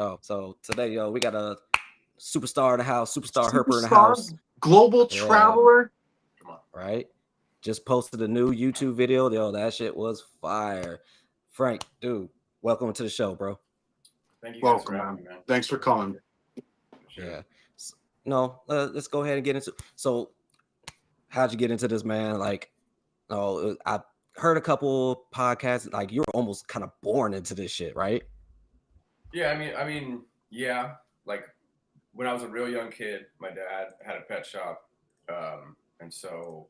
Oh, so today, yo, we got a superstar in the house, superstar Herper in the Superstar, house. global Yeah, traveler. Come on. right. Just posted a new YouTube video. Yo, that shit was fire. Frank, dude, welcome to the show, bro. Thank you guys for Welcome, having man. me, man. Thanks for coming. Sure. Yeah. No, let's go ahead and get into. So, how'd you get into this, man? Like, oh, I heard a couple podcasts. Like, you were almost kind of born into this shit, right? Yeah, yeah. Like when I was a real young kid, my dad had a pet shop, and so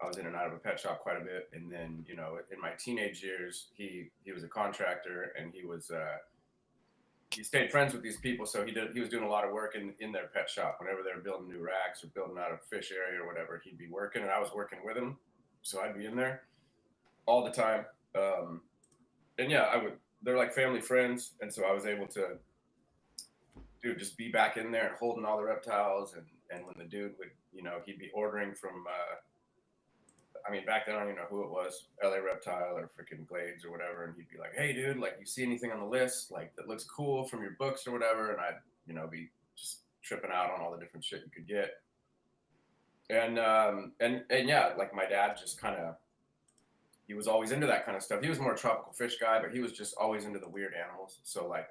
I was in and out of a pet shop quite a bit. And then, in my teenage years, he was a contractor, and he stayed friends with these people. So he was doing a lot of work in their pet shop. Whenever they were building new racks or building out a fish area or whatever, he'd be working, and I was working with him. So I'd be in there all the time. And yeah, they're like family friends, and so I was able to, dude, just be back in there and holding all the reptiles. And when the dude would, he'd be ordering from, back then I don't even know who it was, LA Reptile or freaking Glades or whatever, and he'd be like, "Hey, dude, like, you see anything on the list like that looks cool from your books or whatever?" And I'd, be just tripping out on all the different shit you could get. And yeah, like my dad just kind of, he was always into that kind of stuff. He was more a tropical fish guy, but he was just always into the weird animals. So like,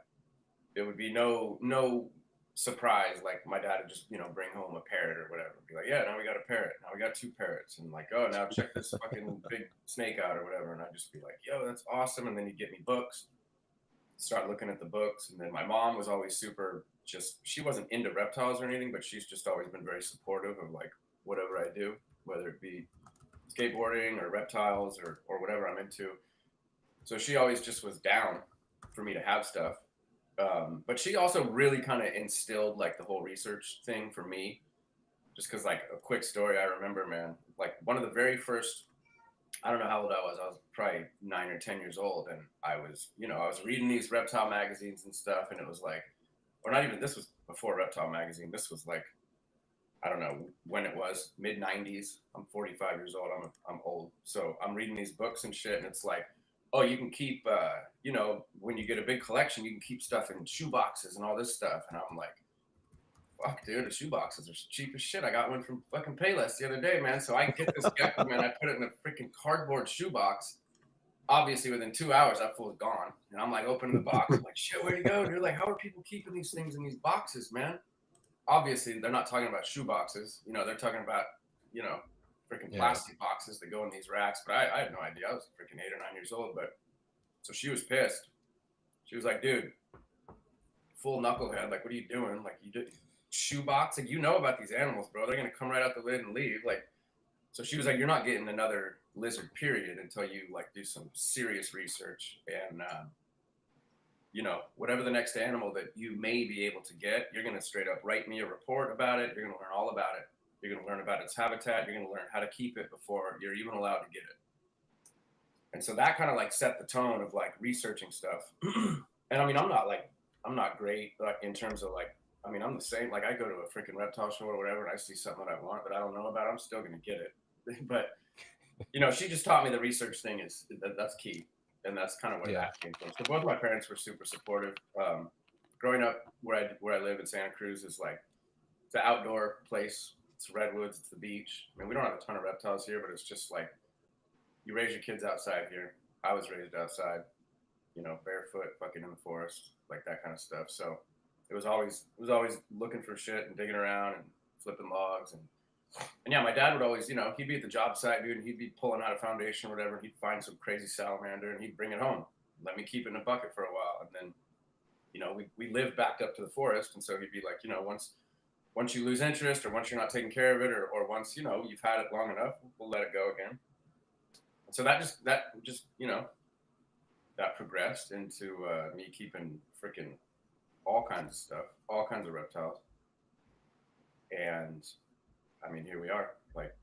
it would be no surprise. Like my dad would just, bring home a parrot or whatever. Be like, "Yeah, now we got a parrot. Now we got two parrots." And like, "Oh, now check this fucking big snake out," or whatever. And I'd just be like, "Yo, that's awesome." And then he'd get me books, start looking at the books. And then my mom was always she wasn't into reptiles or anything, but she's just always been very supportive of like whatever I do, whether it be skateboarding or reptiles or whatever I'm into. So she always just was down for me to have stuff. But she also really kind of instilled like the whole research thing for me. Just because, like, a quick story I remember, man, like one of the very first, I don't know how old I was probably 9 or 10 years old. And I was reading these reptile magazines and stuff. And it was like, or not even, this was before Reptile Magazine. This was like, I don't know when it was, mid 90s. I'm 45 years old. I'm old. So I'm reading these books and shit. And it's like, oh, you can keep, when you get a big collection, you can keep stuff in shoe boxes and all this stuff. And I'm like, fuck, dude, the shoe boxes are cheap as shit. I got one from fucking Payless the other day, man. So I get this gecko, man. I put it in a freaking cardboard shoe box. Obviously, within 2 hours, that fool's gone. And I'm like, opening the box. I'm like, shit, where'd he go, dude? Like, how are people keeping these things in these boxes, man? Obviously, they're not talking about shoe boxes. They're talking about, freaking plastic boxes that go in these racks. But I had no idea. I was freaking 8 or 9 years old. But so she was pissed. She was like, dude, full knucklehead. Like, what are you doing? Like, you did shoe box? Like, about these animals, bro. They're going to come right out the lid and leave. Like, so she was like, you're not getting another lizard, period, until you, like, do some serious research. And, whatever the next animal that you may be able to get, you're going to straight up write me a report about it. You're going to learn all about it. You're going to learn about its habitat. You're going to learn how to keep it before you're even allowed to get it. And so that kind of like set the tone of like researching stuff. And I'm not great like in terms of like, I'm the same. Like I go to a freaking reptile show or whatever, and I see something that I want that I don't know about, I'm still going to get it. But, she just taught me the research thing that's key. And that's kind of where that came from. So both of my parents were super supportive. Growing up where I live in Santa Cruz is like, it's an outdoor place. It's redwoods. It's the beach. We don't have a ton of reptiles here, but it's just like, you raise your kids outside here. I was raised outside, barefoot, fucking in the forest, like that kind of stuff. So it was always looking for shit and digging around and flipping logs and yeah, my dad would always, he'd be at the job site, dude, and he'd be pulling out a foundation or whatever, and he'd find some crazy salamander, and he'd bring it home, let me keep it in a bucket for a while, and then, we lived backed up to the forest, and so he'd be like, once you lose interest, or once you're not taking care of it, or once, you've had it long enough, we'll let it go again. And so that progressed into me keeping freaking all kinds of stuff, all kinds of reptiles, and here we are. Like,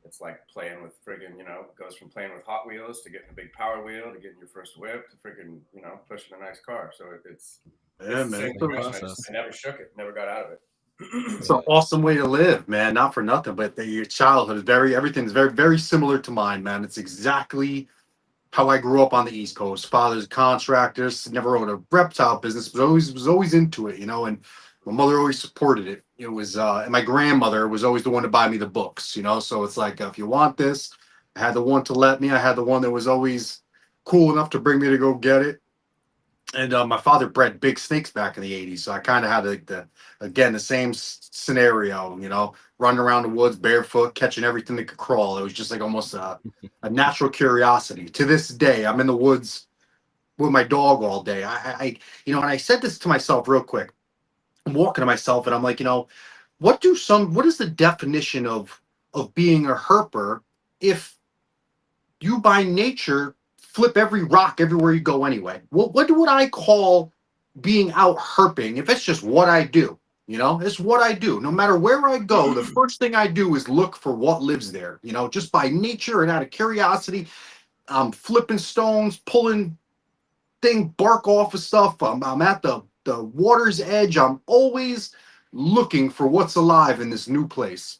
it's like playing with friggin', goes from playing with Hot Wheels to getting a big Power Wheel to getting your first whip to friggin', pushing a nice car. So it's man. I never shook it, never got out of it. It's an awesome way to live, man. Not for nothing, but your childhood is everything's very, very similar to mine, man. It's exactly how I grew up on the East Coast. Father's a contractor, never owned a reptile business, but always into it, and my mother always supported it. It was and my grandmother was always the one to buy me the books. So it's like if you want this, I had the one to let me. I had the one that was always cool enough to bring me to go get it. And my father bred big snakes back in the '80s, so I kind of had like the same scenario, running around the woods barefoot, catching everything that could crawl. It was just like almost a natural curiosity. To this day, I'm in the woods with my dog all day. And I said this to myself real quick. I'm walking to myself, and I'm like, what is the definition of being a herper if you by nature flip every rock everywhere you go anyway? What would I call being out herping if it's just what I do? It's what I do. No matter where I go, the first thing I do is look for what lives there. Just by nature and out of curiosity, I'm flipping stones, pulling bark off of stuff. I'm at the water's edge. I'm always looking for what's alive in this new place.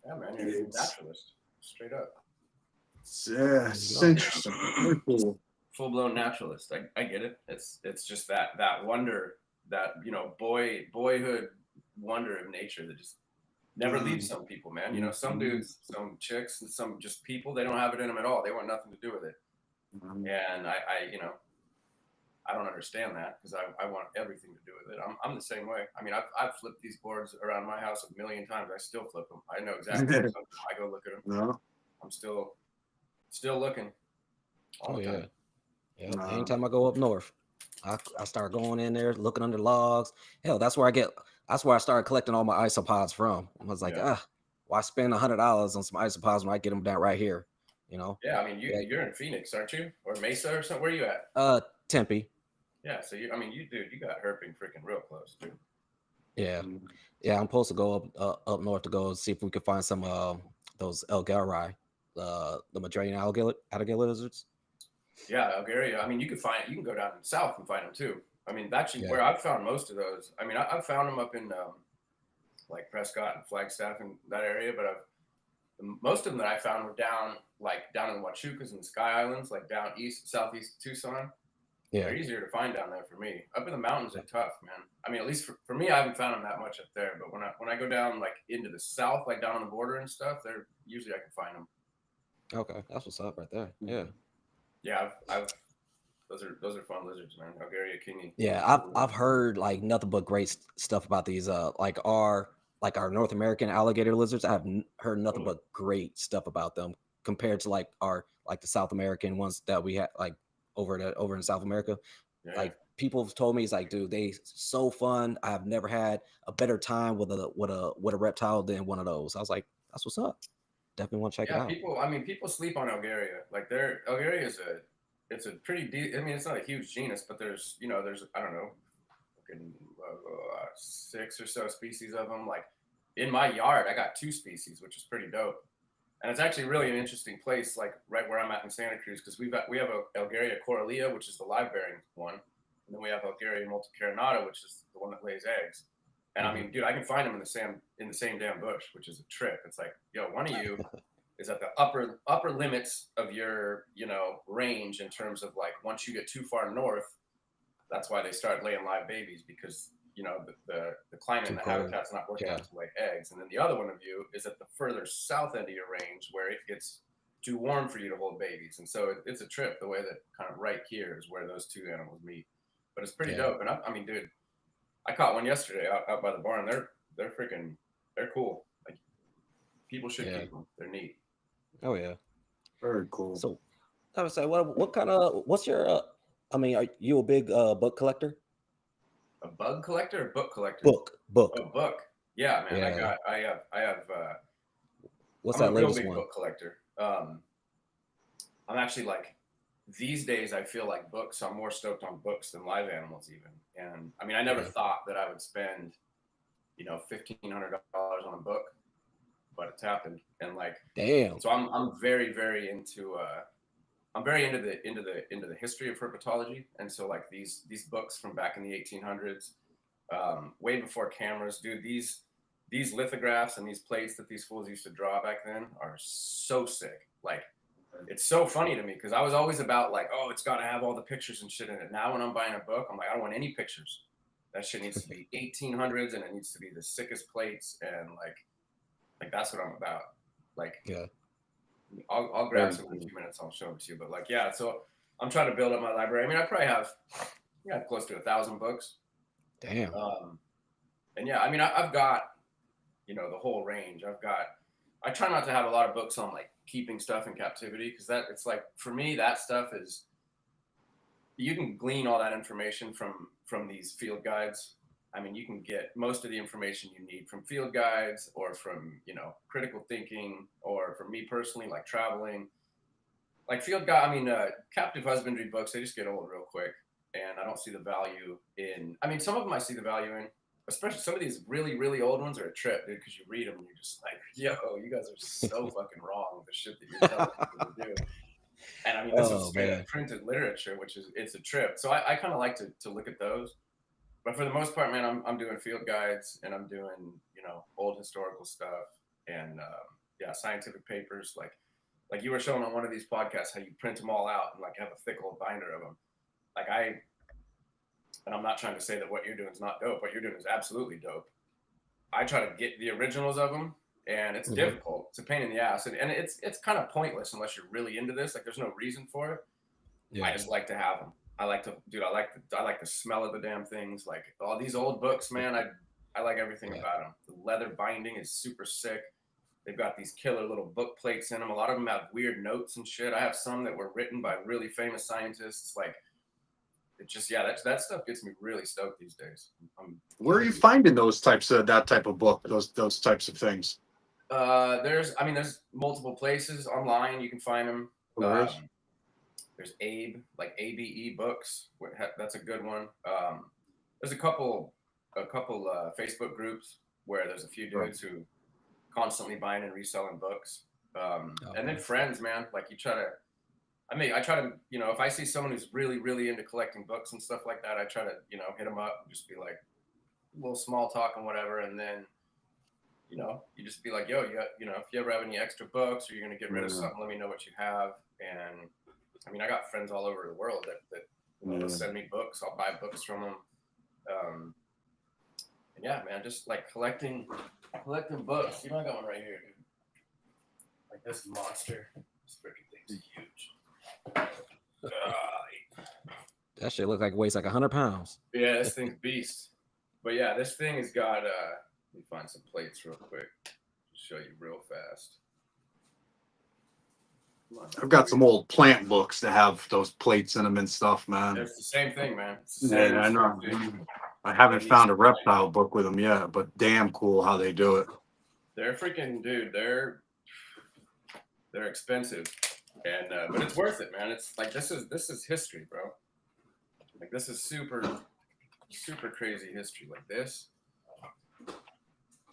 Yeah, man, you're a naturalist, straight up. It's interesting. Very cool. Full blown naturalist. I get it. It's just that wonder, that boyhood wonder of nature that just never leaves some people, man. Some dudes, some chicks, and some just people, they don't have it in them at all. They want nothing to do with it. And I don't understand that, because I want everything to do with it. I'm the same way. I mean, I've flipped these boards around my house a million times. I still flip them. I know exactly what's up. I go look at them. No. I'm still looking. Oh yeah. Yeah. Anytime I go up north, I start going in there, looking under logs. Hell, that's where I started collecting all my isopods from. I was like, why spend $100 on some isopods when I get them down right here? Yeah, I mean, you're in Phoenix, aren't you? Or Mesa or something? Where are you at? Tempe. Yeah, so you got Herping freaking real close, dude. Yeah. I'm supposed to go up north to go see if we could find some those Elgarai, the Madryan alligator lizards. Yeah, Algeria. I mean, you can go down south and find them too. I mean, that's where I've found most of those. I mean, I've found them up in like Prescott and Flagstaff and that area, but most of them that I found were down in the Huachucas and the Sky Islands, like down southeast of Tucson. Yeah, they're easier to find down there for me. Up in the mountains, they're tough, man. I mean, at least for me, I haven't found them that much up there. But when I go down like into the south, like down on the border and stuff, they're usually I can find them. Okay, that's what's up right there. Yeah. Yeah, those are fun lizards, man. Algeria kingi. Yeah, I've heard like nothing but great stuff about these. Like our North American alligator lizards. I've heard nothing but great stuff about them compared to like the South American ones that we had like over in South America. Yeah. Like people have told me, it's like, dude, they so fun. I have never had a better time with a reptile than one of those. I was like, that's what's up. Definitely want to check it out. People sleep on Algeria. Like Algeria it's a pretty deep. I mean, it's not a huge genus, but there's I don't know, 6 or so species of them. Like in my yard, I got 2 species, which is pretty dope. And it's actually really an interesting place, like right where I'm at in Santa Cruz, because we have a Algeria coralia, which is the live-bearing one, and then we have Algeria multicarinata, which is the one that lays eggs. And I mean, dude, I can find them in the same damn bush, which is a trip. It's like, yo, one of you is at the upper limits of your range in terms of like once you get too far north, that's why they start laying live babies, because the climate and the habitat's not working out to lay eggs. And then the other one of you is at the further south end of your range where it gets too warm for you to hold babies. And so it's a trip. The way that kind of right here is where those 2 animals meet. But it's pretty dope. And I mean, dude, I caught one yesterday out by the barn. They're cool. Like people should keep them. They're neat. Oh yeah, very cool. So I would say, what's your? I mean, are you a big book collector? A bug collector or book collector? Book. Oh, book. Yeah, man. Yeah. I have. What's I'm that a latest real big one? book collector. I'm actually like, these days I feel like I'm more stoked on books than live animals even. And I mean, I never thought that I would spend, $1,500 on a book, but it's happened. And like, damn. So I'm very, very into the history of herpetology. And so like these books from back in the 1800s, way before cameras, dude, these lithographs and these plates that these fools used to draw back then are so sick. Like it's so funny to me because I was always about like, oh, it's got to have all the pictures and shit in it. Now when I'm buying a book, I'm like, I don't want any pictures. That shit needs to be 1800s and it needs to be the sickest plates and like that's what I'm about. Like, Yeah. I'll grab some in a few minutes. I'll show them to you. But like, yeah. So I'm trying to build up my library. I mean, I probably have close to 1,000 books. Damn. And yeah, I mean, I've got, the whole range. I try not to have a lot of books on like keeping stuff in captivity because it's like, for me, that stuff is, you can glean all that information from these field guides. I mean, you can get most of the information you need from field guides or from, critical thinking, or from me personally, like traveling. Like field guide, I mean, captive husbandry books, they just get old real quick. And I don't see the value in, I mean, some of them I see the value in, especially some of these really, really old ones are a trip, dude, because you read them and you're just like, yo, you guys are so fucking wrong with the shit that you're telling people to do. And I mean, this is straight up printed literature, it's a trip. So I kind of like to look at those. But for the most part, man, I'm doing field guides and I'm doing, old historical stuff and, scientific papers. Like you were showing on one of these podcasts, how you print them all out and like have a thick old binder of them. Like and I'm not trying to say that what you're doing is not dope. What you're doing is absolutely dope. I try to get the originals of them, and it's difficult. It's a pain in the ass, and it's kind of pointless unless you're really into this. Like, there's no reason for it. Yeah. I just like to have them. I like the smell of the damn things. Like all these old books, man. I like everything about them. The leather binding is super sick. They've got these killer little book plates in them. A lot of them have weird notes and shit. I have some that were written by really famous scientists. Like, it just, that stuff gets me really stoked these days. Where are you finding that type of book, those types of things? There's multiple places online. You can find them. There's Abe, like ABE books. That's a good one. There's a couple Facebook groups where there's a few dudes who constantly buying and reselling books. And then friends, man, like I try to, if I see someone who's really, really into collecting books and stuff like that, I try to, hit them up and just be like a little small talk and whatever. And then, you just be like, yo, if you ever have any extra books or you're going to get rid of something, let me know what you have. And I mean, I got friends all over the world that they'll send me books. I'll buy books from them. And yeah, man, just like collecting books. I got one right here, dude. Like this monster. This freaking thing's huge. That shit looks like it weighs like 100 pounds. Yeah, this thing's beast. But yeah, this thing has got, let me find some plates real quick. Just show you real fast. I've got some old plant books that have those plates in them and stuff, man. It's the same thing, man. Yeah, I know. I haven't found a reptile book with them yet, but damn cool how they do it. They're freaking, dude. They're expensive, and but it's worth it, man. It's like this is history, bro. Like this is super crazy history. Like this.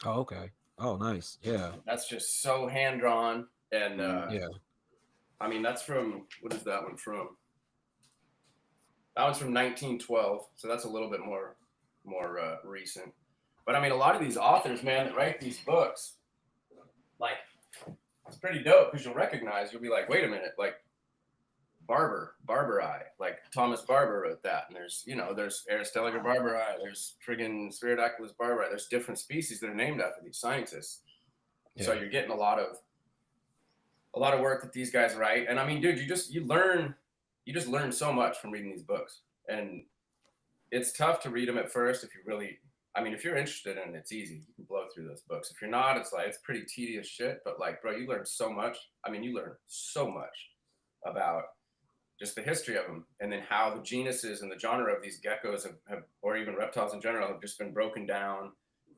Oh, okay. Oh, nice. Yeah. That's just so hand drawn, and yeah. I mean, that's from, what is that one from? That one's from 1912, so that's a little bit more recent. But I mean, a lot of these authors, man, that write these books, like, it's pretty dope because you'll be like, wait a minute, like, Barberi, like Thomas Barber wrote that, and there's Aristologus barberi, there's friggin' Spiridaculus barberi, there's different species that are named after these scientists. Yeah. So you're getting a lot of work that these guys write. And I mean, dude, you just learn so much from reading these books. And it's tough to read them at first if you're interested in it, it's easy. You can blow through those books. If you're not, it's pretty tedious shit. But like, bro, you learn so much. I mean, you learn so much about just the history of them, and then how the genuses and the genre of these geckos have or even reptiles in general, have just been broken down,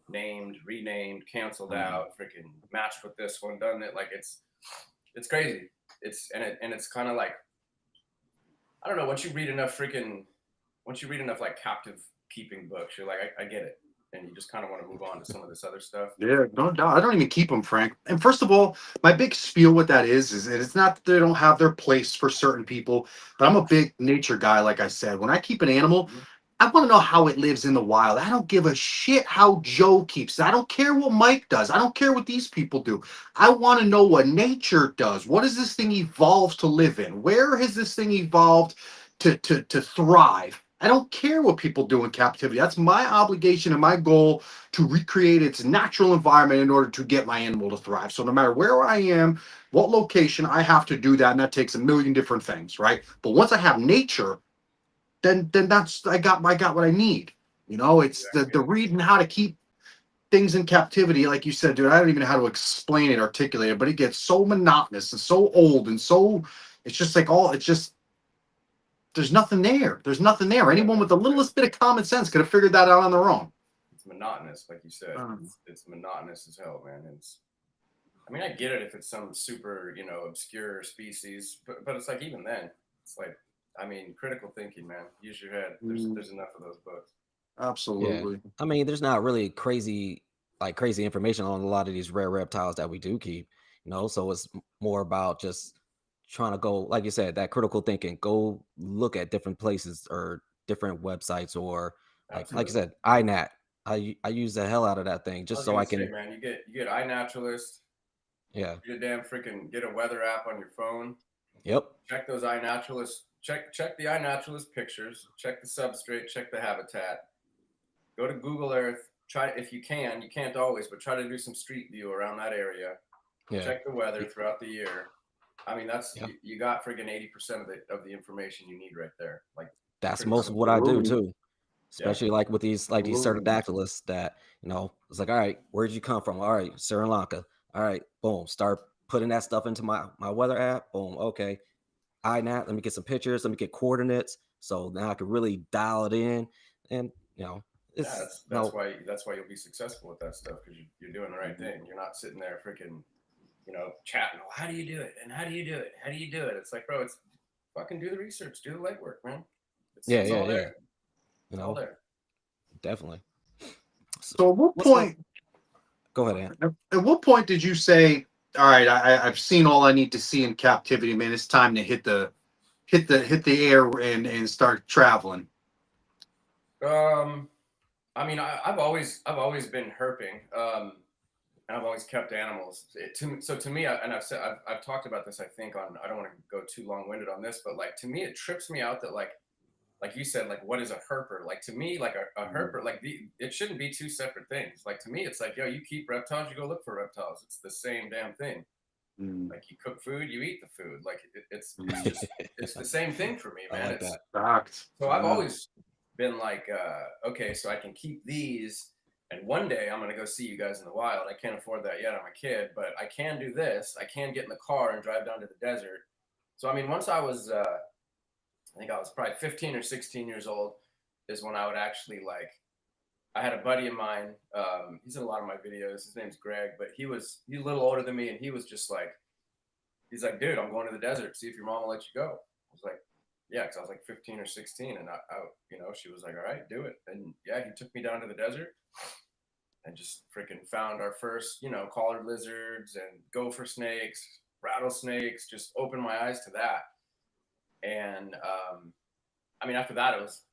named, renamed, canceled out, freaking matched with this one, done it. Like it's crazy. It's kind of like, I don't know, once you read enough like captive keeping books, you're like, I get it. And you just kind of want to move on to some of this other stuff. Yeah, no doubt. I don't even keep them, Frank. And first of all, my big spiel with that is it's not that they don't have their place for certain people, but I'm a big nature guy, like I said. When I keep an animal, I want to know how it lives in the wild. I don't give a shit how Joe keeps it. I don't care what Mike does. I don't care what these people do. I want to know what nature does. What does this thing evolve to live in? Where has this thing evolved to thrive? I don't care what people do in captivity. That's my obligation and my goal, to recreate its natural environment in order to get my animal to thrive. So no matter where I am, what location, I have to do that, and that takes a million different things, right? But once I have nature, then that's I got what I need. You know, it's the reading how to keep things in captivity, like you said, dude. I don't even know how to explain it, articulate it, but it gets so monotonous and so old and so it's just like all it's just there's nothing there. There's nothing there. Anyone with the littlest bit of common sense could have figured that out on their own. It's monotonous, like you said. It's monotonous as hell, man. I mean, I get it if it's some super, obscure species, but it's like even then, it's like, I mean, critical thinking, man. Use your head. There's enough of those books. Absolutely. Yeah. I mean, there's not really crazy information on a lot of these rare reptiles that we do keep, so it's more about just trying to go, like you said, that critical thinking, go look at different places or different websites, or like you said, iNat. I use the hell out of that thing just so I can say, man, you get iNaturalist. Yeah. Get a weather app on your phone. Yep. Check those iNaturalist. Check the iNaturalist pictures. Check the substrate. Check the habitat. Go to Google Earth. Try, if you can. You can't always, but try to do some street view around that area. Yeah. Check the weather throughout the year. I mean, that's you got friggin' 80% of the information you need right there. Like that's most of what I do too. Especially like with these these pterodactylists that, it's like, all right, where'd you come from? All right, Sri Lanka. All right, boom. Start putting that stuff into my weather app. Boom. Okay. iNat, let me get some pictures, let me get coordinates. So now I can really dial it in. And it's that's why you'll be successful with that stuff, because you're doing the right thing. You're not sitting there freaking chatting. Oh, how do you do it? And how do you do it? How do you do it? It's like, bro, it's fucking do the research, do the legwork, man. It's all there. It's all there. Definitely. So at what point? Go ahead, Ant. At what point did you say, "All right, I've seen all I need to see in captivity, man. It's time to hit the air and start traveling"? I mean, I've always been herping, and I've always kept animals. To me, and I've talked about this. I think I don't want to go too long winded on this, but like to me, it trips me out that like you said, like what is a herper? Like to me, like a herper, like it shouldn't be two separate things. Like to me, it's like, yo, you keep reptiles, you go look for reptiles. It's the same damn thing. Like you cook food, you eat the food. Like it's the same thing for me, man. Like that. So I've always been like, okay, so I can keep these, and one day I'm gonna go see you guys in the wild. I can't afford that yet. I'm a kid, but I can do this. I can get in the car and drive down to the desert. So I mean, once I was, I think I was probably 15 or 16 years old, is when I would actually I had a buddy of mine. He's in a lot of my videos. His name's Greg, but he's a little older than me, and he was just like, he's like, dude, I'm going to the desert. See if your mom will let you go. I was like, yeah, because I was like 15 or 16, and I she was like, all right, do it. And yeah, he took me down to the desert and just freaking found our first, collared lizards and gopher snakes, rattlesnakes. Just opened my eyes to that. And I mean, after that, it was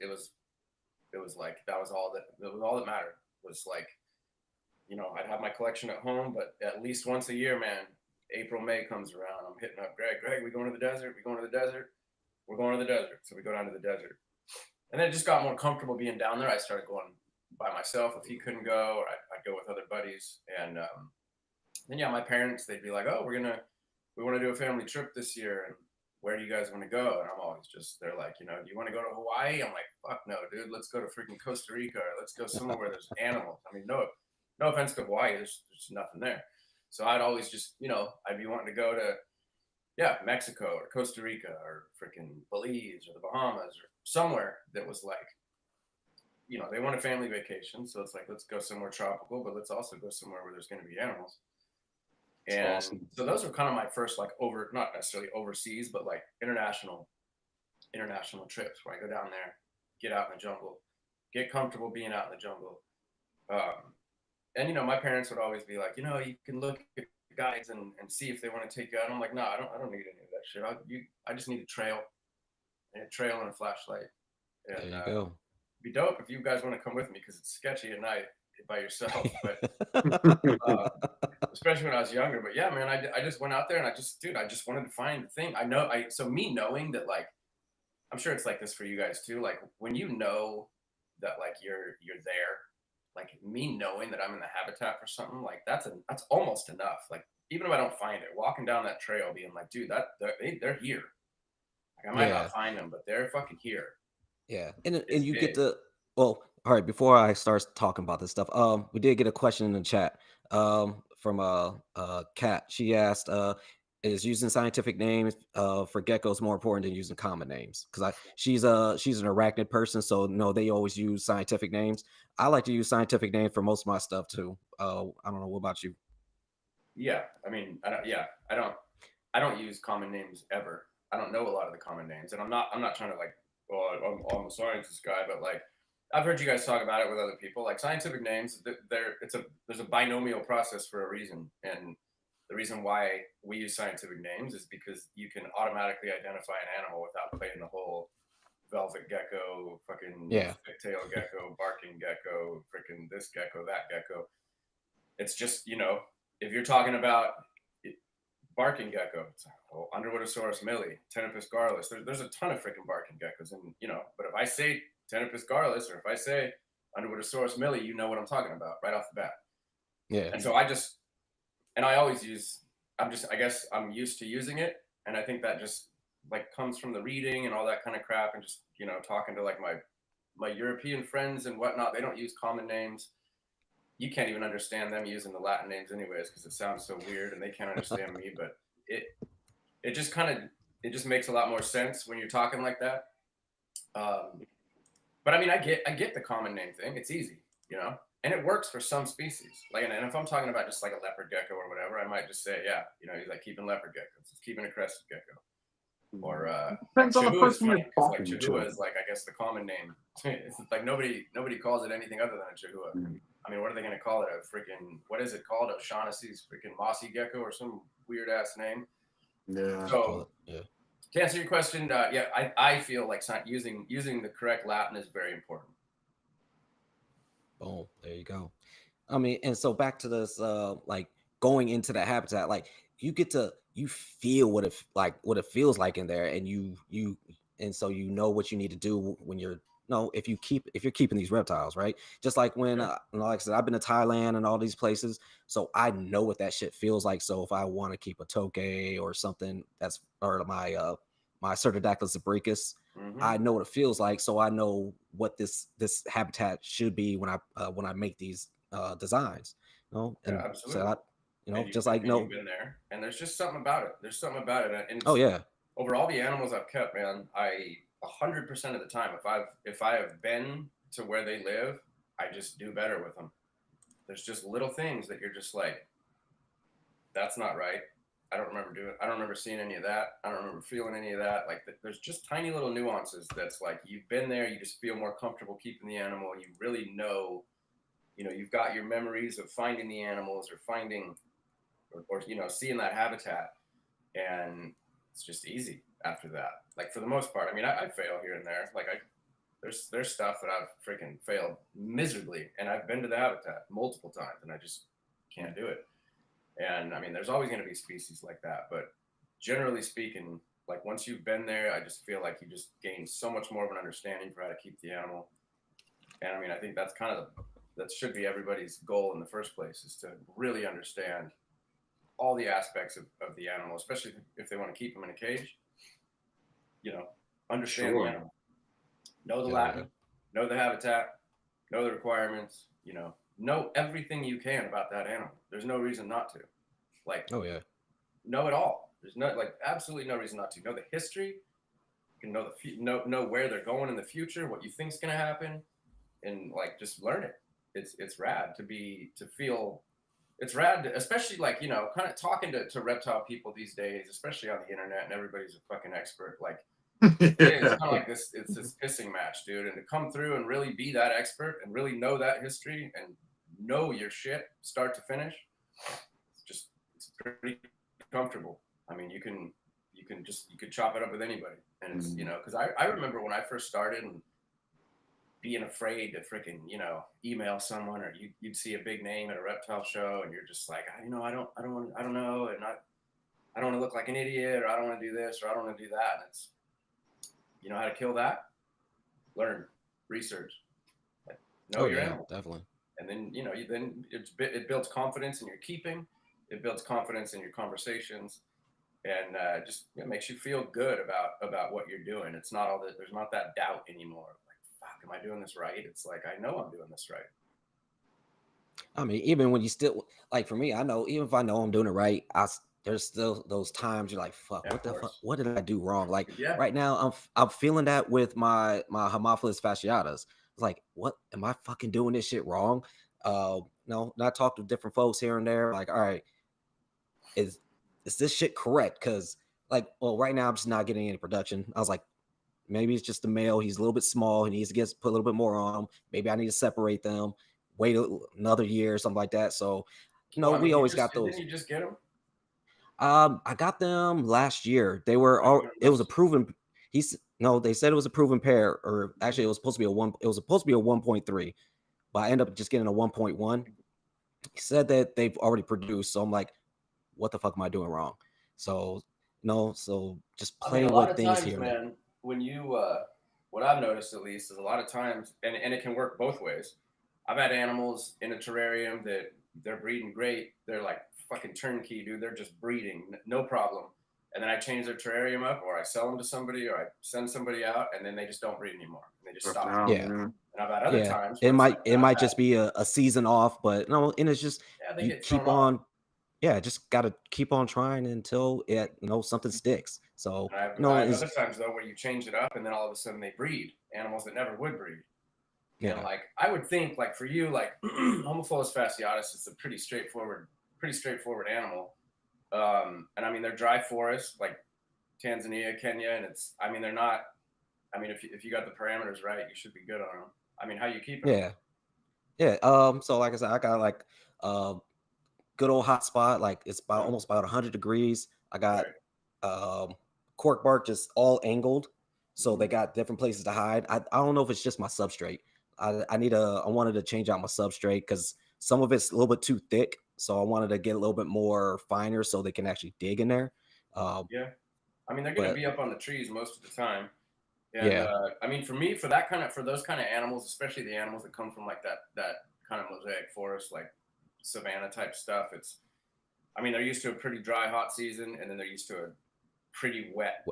like that was all that mattered. Was like, I'd have my collection at home, but at least once a year, man, April, May comes around, I'm hitting up Greg, we going to the desert? We going to the desert? We're going to the desert. So we go down to the desert. And then it just got more comfortable being down there. I started going by myself if he couldn't go, or I'd go with other buddies. And then, yeah, my parents, they'd be like, oh, we want to do a family trip this year. And where do you guys want to go? And I'm always they're like, do you want to go to Hawaii? I'm like, fuck no, dude. Let's go to freaking Costa Rica, or let's go somewhere where there's animals. I mean, no offense to Hawaii. There's nothing there. So I'd always just, I'd be wanting to go to, Mexico or Costa Rica or freaking Belize or the Bahamas or somewhere that was like, they want a family vacation. So it's like, let's go somewhere tropical, but let's also go somewhere where there's going to be animals. And awesome. So those were kind of my first, not necessarily overseas, but like international trips where I go down there, get out in the jungle, get comfortable being out in the jungle. And, my parents would always be like, you can look at guides and see if they want to take you out. And I'm like, no, I don't need any of that shit. I just need a trail and a flashlight. And, there you go. be dope if you guys want to come with me because it's sketchy at night by yourself. But especially when I was younger. But yeah, man, I just went out there and I just wanted to find the thing. So me knowing that, like, I'm sure it's like this for you guys too. Like when you know that like you're there, like me knowing that I'm in the habitat for something, like that's almost enough. Like even if I don't find it, walking down that trail, being like, dude, they're here. Like I might not find them, but they're fucking here. Yeah, and you get the well. All right, before I start talking about this stuff, we did get a question in the chat, from Kat. She asked, "Is using scientific names for geckos more important than using common names?" Because she's an arachnid person, so no, they always use scientific names. I like to use scientific names for most of my stuff too. I don't know. What about you? Yeah, I mean, I don't use common names ever. I don't know a lot of the common names, and I'm not trying to like, well, I'm a scientist guy, but like, I've heard you guys talk about it with other people. Like scientific names, there's a binomial process for a reason, and the reason why we use scientific names is because you can automatically identify an animal without playing the whole velvet gecko, fucking thick-tail gecko, barking gecko, freaking this gecko, that gecko. It's just, if you're talking about barking gecko, Underwoodosaurus millie, Tenepus garrulus, there's a ton of freaking barking geckos, and but if I say Tenepus garrulus or if I say Underwoodosaurus millie, you know what I'm talking about right off the bat. Yeah. And so I always use, I guess I'm used to using it, and I think that just like comes from the reading and all that kind of crap, and just talking to like my European friends and whatnot. They don't use common names. You can't even understand them using the Latin names anyways because it sounds so weird, and they can't understand me. But it just makes a lot more sense when you're talking like that. But I mean, I get the common name thing. It's easy, and it works for some species. Like, and if I'm talking about just like a leopard gecko or whatever, I might just say, yeah, he's like keeping leopard geckos. He's keeping a crested gecko. Or depends on the person you're like talking Chihuahua to. is like, I guess, the common name. It's like nobody calls it anything other than a Chihuahua. I mean, what are they going to call it? A freaking, what is it called? O'Shaughnessy's freaking mossy gecko or some weird ass name. Yeah. So to answer your question, yeah, I feel like using the correct Latin is very important. Boom. There you go. I mean, and so back to this, like going into the habitat, like you feel what it feels like in there, and and so what you need to do when you're if you're keeping these reptiles, right? Just like when, like I said, I've been to Thailand and all these places, so I know what that shit feels like. So if I want to keep a tokay or something or my Cerdodactylus zebricus, I know what it feels like, so I know what this habitat should be when I make these designs, and absolutely. So just like you've been there, and there's just something about it. There's something about it, and over all the animals I've kept, man, 100% of the time, if I have been to where they live, I just do better with them. There's just little things that you're just like, that's not right. I don't remember seeing any of that. I don't remember feeling any of that. Like, there's just tiny little nuances that's like, you've been there, you just feel more comfortable keeping the animal. You really know, you've got your memories of finding the animals or finding, or seeing that habitat, and it's just easy after that. Like, for the most part, I mean, I fail here and there. Like, there's stuff that I've freaking failed miserably, and I've been to the habitat multiple times, and I just can't do it. And I mean, there's always going to be species like that, but generally speaking, like once you've been there, I just feel like you just gain so much more of an understanding for how to keep the animal. And I mean, I think that should be everybody's goal in the first place, is to really understand all the aspects of the animal, especially if they want to keep them in a cage. Understand the animal, know the Latin, know the habitat, know the requirements, know everything you can about that animal. There's no reason not to. Like, know it all. There's absolutely no reason not to. Know the history. You can know where they're going in the future, what you think's gonna happen, and like just learn it. It's rad to feel. It's rad, especially like kind of talking to reptile people these days, especially on the internet, and everybody's a fucking expert. Like, it's kind of like this. It's this pissing match, dude. And to come through and really be that expert and really know that history and know your shit start to finish, it's pretty comfortable. I mean, you could chop it up with anybody, and it's because I remember when I first started, and being afraid to freaking, email someone, or you'd see a big name at a reptile show and you're just like, I don't know. And I don't want to look like an idiot, or I don't want to do this, or I don't want to do that. And it's, you know how to kill that? Learn, research, know your animal. Definitely. And then, then it builds confidence in your keeping. It builds confidence in your conversations, and just makes you feel good about what you're doing. It's not all that, there's not that doubt anymore. Like, fuck, am I doing this right? It's like, I know I'm doing this right. I mean, even when you still, like, for me, I know, even if I know I'm doing it right, there's still those times you're like, fuck, Yeah, what the fuck, what did I do wrong? Like yeah. right now, I'm feeling that with my Haemophilus fasciatus. It's like, what am I fucking doing this shit wrong? No, and I talked to different folks here and there. Like, all right, is this shit correct? Because like, well, right now I'm just not getting any production. I was like, maybe it's just the male. He's a little bit small. He needs to put a little bit more on him. Maybe I need to separate them. Wait another year or something like that. So, Well, I mean, we always got those. Didn't you just get them? I got them last year. They were all. It was a proven. No. They said it was a proven pair, or actually, it was supposed to be a one. It was supposed to be a 1.3, but I ended up just getting a 1.1. He said that they've already produced. So I'm like, what the fuck am I doing wrong? So no. So just playing with things here, man. When you, what I've noticed at least is a lot of times, and it can work both ways. I've had animals in a terrarium that they're breeding great. They're like fucking turnkey, dude. They're just breeding, no problem. And then I change their terrarium up, or I sell them to somebody, or I send somebody out, and then they just don't breed anymore. And they just stop. Yeah. And I've had other times. It might just be a season off, but no, and it's just you keep on. Off. Yeah, just got to keep on trying until something sticks. So I have other times though where you change it up, and then all of a sudden they breed animals that never would breed. Yeah. And like I would think, like for you, like Haemophilus fasciatus is a pretty straightforward animal. And I mean they're dry forest, like Tanzania, Kenya, and they're not. I mean, if you got the parameters right, you should be good on them. I mean, how you keep them? Yeah. So like I said, I got like good old hot spot. Like it's almost about 100 degrees. I got cork bark just all angled, so they got different places to hide. I don't know if it's just my substrate. I wanted to change out my substrate because some of it's a little bit too thick, so I wanted to get a little bit more finer so they can actually dig in there. Yeah, I mean they're going to be up on the trees most of the time. And I mean, for those kind of animals, especially the animals that come from like that kind of mosaic forest, like savanna type stuff, they're used to a pretty dry, hot season, and then they're used to a pretty wet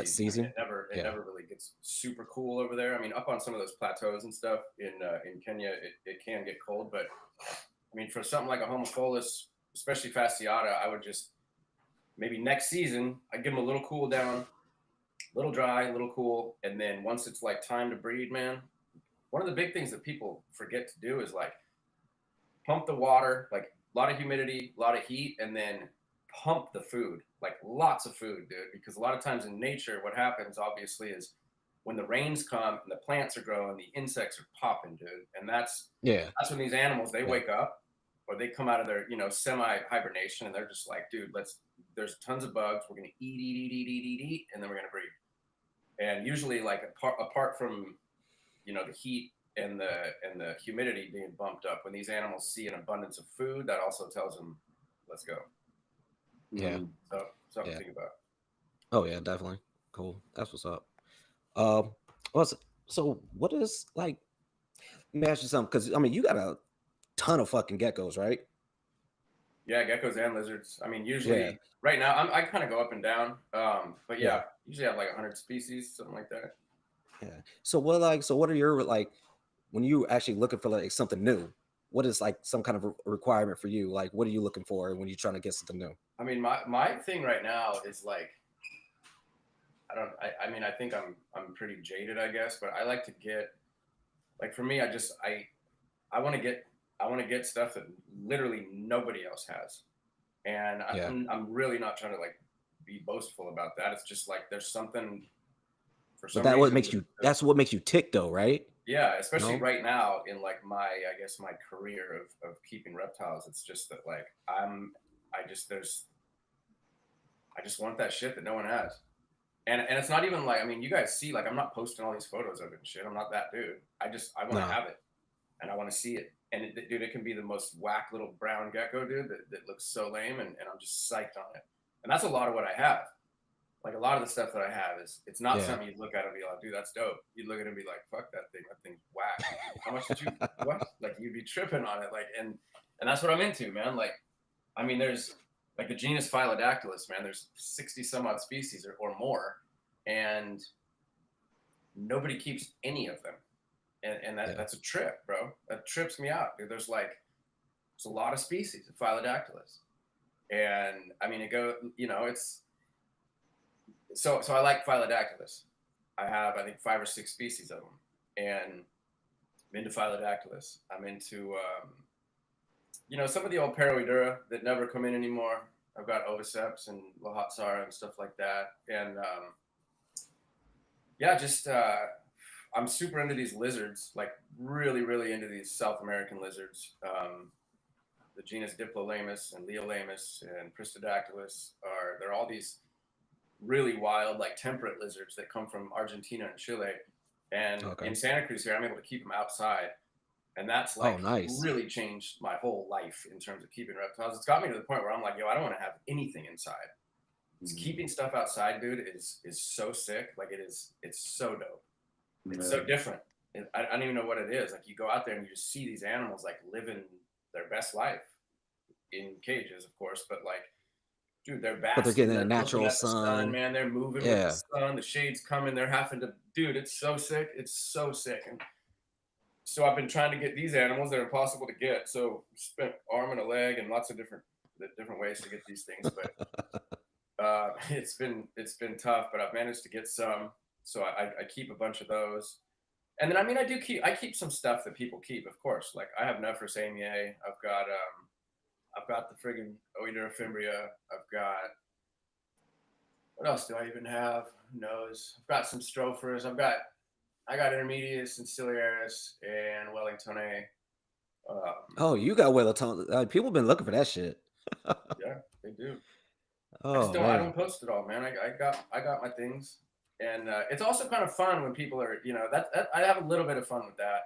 season. I mean, it never really gets super cool over there. I mean, up on some of those plateaus and stuff in Kenya, it can get cold. But I mean, for something like a Haemophilus, especially fasciata, I would just maybe next season I'd give them a little cool down, a little dry, a little cool, and then once it's like time to breed, man, one of the big things that people forget to do is like pump the water, like a lot of humidity, a lot of heat, and then pump the food, like lots of food, dude. Because a lot of times in nature, what happens obviously is when the rains come and the plants are growing, the insects are popping, dude. And that's when these animals, they wake up or they come out of their, semi-hibernation, and they're just like, dude, there's tons of bugs. We're going to eat, and then we're going to breed. And usually like apart from, the heat and the humidity being bumped up, when these animals see an abundance of food, that also tells them, let's go. Yeah. So something to think about. Oh yeah, definitely. Cool. That's what's up. So what is like? Let me ask you something, because I mean, you got a ton of fucking geckos, right? Yeah, geckos and lizards. I mean, usually right now I kind of go up and down. But usually I have like 100 species, something like that. Yeah. So what are your like when you actually looking for like something new? What is like some kind of requirement for you? Like, what are you looking for when you're trying to get something new? I mean, my thing right now is like, I think I'm pretty jaded, I guess, but I like to get, like for me, I want to get stuff that literally nobody else has. And I'm really not trying to like be boastful about that. It's just like, there's something for some reason. That's what makes you tick though, right? Yeah, especially right now in like my career of keeping reptiles. It's just that like I just want that shit that no one has. And it's not even like, I mean, you guys see, like, I'm not posting all these photos of it and shit. I'm not that dude. I want to No. have it, and I want to see it. And dude, it can be the most whack little brown gecko, dude, that looks so lame, and I'm just psyched on it. And that's a lot of what I have. Like, a lot of the stuff that I have it's not something you'd look at and be like, dude, that's dope. You'd look at it and be like, fuck that thing's whack. How much did you, what? Like, you'd be tripping on it. Like, and that's what I'm into, man. Like, I mean, there's, like, the genus Phylodactylus, man, there's 60 some odd species or more, and nobody keeps any of them. And that's a trip, bro. That trips me out, dude. There's a lot of species of Phylodactylus. And I mean, it's, so I like Phylodactylus. I have, I think, 5 or 6 species of them. And I'm into Phylodactylus. I'm into, some of the old Paroidura that never come in anymore. I've got Oviceps and Lahatsara and stuff like that. And I'm super into these lizards, like really, really into these South American lizards. The genus Diplolamus and Leolamus and Pristodactylus they're all these really wild, like temperate lizards that come from Argentina and Chile. And in Santa Cruz here, I'm able to keep them outside. And that's like really changed my whole life in terms of keeping reptiles. It's got me to the point where I'm like, yo, I don't want to have anything inside. Keeping stuff outside, dude, is so sick. Like, it's so dope. It's so different. I don't even know what it is. Like, you go out there and you just see these animals like living their best life in cages, of course, but like, dude, they're basking. But they're getting the natural sun. Man. They're moving with the sun. The shade's coming. They're having to, dude, it's so sick. It's so sick. And so I've been trying to get these animals that are impossible to get. So spent arm and a leg and lots of different ways to get these things. But it's been tough, but I've managed to get some. So I keep a bunch of those. And then, I mean, I keep some stuff that people keep, of course. Like, I have Nephris amiae. I've got the friggin' Oidura fimbria. I've got, what else do I even have? Who knows? I've got some Strophers. I got Intermedius and Ciliaris and Wellingtoniae. You got Wellington. People have been looking for that shit. Yeah, they do. Oh, I don't post it all, man. I got my things. And it's also kind of fun when people are, that I have a little bit of fun with that.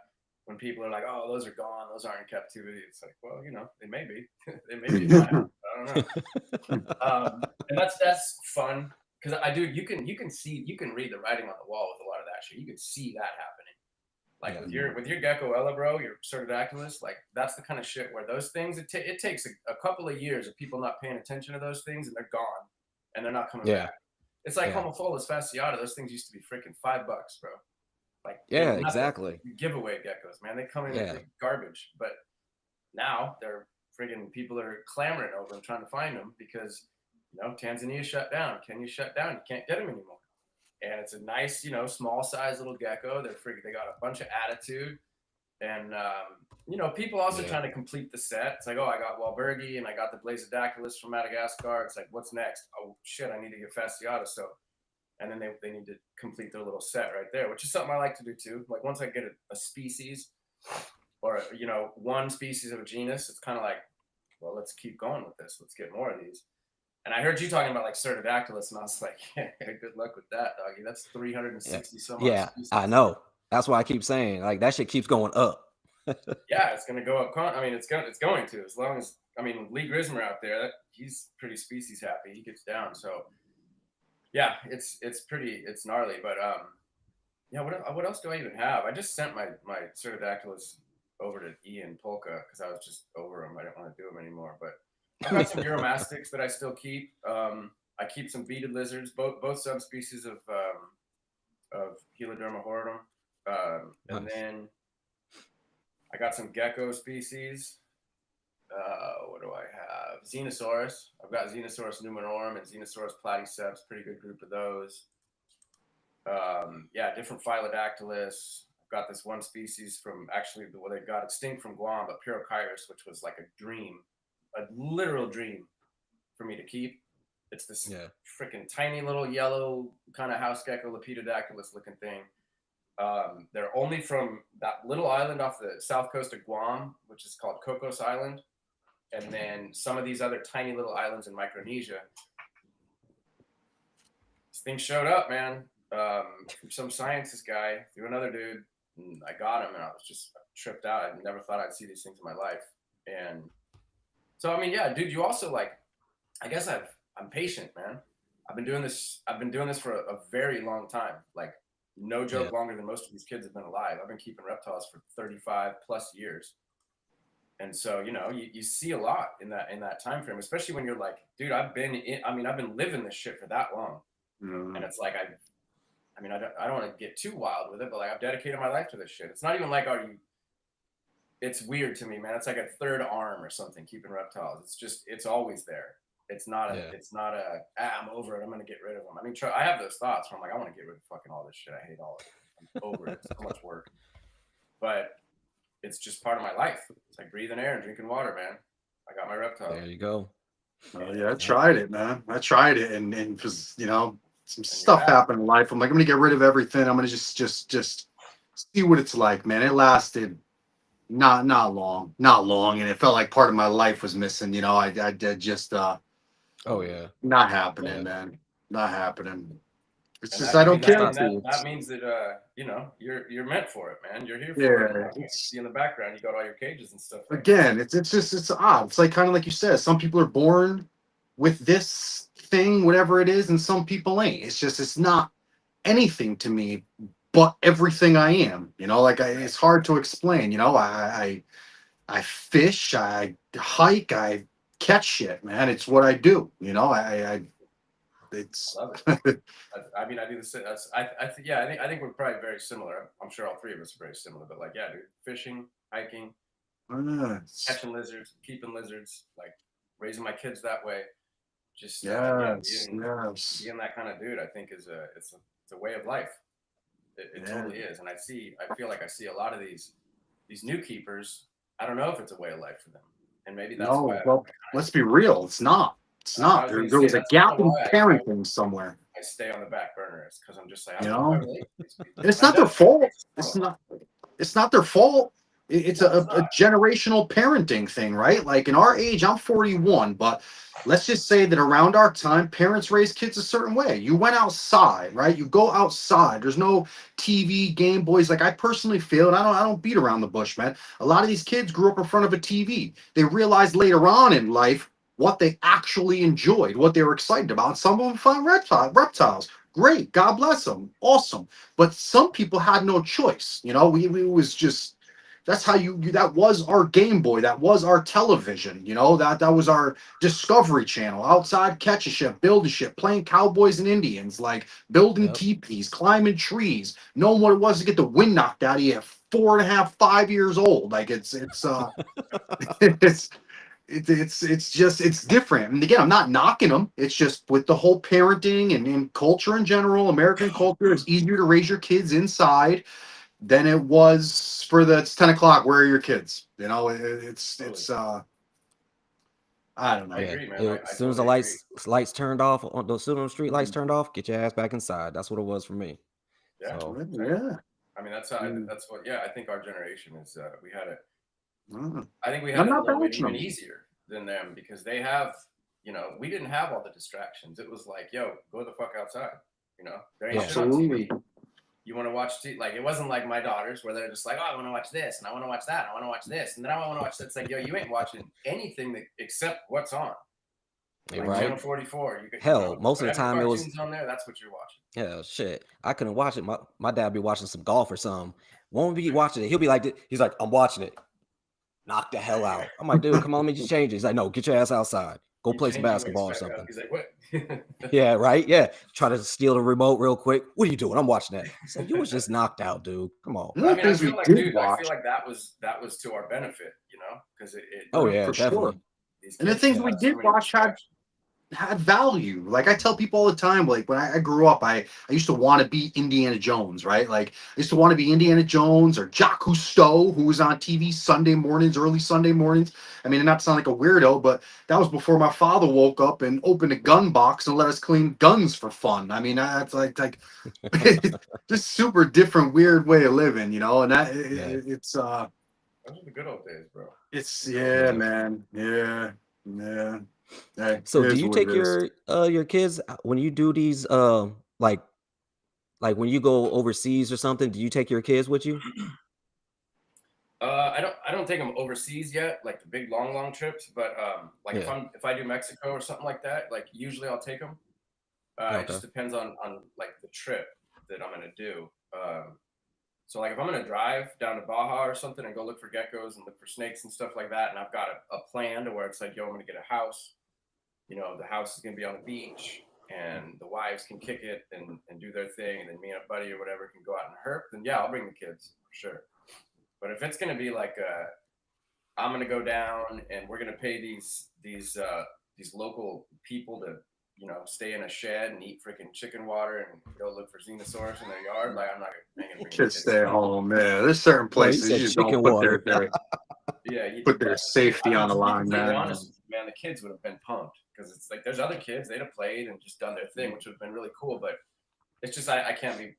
When people are like, oh, those are gone, those aren't in captivity. It's like, well, they may be. They may be. I don't know. And that's fun. Because you can read the writing on the wall with a lot of that shit. You can see that happening. Like, with your Gecko Ella, bro, your Pseudodactylus, like, that's the kind of shit where those things, it takes a couple of years of people not paying attention to those things, and they're gone. And they're not coming back. It's like Homophilus fasciata. Those things used to be freaking $5, bro. Like, exactly. Giveaway geckos, man. They come in like garbage. But now they're friggin' people are clamoring over them, trying to find them because, Tanzania shut down. Kenya shut down. You can't get them anymore. And it's a nice, small size little gecko. They got a bunch of attitude. And, people also trying to complete the set. It's like, oh, I got Wahlbergi and I got the Blazodactylus from Madagascar. It's like, what's next? Oh, shit, I need to get fasciata. So, and then they need to complete their little set right there, which is something I like to do too. Like, once I get a species or, one species of a genus, it's kind of like, well, let's keep going with this. Let's get more of these. And I heard you talking about like Pseudodactylus, and I was like, good luck with that, doggy. That's 360 some. Yeah, I know. That's why I keep saying, like, that shit keeps going up. Yeah, it's gonna go up. I mean, it's going to, as long as, Lee Grismer out there, he's pretty species happy. He gets down. So yeah, it's gnarly. But what else do I even have? I just sent my Pseudodactylus over to Ian Polka because I was just over him. I didn't want to do him anymore. But I've got some Uromastics that I still keep. I keep some beaded lizards, both subspecies of Heloderma horridum. And then I got some gecko species. What do I have? Xenosaurus. I've got Xenosaurus numenorum and Xenosaurus platyceps. Pretty good group of those. Different Phylodactylus. I've got this one species from they got extinct from Guam, but Pyrrhochirus, which was like a literal dream for me to keep. It's this freaking tiny little yellow kind of house gecko, Lepidodactylus looking thing. They're only from that little island off the south coast of Guam, which is called Cocos Island, and then some of these other tiny little islands in Micronesia. this thing showed up, man. From some scientist guy through another dude. And I got him, and I was just tripped out. I never thought I'd see these things in my life. And so, I mean, yeah, dude, you also like, I guess I'm patient, man. I've been doing this for a very long time. Like, no joke, longer than most of these kids have been alive. I've been keeping reptiles for 35 plus years. And so, you know, you see a lot in that time frame, especially when you're like, dude, I've been living this shit for that long. And it's like, I don't want to get too wild with it, but like, I've dedicated my life to this shit. It's not even like, it's weird to me, man. It's like a third arm or something, keeping reptiles. It's always there. It's not I'm over it, I'm going to get rid of them. I mean, I have those thoughts where I'm like, I want to get rid of fucking all this shit. I hate all of it. I'm over it. It's so much work. But it's just part of my life. It's like breathing air and drinking water, man. I got my reptile. There you go. Oh yeah, I tried it, man. I tried it, and because you know some stuff happened in life. I'm like, I'm gonna get rid of everything. I'm gonna just see what it's like, man. It lasted not long, and it felt like part of my life was missing. You know, I did just oh yeah, not happening, man. Not happening. It's and just I don't care. That means that you know, you're meant for it, man. You're here for it. You see in the background, you got all your cages and stuff. Again, it's odd. It's like kind of like you said. Some people are born with this thing, whatever it is, and some people ain't. It's not anything to me, but everything I am. You know, like it's hard to explain. You know, I fish, I hike, I catch shit, man. It's what I do. You know, it's. I love it. I mean, I do the same. I think we're probably very similar. I'm sure all three of us are very similar. But like, yeah, dude, fishing, hiking, catching lizards, keeping lizards, like raising my kids that way. Just being that kind of dude, I think it's a way of life. It totally is. And I feel like I see a lot of these new keepers. I don't know if it's a way of life for them, and maybe that's why. Well, let's be real. It's not. It's not. There was a gap in parenting somewhere. I stay on the back burner. It's because I'm just like, you know, it's not their fault. It's not their fault. It's a generational parenting thing, right? Like in our age, I'm 41, but let's just say that around our time, parents raised kids a certain way. You went outside, right? You go outside. There's no TV, Game Boys. Like I personally feel, and I don't beat around the bush, man. A lot of these kids grew up in front of a TV. They realized later on in life what they actually enjoyed, what they were excited about. Some of them find reptiles. Great. God bless them. Awesome. But some people had no choice. You know, we was just, that's how that was our Game Boy. That was our television. You know, that was our Discovery Channel. Outside, catch a ship, build a ship, playing cowboys and Indians, like building teepees, climbing trees, knowing what it was to get the wind knocked out of you at 4.5, 5 years old. Like it's it's different. And again, I'm not knocking them. It's just with the whole parenting and culture in general, American culture, it's easier to raise your kids inside than it was for it's 10 o'clock. Where are your kids? You know, it's I don't know. I agree, man. As soon as the lights turned off, on the street lights turned off, get your ass back inside. That's what it was for me. Yeah. So, yeah. I mean, that's what. Yeah, I think our generation is. We had it. Mm. I think we had it a little bit even easier than them because they have. You know, we didn't have all the distractions. It was like, yo, go the fuck outside. You know, there ain't shit on TV. You want to watch like it wasn't like my daughters where they're just like, oh, I want to watch this and I want to watch that, I want to watch this, and then I want to watch that. It's like, yo, you ain't watching anything except what's on. Like right. Channel 44. Most of the time it was on there. That's what you're watching. Yeah, shit. I couldn't watch it. My dad be watching some golf or something. Won't be watching it. He'll be like, he's like, I'm watching it. Knock the hell out. I'm like, dude, come on, let me just change it. He's like, no, get your ass outside. Go play some basketball or something. He's like, what? Yeah, right. Yeah. Try to steal the remote real quick. What are you doing? I'm watching that. So you was just knocked out, dude. Come on. I mean, I feel like that was to our benefit, you know, because it. Oh yeah, definitely. Sure. And the things we did watch had value. Like I tell people all the time, like when I grew up, I used to want to be Indiana Jones, right? Like I used to want to be Indiana Jones or Jacques Cousteau, who was on TV Sunday mornings, early Sunday mornings. I mean, not to sound like a weirdo, but that was before my father woke up and opened a gun box and let us clean guns for fun. I mean, that's like just super different, weird way of living, you know. And it's those are the good old days, bro. It's man, yeah. So do you take your kids when you do these Like when you go overseas or something, do you take your kids with you? I don't take them overseas yet, like the big long trips. But like Yeah. if I do Mexico or something like that, like usually I'll take them. It Okay. just depends on like the trip that I'm gonna do. So like if I'm gonna drive down to Baja or something and go look for geckos and look for snakes and stuff like that, and I've got a plan to where it's like, yo, I'm gonna get a house. You know, the house is gonna be on the beach, and the wives can kick it and do their thing, and then me and a buddy or whatever can go out and herp. Then yeah, I'll bring the kids for sure. But if it's gonna be like I'm gonna go down and we're gonna pay these local people to stay in a shed and eat freaking chicken water and go look for xenosaurus in their yard. Like I'm not gonna bring Just kids. stay home, man. There's certain Bro, you places said you just don't chicken put water. Yeah, put their safety on the line, to be man. honest with you, man, the kids would have been pumped because it's like there's other kids they'd have played and just done their thing, which would have been really cool. But it's just I can't be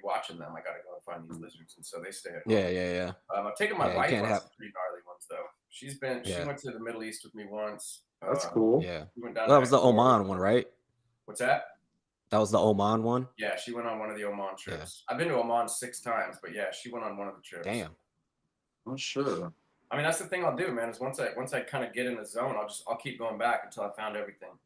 watching them. I gotta go and find these lizards, and so they stay at home. Yeah. I've taken my Yeah, you wife can't on have- some pretty gnarly ones though. She Yeah. went to the Middle East with me once. That's cool. Yeah. We went down That to was the Ecuador. Oman one, right? What's that? That was the Oman one. Yeah, she went on one of the Oman trips. I've been to Oman 6 times, but yeah, she went on one of the trips. Damn. Oh, sure. I mean, that's the thing I'll do, man. Is once I kind of get in the zone, I'll keep going back until I found everything,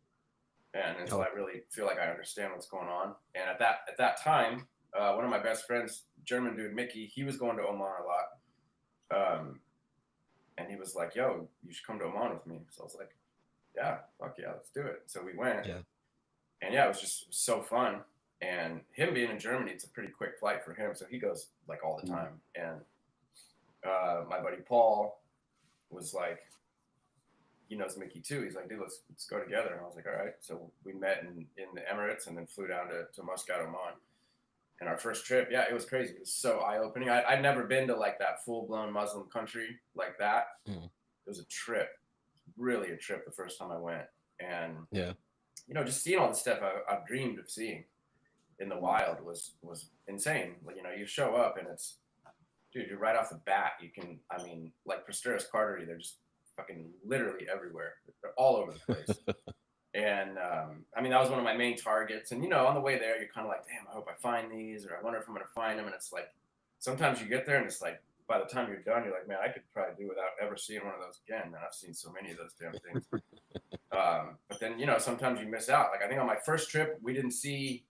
and until I really feel like I understand what's going on. And at that time, one of my best friends, German dude Mickey, he was going to Oman a lot, and he was like, "Yo, you should come to Oman with me." So I was like, "Yeah, fuck yeah, let's do it." So we went. Yeah. And yeah, it was so fun. And him being in Germany, it's a pretty quick flight for him, so he goes like all the time. And my buddy Paul was like, he knows Mickey too. He's like, dude, let's go together. And I was like, all right. So we met in the Emirates and then flew down to Muscat, Oman. And our first trip, yeah, it was crazy. It was so eye-opening. I'd never been to like that full-blown Muslim country like that. It was a trip, really a trip the first time I went. And yeah, just seeing all the stuff I've dreamed of seeing in the wild was insane. Like, you show up and it's, dude, you're right off the bat. You can, I mean, like Prosteris carteri, they're just fucking literally everywhere. They're all over the place. And I mean, that was one of my main targets. And on the way there, you're kind of like, damn, I hope I find these, or I wonder if I'm gonna find them. And it's like, sometimes you get there and it's like, by the time you're done, you're like, man, I could probably do without ever seeing one of those again. Man, I've seen so many of those damn things. But then, sometimes you miss out. Like I think on my first trip, we didn't see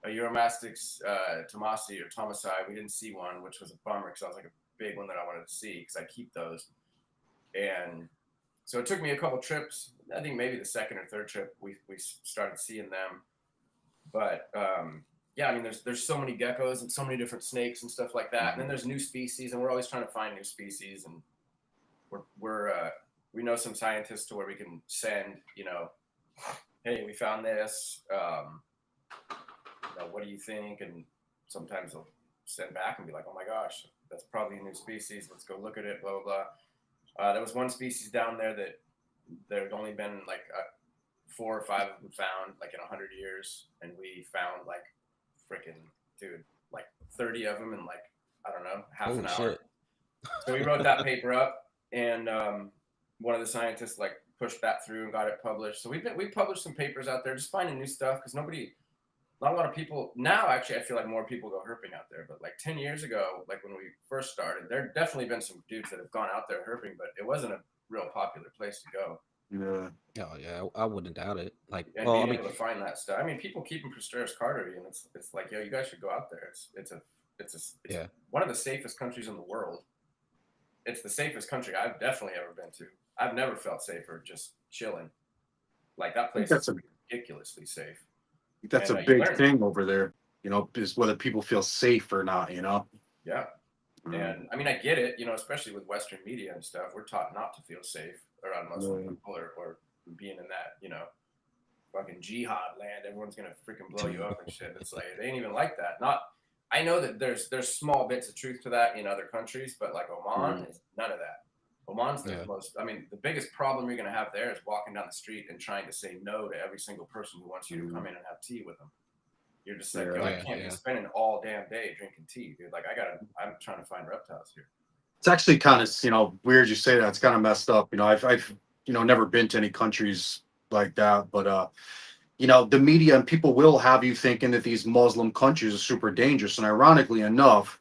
a Euromastix Tomasi or Tomasi. We didn't see one, which was a bummer because that was like a big one that I wanted to see because I keep those. And so it took me a couple trips. I think maybe the second or third trip we started seeing them. But yeah, I mean, there's so many geckos and so many different snakes and stuff like that. And then there's new species, and we're always trying to find new species. And we know some scientists to where we can send, hey, we found this. What do you think? And sometimes they'll send back and be like, oh my gosh, that's probably a new species. Let's go look at it, blah, blah, blah. There was one species down there that there had only been like 4 or 5 of them found like in 100 years. And we found like freaking, dude, like 30 of them in like, I don't know, half an hour. Shit. So we wrote that paper up, and one of the scientists like pushed that through and got it published. So we published some papers out there, just finding new stuff because not a lot of people now. Actually, I feel like more people go herping out there. But like 10 years ago, like when we first started, there definitely been some dudes that have gone out there herping, but it wasn't a real popular place to go. Yeah. Oh yeah, I wouldn't doubt it. Like, and well, being able to find that stuff. I mean, people keep them Prosteris carteri, and it's like, yo, you guys should go out there. It's one of the safest countries in the world. It's the safest country I've definitely ever been to. I've never felt safer just chilling. Like that place is ridiculously safe. That's a big thing over there, is whether people feel safe or not, Yeah. And I mean, I get it, especially with Western media and stuff. We're taught not to feel safe around Muslim people or being in that, fucking jihad land. Everyone's going to freaking blow you up and shit. It's like, it ain't even like that. I know that there's small bits of truth to that in other countries, but like Oman is none of that. Oman's the most, I mean, the biggest problem you're going to have there is walking down the street and trying to say no to every single person who wants you to come in and have tea with them. You're just like, I can't be spending all damn day drinking tea, dude. Like I'm trying to find reptiles here. It's actually kind of, weird you say that. It's kind of messed up. I've never been to any countries like that, but you know, the media and people will have you thinking that these Muslim countries are super dangerous. And ironically enough,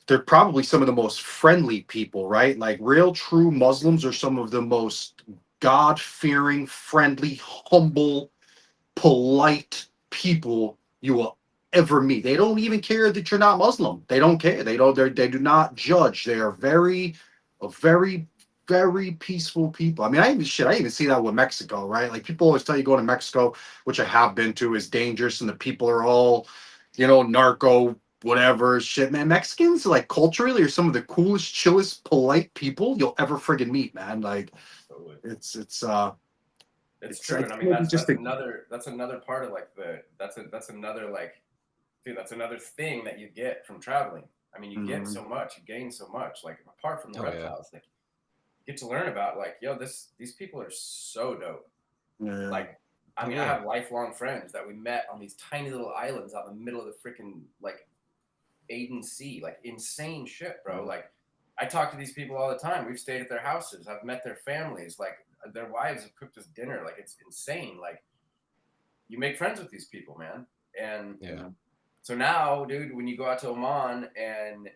they're probably some of the most friendly people, right? Like real true Muslims are some of the most God-fearing, friendly, humble, polite people you will ever meet. They don't even care that you're not Muslim. They don't care. They do not judge. They are very, very peaceful people. I mean, I even see that with Mexico, right? Like people always tell you going to Mexico, which I have been to, is dangerous and the people are all, you know, narco, whatever shit, man. Mexicans, like culturally, are some of the coolest, chillest, polite people you'll ever friggin' meet, man. Like Totally. it's It's true, and I mean that's another part of like that's another like, dude, that's another thing that you get from traveling. I mean, you get so much, you gain so much. Like apart from the reptiles, like you get to learn about like, yo, these people are so dope. Yeah. Like, I mean, I have lifelong friends that we met on these tiny little islands out in the middle of the freaking like Aden Sea, like insane shit, bro. Like I talk to these people all the time. We've stayed at their houses. I've met their families. Like their wives have cooked us dinner. Like it's insane. Like you make friends with these people, man. And so now, dude, when you go out to Oman and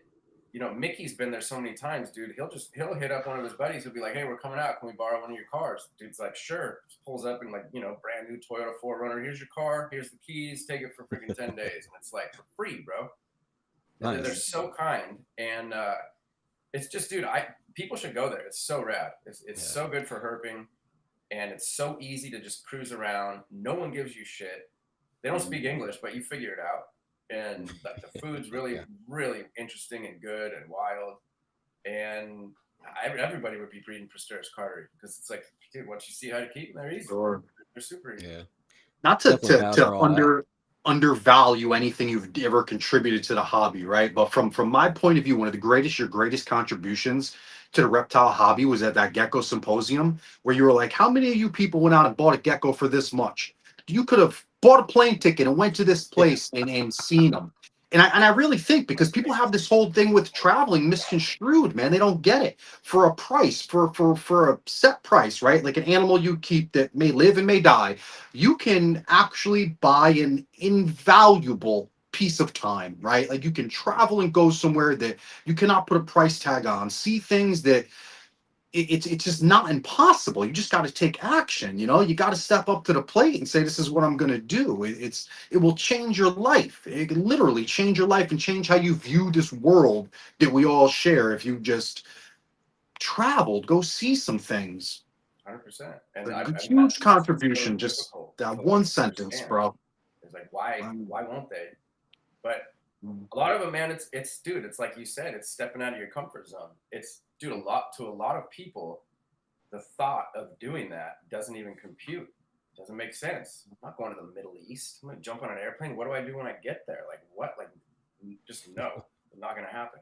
you know Mickey's been there so many times, dude, he'll hit up one of his buddies. He'll be like, "Hey, we're coming out. Can we borrow one of your cars?" Dude's like, "Sure." Just pulls up in like, you know, brand new Toyota 4Runner. Here's your car. Here's the keys. Take it for freaking 10 days, and it's like for free, bro. Nice. They're so kind, and it's just, dude, people should go there. It's so rad. It's so good for herping, and it's so easy to just cruise around. No one gives you shit. They don't speak English, but you figure it out. And the food's really, really interesting and good and wild. And everybody would be breeding Prosteris carteri because it's like, dude, once you see how to keep them, they're easy. Sure. They're super easy. Yeah. Not to undervalue anything you've ever contributed to the hobby, right? But from my point of view, one of your greatest contributions to the reptile hobby was at that gecko symposium where you were like, how many of you people went out and bought a gecko for this much? You could have bought a plane ticket and went to this place and seen them. And I really think because people have this whole thing with traveling misconstrued, man. They don't get it. For a price, for a set price, right? Like an animal you keep that may live and may die, you can actually buy an invaluable piece of time, right? Like you can travel and go somewhere that you cannot put a price tag on, see things that it's just not impossible. You just got to take action. You know, you got to step up to the plate and say, this is what I'm going to do. It will change your life. It can literally change your life and change how you view this world that we all share. If you just traveled, go see some things. 100%. And a huge contribution. Just that one sentence, bro. It's like, why won't they? But a lot of them, man, it's dude, it's like you said, it's stepping out of your comfort zone. It's, dude, a lot of people, the thought of doing that doesn't even compute. Doesn't make sense. I'm not going to the Middle East. I'm going to jump on an airplane. What do I do when I get there? Like, what? Like, just no. It's not going to happen.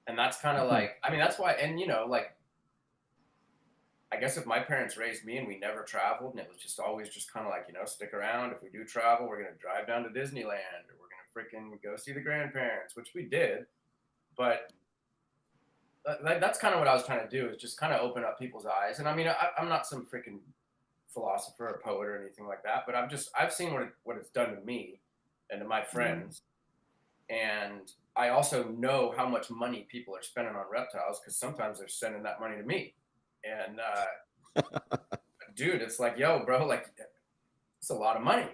And that's kind of like, I mean, that's why, and, you know, like, I guess if my parents raised me and we never traveled and it was just always just kind of like, you know, stick around. If we do travel, we're going to drive down to Disneyland or we're going to freaking go see the grandparents, which we did. But that's kind of what I was trying to do, is just kind of open up people's eyes. And I mean, I'm not some freaking philosopher or poet or anything like that, but I've seen what it's done to me and to my friends. And I also know how much money people are spending on reptiles because sometimes they're sending that money to me. And dude, it's like, yo, bro, like it's a lot of money.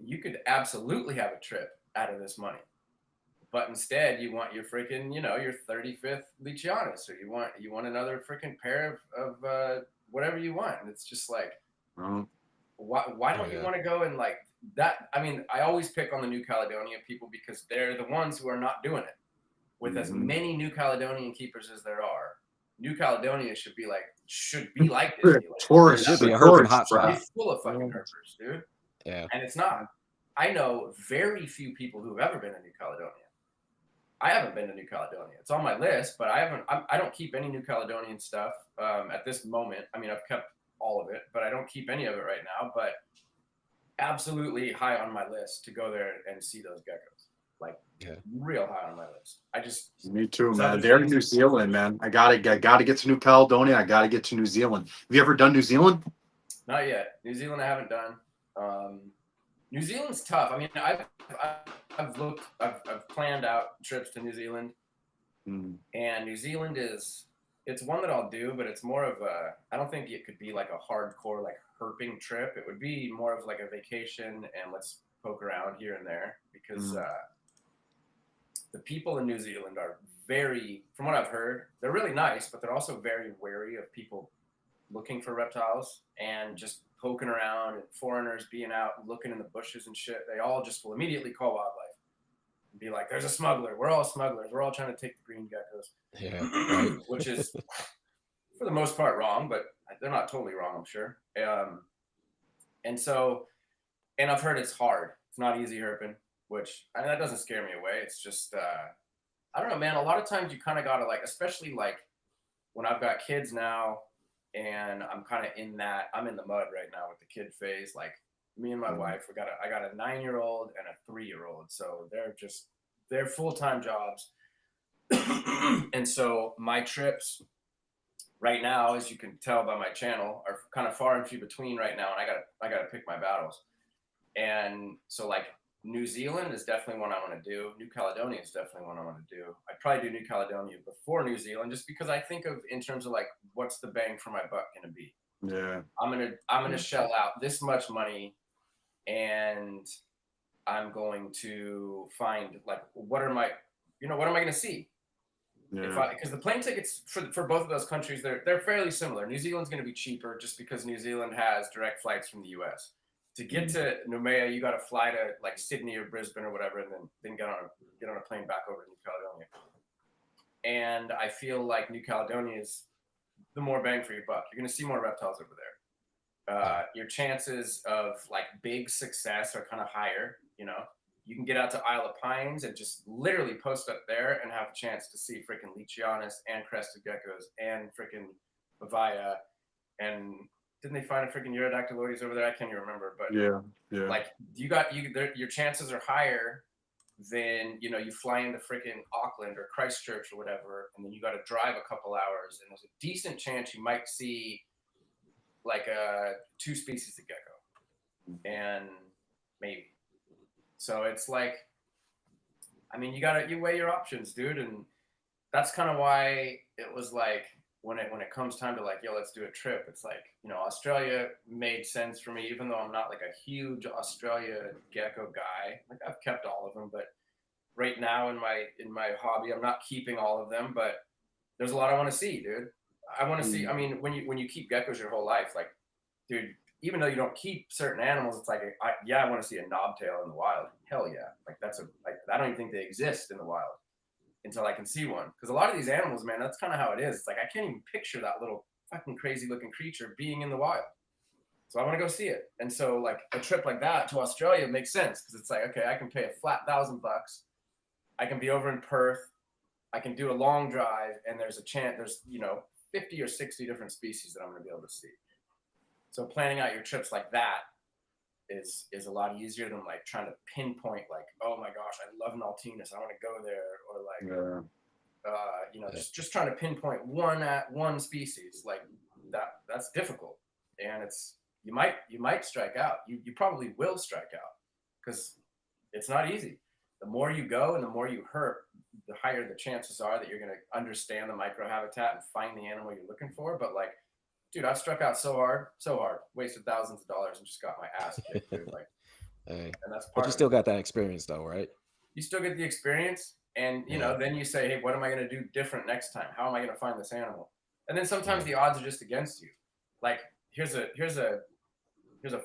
You could absolutely have a trip out of this money. But instead, you want your freaking, you know, your 35th Leachianus, or you want another freaking pair of whatever you want. And it's just like, why don't you want to go and like that? I mean, I always pick on the New Caledonia people because they're the ones who are not doing it. With as many New Caledonian keepers as there are, New Caledonia should be like Disneyland. Tourists should be a herping hotspot. It's full of fucking herpers, dude. Yeah. And it's not. I know very few people who've ever been to New Caledonia. I haven't been to New Caledonia. It's on my list, but I don't keep any New Caledonian stuff at this moment. I mean, I've kept all of it, but I don't keep any of it right now. But absolutely high on my list to go there and see those geckos. Like, real high on my list. Me too, man. They're in New Zealand, man. I gotta get to New Caledonia. I gotta get to New Zealand. Have you ever done New Zealand? Not yet. New Zealand I haven't done. New Zealand's tough. I mean, I've planned out trips to New Zealand, and New Zealand it's one that I'll do, but it's more of I don't think it could be like a hardcore like herping trip. It would be more of like a vacation and let's poke around here and there, because the people in New Zealand are very, from what I've heard, they're really nice, but they're also very wary of people looking for reptiles and just poking around, and foreigners being out looking in the bushes and shit. They all just will immediately call wildlife and be like, there's a smuggler. We're all smugglers. We're all trying to take the green geckos. Yeah. Which is, for the most part, wrong, but they're not totally wrong, I'm sure. And I've heard it's hard. It's not easy herping, which that doesn't scare me away. It's just, I don't know, man. A lot of times you kind of got to, like, especially like when I've got kids now, and I'm kind of I'm in the mud right now with the kid phase. Like, me and my wife, I got a 9-year-old and a 3-year-old. So they're full-time jobs. And so my trips right now, as you can tell by my channel, are kind of far and few between right now. And I gotta pick my battles. And so, like, New Zealand is definitely one I want to do. New Caledonia is definitely one I want to do. I'd probably do New Caledonia before New Zealand, just because I think of in terms of like, what's the bang for my buck going to be? Yeah. I'm gonna shell out this much money, and I'm going to find, like, what am I going to see? Yeah. Because the plane tickets for both of those countries, they're fairly similar. New Zealand's going to be cheaper just because New Zealand has direct flights from the U.S. To get to Noumea, you got to fly to like Sydney or Brisbane or whatever, and then get on a plane back over to New Caledonia. And I feel like New Caledonia is the more bang for your buck. You're going to see more reptiles over there. Your chances of like big success are kind of higher. You know, you can get out to Isle of Pines and just literally post up there and have a chance to see freaking Leachianus and crested geckos and freaking Bavaya, and didn't they find a freaking Eurodactylodes over there? I can't even remember, but yeah. Like, your chances are higher than, you know, you fly into freaking Auckland or Christchurch or whatever, and then you got to drive a couple hours, and there's a decent chance you might see like 2 species of gecko, and maybe. So it's like, I mean, you weigh your options, dude, and that's kind of why it was like, when it comes time to like, yo, let's do a trip, it's like, you know, Australia made sense for me, even though I'm not like a huge Australia gecko guy. Like, I've kept all of them, but right now in my hobby, I'm not keeping all of them, but there's a lot I want to see, dude. I want to see, I mean, when you keep geckos your whole life, like, dude, even though you don't keep certain animals, it's like, I want to see a knobtail in the wild. Hell yeah. Like, I don't even think they exist in the wild until I can see one. Because a lot of these animals, man, that's kind of how it is. It's like, I can't even picture that little fucking crazy looking creature being in the wild. So I want to go see it. And so, like, a trip like that to Australia makes sense, because it's like, okay, I can pay a flat $1,000. I can be over in Perth. I can do a long drive, and there's 50 or 60 different species that I'm going to be able to see. So planning out your trips like that is a lot easier than like trying to pinpoint, like, oh my gosh, I love Nautinus, I want to go there, or like just trying to pinpoint one species like that. That's difficult, and you might strike out. You probably will strike out, because it's not easy. The more you go and the more you herp, the higher the chances are that you're going to understand the microhabitat and find the animal you're looking for. But like, dude, I've struck out so hard, wasted thousands of dollars and just got my ass kicked, dude. Like, hey, and that's part. But you still got that experience, though, right? You still get the experience, and you know, then you say, hey, what am I going to do different next time? How am I going to find this animal? And then sometimes the odds are just against you. Like, here's a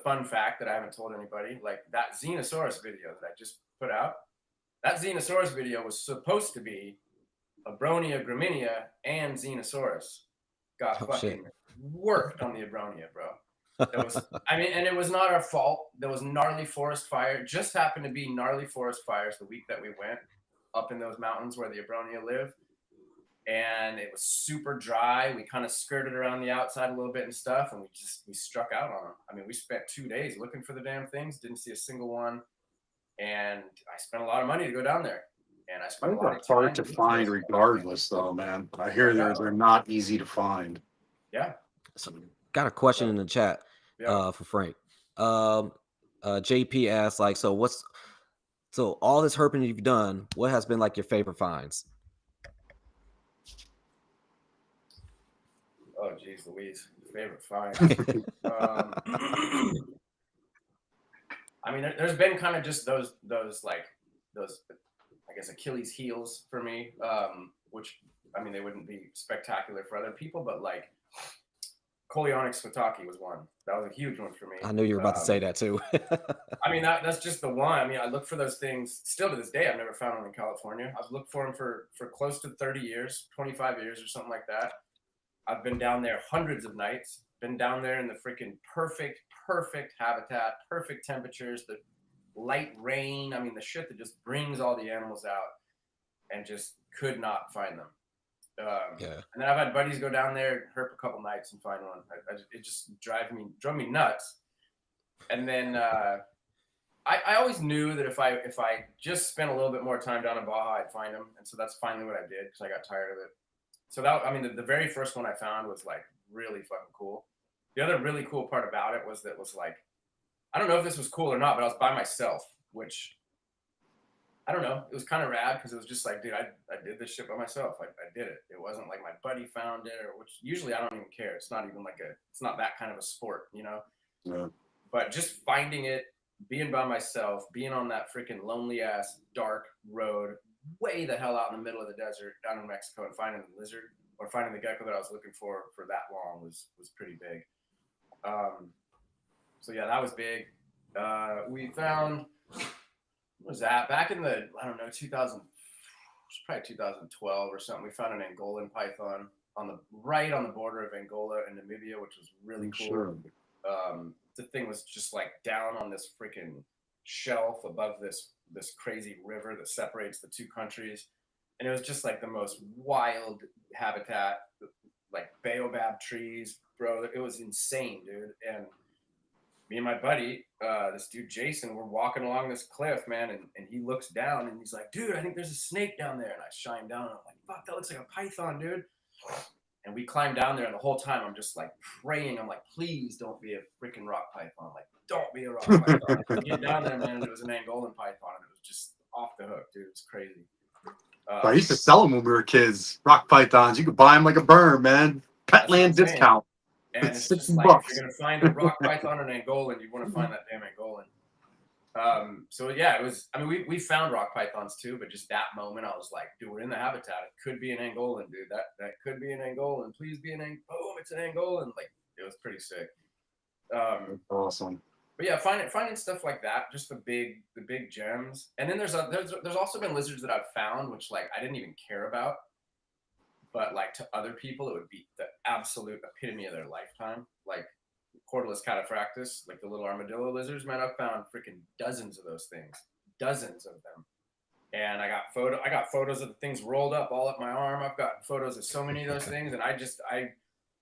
fun fact that I haven't told anybody. Like, that Xenosaurus video that I just put out. That Xenosaurus video was supposed to be Abronia, Graminia, and Xenosaurus. Got fucking worked on the Abronia, bro. And it was not our fault. There was gnarly forest fire. It just happened to be gnarly forest fires the week that we went up in those mountains where the Abronia live. And it was super dry. We kind of skirted around the outside a little bit and stuff, and we struck out on them. I mean, we spent 2 days looking for the damn things, didn't see a single one. And I spent a lot of money to go down there. And I spent a lot of time. Hard to find regardless, though, man. I hear they're not easy to find. Yeah. So, got a question in the chat for Frank. JP asks, like, so all this herping you've done, what has been like your favorite finds? Oh, geez, Louise, favorite find. I mean, there's been kind of just those I guess Achilles heels for me, which I mean they wouldn't be spectacular for other people, but like Coleonyx Fataki was one. That was a huge one for me. I knew you were about to say that too. I mean, that's just the one. I mean, I look for those things still to this day. I've never found one in California. I've looked for them for close to 30 years, 25 years or something like that. I've been down there hundreds of nights, been down there in the freaking perfect habitat, perfect temperatures, the light rain. I mean, the shit that just brings all the animals out, and just could not find them. Yeah. And then I've had buddies go down there, herp a couple nights and find one. It just drove me nuts. And then I always knew that if I just spent a little bit more time down in Baja, I'd find them. And so that's finally what I did because I got tired of it. So that, I mean, the very first one I found was like really fucking cool. The other really cool part about it was like, I don't know if this was cool or not, but I was by myself, which I don't know. It was kind of rad because it was just like, dude, I did this shit by myself. I did it. It wasn't like my buddy found it, or which usually I don't even care. It's not even like it's not that kind of a sport, you know? Yeah. But just finding it, being by myself, being on that freaking lonely ass dark road, way the hell out in the middle of the desert down in Mexico, and finding the lizard or finding the gecko that I was looking for that long was pretty big. So yeah, that was big. We found, what was that? Back in the, I don't know, 2000, probably 2012 or something. We found an Angolan python on the border of Angola and Namibia, which was really cool. Sure. The thing was just like down on this freaking shelf above this crazy river that separates the two countries, and it was just like the most wild habitat, like baobab trees, bro. It was insane, dude. And me and my buddy, this dude Jason, we're walking along this cliff, man, and he looks down and he's like, dude, I think there's a snake down there. And I shine down and I'm like, fuck, that looks like a python, dude. And we climb down there, and the whole time I'm just like praying. I'm like, please don't be a freaking rock python. Like, don't be a rock python. I get down there, man, and it was an Angolan python, and it was just off the hook, dude. It was crazy. I used to sell them when we were kids. Rock pythons. You could buy them like a bird, man. Petland discount. And it's just $60. like, if you're gonna find a rock python or an Angolan, you want to find that damn Angolan. So yeah, it was. I mean, we found rock pythons too, but just that moment, I was like, dude, we're in the habitat. It could be an Angolan, dude. That could be an Angolan. Please be an boom, it's an Angolan. Like, it was pretty sick. Awesome. But yeah, finding stuff like that, just the big gems. And then there's also been lizards that I've found which like I didn't even care about, but like to other people it would be the absolute epitome of their lifetime. Like Cordylus cataphractus, like the little armadillo lizards, man, I've found freaking dozens of those things, dozens of them. And I got photos of the things rolled up all up my arm. I've got photos of so many of those things, and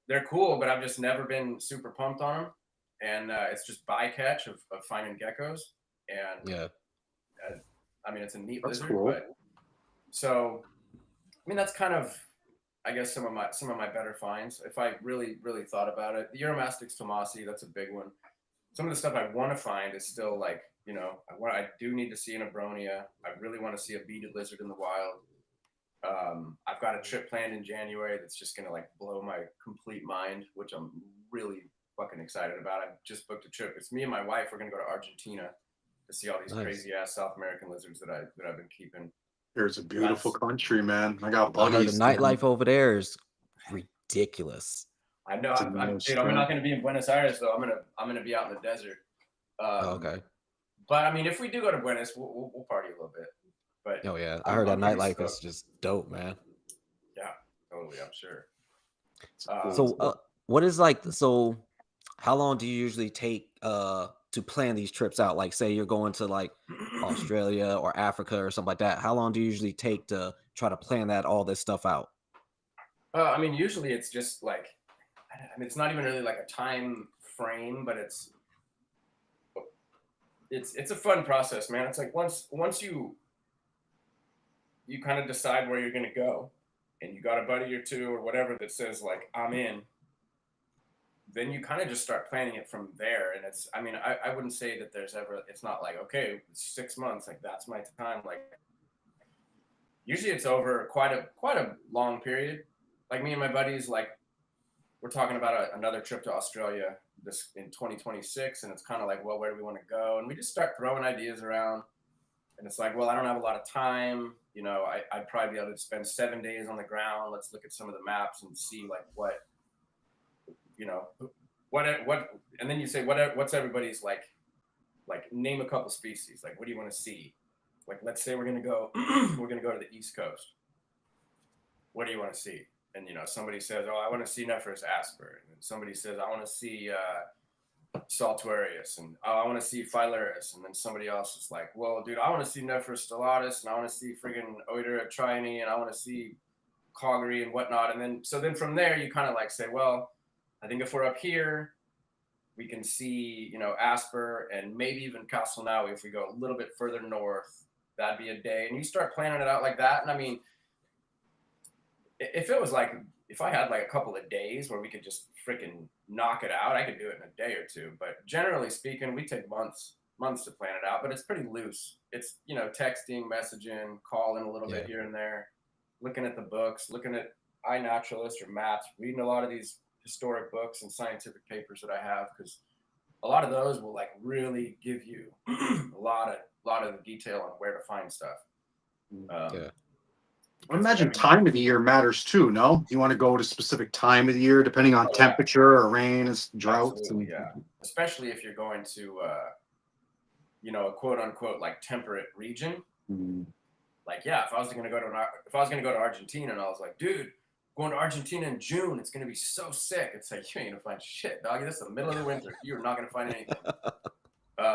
they're cool, but I've just never been super pumped on them. And it's just bycatch of finding geckos. And yeah, I mean, it's a neat That's lizard. cool. But so, I mean, that's kind of, I guess, some of my better finds. If I really thought about it, the Euromastix tomasi, that's a big one. Some of the stuff I want to find is still like, you know, I do need to see an Abronia. I really want to see a beaded lizard in the wild. I've got a trip planned in January that's just gonna like blow my complete mind, which I'm really fucking excited about. I just booked a trip. It's me and my wife. We're gonna go to Argentina to see all these crazy ass South American lizards that I've been keeping. It's a beautiful country, man. I got I heard buddies. the nightlife over there is ridiculous. I know. I'm not gonna be in Buenos Aires though. I'm gonna be out in the desert. Okay. But I mean, if we do go to Buenos, we'll party a little bit. But Oh yeah, I heard that nightlife is just dope, man. Yeah, totally. I'm sure. So what is like? So how long do you usually take to plan these trips out? Like, say you're going to like Australia or Africa or something like that. How long do you usually take to try to plan all this stuff out? I mean, usually it's just like, I mean, it's not even really like a time frame, but it's a fun process, man. It's like once you kind of decide where you're gonna go, and you got a buddy or two or whatever that says like, I'm in. then you kind of just start planning it from there. And it's, I mean, I wouldn't say that there's ever, it's not like, okay, 6 months, like that's my time. Like usually it's over quite a long period. Like me and my buddies, like we're talking about another trip to Australia this in 2026. And it's kind of like, well, where do we want to go? And we just start throwing ideas around. And it's like, well, I don't have a lot of time. You know, I'd probably be able to spend 7 days on the ground. Let's look at some of the maps and see like what, you know, what, and then you say, what's everybody's like name a couple species. Like, what do you want to see? Like, let's say we're going to go to the East Coast. What do you want to see? And, you know, somebody says, oh, I want to see Nephrus asper. And somebody says, I want to see Saltuarius. And oh, I want to see Phylurus. And then somebody else is like, well, dude, I want to see Nephrus stellatus. And I want to see friggin' Oidura trione. And I want to see Caugery and whatnot. And then, so then from there, you kind of like say, well, I think if we're up here, we can see, you know, Asper and maybe even Castelnaui. If we go a little bit further north, that'd be a day. And you start planning it out like that. And I mean, if it was like, if I had like a couple of days where we could just freaking knock it out, I could do it in a day or two. But generally speaking, we take months to plan it out, but it's pretty loose. It's, you know, texting, messaging, calling a little bit here and there, looking at the books, looking at iNaturalist or maps, reading a lot of these historic books and scientific papers that I have, because a lot of those will like really give you a lot of the detail on where to find stuff. I imagine time of the year matters too. No, you want to go to a specific time of the year depending on temperature or rain and droughts. And especially if you're going to you know, a quote unquote like temperate region. Like if I was going to go to Argentina and I was like, dude, going to Argentina in June, it's going to be so sick. It's like, you ain't going to find shit, dog. This is the middle of the winter. You're not going to find anything.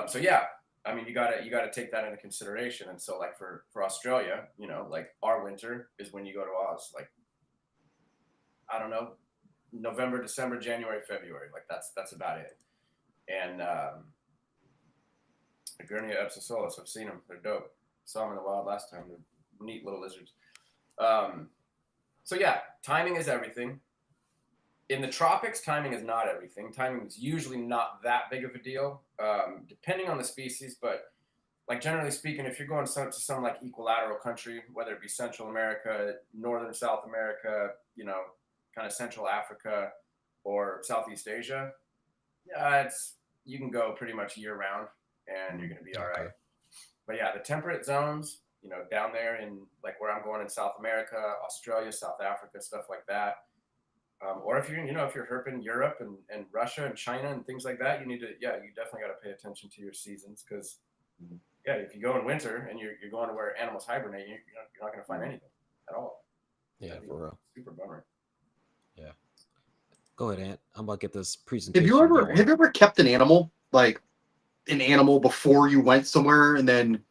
So yeah, I mean, you gotta take that into consideration. And so like for Australia, you know, like our winter is when you go to Oz, like, I don't know, November, December, January, February. Like that's about it. And Gurnia epsisolus, I've seen them. They're dope. Saw them in the wild last time. They're neat little lizards. So yeah, timing is everything. In the tropics, timing is not everything. Timing is usually not that big of a deal, depending on the species. But like generally speaking, if you're going to some like equilateral country, whether it be Central America, Northern South America, you know, kind of Central Africa or Southeast Asia, you can go pretty much year round and you're going to be all right. But yeah, the temperate zones, you know, down there in like where I'm going in South America, Australia, South Africa, stuff like that. Or if you're, you know, if you're herping Europe and Russia and China and things like that, you definitely got to pay attention to your seasons, because if you go in winter and you're going to where animals hibernate, you're not going to find anything at all. Yeah, for real. Super bummer. Yeah. Go ahead, Ant. I'm about to get this presentation. Have you ever kept an animal, like an animal before you went somewhere and then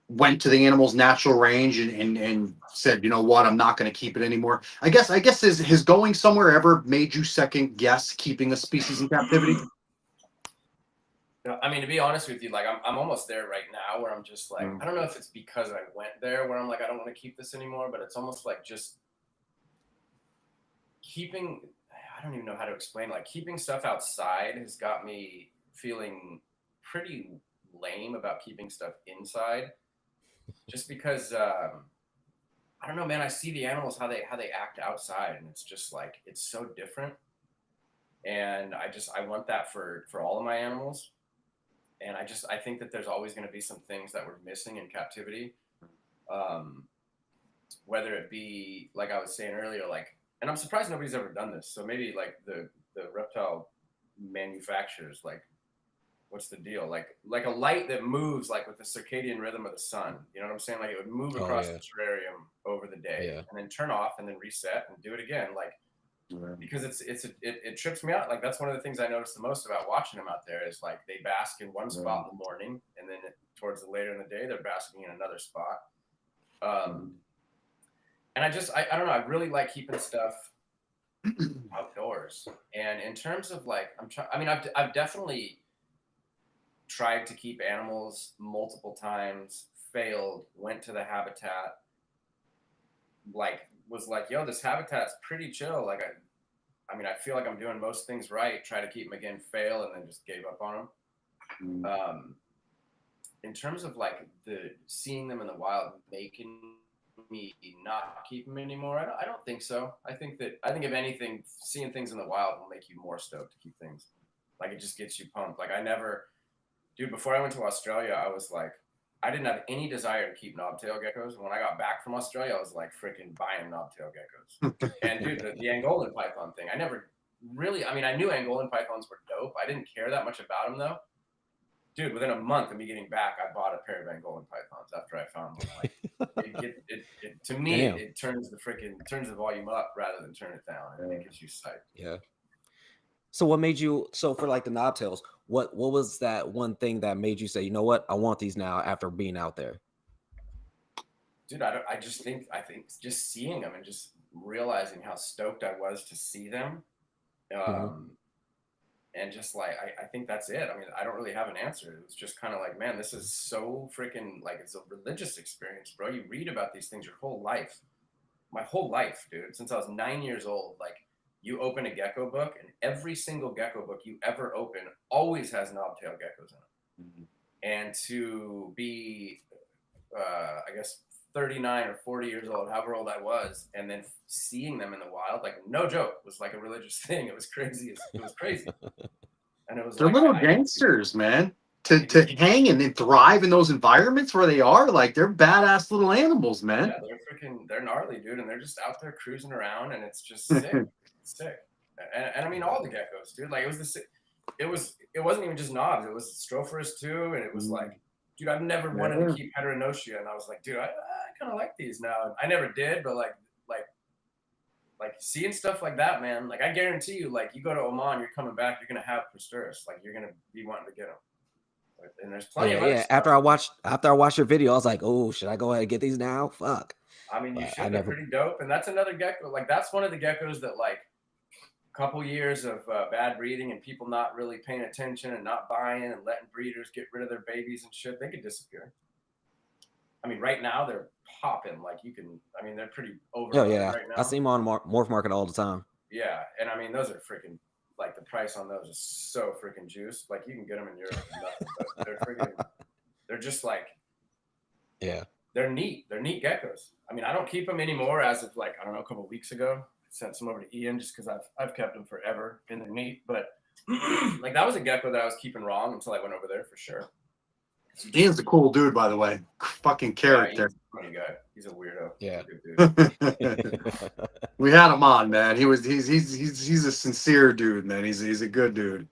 went to the animal's natural range and said, you know what, I'm not going to keep it anymore? I guess has going somewhere ever made you second guess keeping a species in captivity? I mean, to be honest with you, like I'm almost there right now where I'm just like, I don't know if it's because I went there where I'm like, I don't want to keep this anymore, but it's almost like just keeping, I don't even know how to explain, like keeping stuff outside has got me feeling pretty lame about keeping stuff inside. Just because I don't know, man, I see the animals how they act outside, and it's just like it's so different. And I want that for all of my animals. And I think that there's always going to be some things that we're missing in captivity. Whether it be, like I was saying earlier, like, and I'm surprised nobody's ever done this. So maybe like the reptile manufacturers, like, what's the deal? Like a light that moves like with the circadian rhythm of the sun. You know what I'm saying? Like it would move across the terrarium over the day and then turn off and then reset and do it again. Like, because it trips me out. Like that's one of the things I notice the most about watching them out there is like they bask in one spot in the morning, and then towards the later in the day they're basking in another spot. And I don't know. I really like keeping stuff outdoors. And in terms of like, I've definitely tried to keep animals multiple times, failed, went to the habitat, like was like, yo, this habitat's pretty chill. Like I mean, I feel like I'm doing most things right, try to keep them again, fail, and then just gave up on them. In terms of like seeing them in the wild making me not keep them anymore, I don't think so. I think if anything, seeing things in the wild will make you more stoked to keep things. Like it just gets you pumped. Like dude, before I went to Australia, I was like, I didn't have any desire to keep knobtail geckos. When I got back from Australia, I was like freaking buying knobtail geckos. And dude, the Angolan python thing, I never really, I mean, I knew Angolan pythons were dope. I didn't care that much about them though. Dude, within a month of me getting back, I bought a pair of Angolan pythons after I found one. Like, to me, it turns the volume up rather than turn it down, and it gets you psyched. Yeah. So what made you, so for like the knobtails, what was that one thing that made you say, you know what, I want these now after being out there? Dude, I think just seeing them and just realizing how stoked I was to see them. And just like, I think that's it. I mean, I don't really have an answer. It was just kind of like, man, this is so freaking, like, it's a religious experience, bro. You read about these things your whole life. My whole life, dude, since I was 9 years old. Like, you open a gecko book, and every single gecko book you ever open always has knobtail geckos in it. And to be, I guess, 39 or 40 years old, however old I was, and then seeing them in the wild, like, no joke, was like a religious thing. It was crazy. It was crazy. And it was they're like, little gangsters, man. To hang and then thrive in those environments where they are, like, they're badass little animals, man. Yeah, they're gnarly, dude, and they're just out there cruising around, and it's just sick. It's sick. And I mean, all the geckos, dude. Like, it wasn't even just knobs. It was Stropherus too, and it was like, dude, I've never wanted to keep Heteronotia, and I was like, dude, I kind of like these now. I never did, but like seeing stuff like that, man. Like, I guarantee you, like, you go to Oman, you're coming back, you're gonna have Prosteris. Like, you're gonna be wanting to get them. And there's plenty of other stuff. After I watched your video, I was like, oh, should I go ahead and get these now? Fuck. I mean, you should. They're pretty dope. And that's another gecko. Like, that's one of the geckos that, like, a couple years of bad breeding and people not really paying attention and not buying and letting breeders get rid of their babies and shit, they could disappear. I mean, right now they're popping. Like, they're pretty over right now. I see them on Morph Market all the time. Yeah, and I mean, those are freaking, like, the price on those is so freaking juiced. Like, you can get them in Europe for nothing, but they're freaking, they're just like, they're neat. They're neat geckos. I mean, I don't keep them anymore as of, like, I don't know, a couple of weeks ago. I sent some over to Ian just because I've kept them forever and they're neat. But like, that was a gecko that I was keeping wrong until I went over there for sure. Ian's a cool dude, by the way. Fucking character. He's a funny guy. He's a weirdo. Yeah. We had him on, man. He's a sincere dude, man. He's a good dude.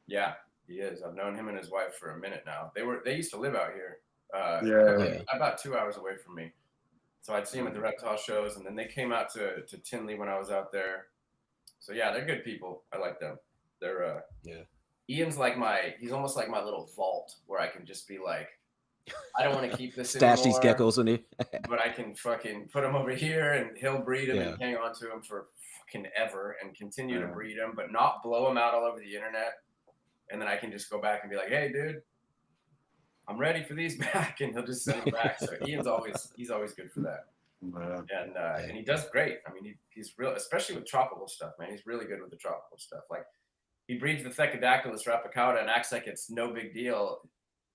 Yeah, he is. I've known him and his wife for a minute now. They used to live out here. About 2 hours away from me. So I'd see them at the reptile shows, and then they came out to Tinley when I was out there. So yeah, they're good people. I like them. They're Ian's like he's almost like my little vault where I can just be like, I don't want to keep this stash anymore, these geckos in here. but I can fucking put them over here and he'll breed them and hang on to them for fucking ever and continue to breed them, but not blow them out all over the internet. And then I can just go back and be like, hey, dude, I'm ready for these back, and he'll just send them back. So Ian's he's always good for that. And he does great. I mean, he's real, especially with tropical stuff, man. He's really good with the tropical stuff. Like, he breeds the Thecodactylus rapicauda and acts like it's no big deal.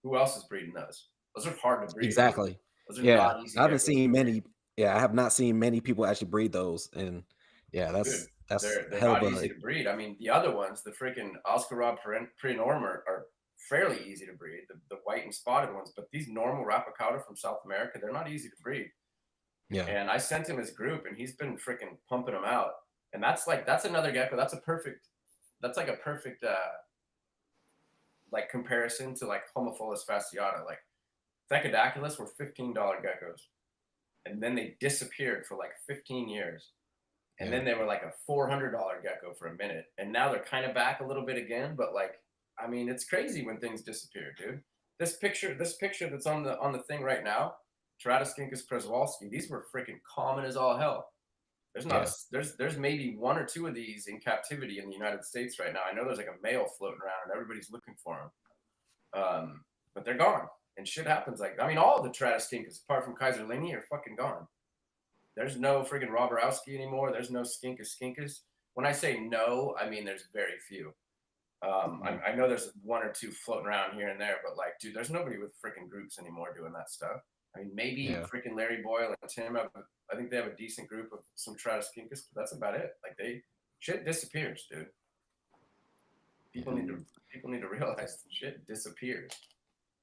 Who else is breeding those? Those are hard to breed. Exactly. Those are not easy. I haven't seen many. Yeah, I have not seen many people actually breed those, and they're not easy to breed. I mean, the other ones, the freaking Oscarod prenorm are fairly easy to breed, the white and spotted ones, but these normal rapicauda from South America, they're not easy to breed. Yeah. And I sent him his group, and he's been freaking pumping them out. And that's another gecko. That's like a perfect like comparison to like Homophilus fasciata. Like, Thecodactylus were $15 geckos, and then they disappeared for like 15 years. And then they were like a $400 gecko for a minute, and now they're kind of back a little bit again. But like, I mean, it's crazy when things disappear, dude. This picture that's on the thing right now, Teratoscincus przewalski, these were freaking common as all hell. There's maybe one or two of these in captivity in the United States right now. I know there's like a male floating around and everybody's looking for them. But they're gone. And shit happens like, I mean, all of the Teratoscincus, apart from Kaiserlinii, are fucking gone. There's no friggin' Roberowski anymore. There's no Skinkus. when I say no, I mean there's very few. I know there's one or two floating around here and there, but like, dude, there's nobody with freaking groups anymore doing that stuff. I mean, maybe freaking Larry Boyle and Tim I think they have a decent group of some Tradoskincus, but that's about it. Like shit disappears, dude. People need to realize shit disappears.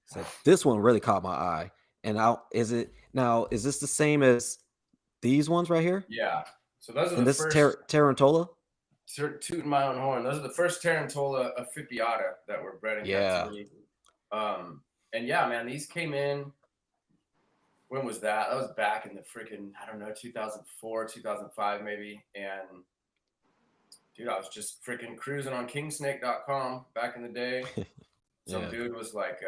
So this one really caught my eye. And is this the same as these ones right here? Yeah. So those are and the this first Tarantola? Tooting my own horn. Those are the first Tarantola Affipiata that were bred in captivity. And yeah, man, these came in. When was that? That was back in the freaking, I don't know, 2004, 2005 maybe. And dude, I was just freaking cruising on kingsnake.com back in the day. Some dude was like,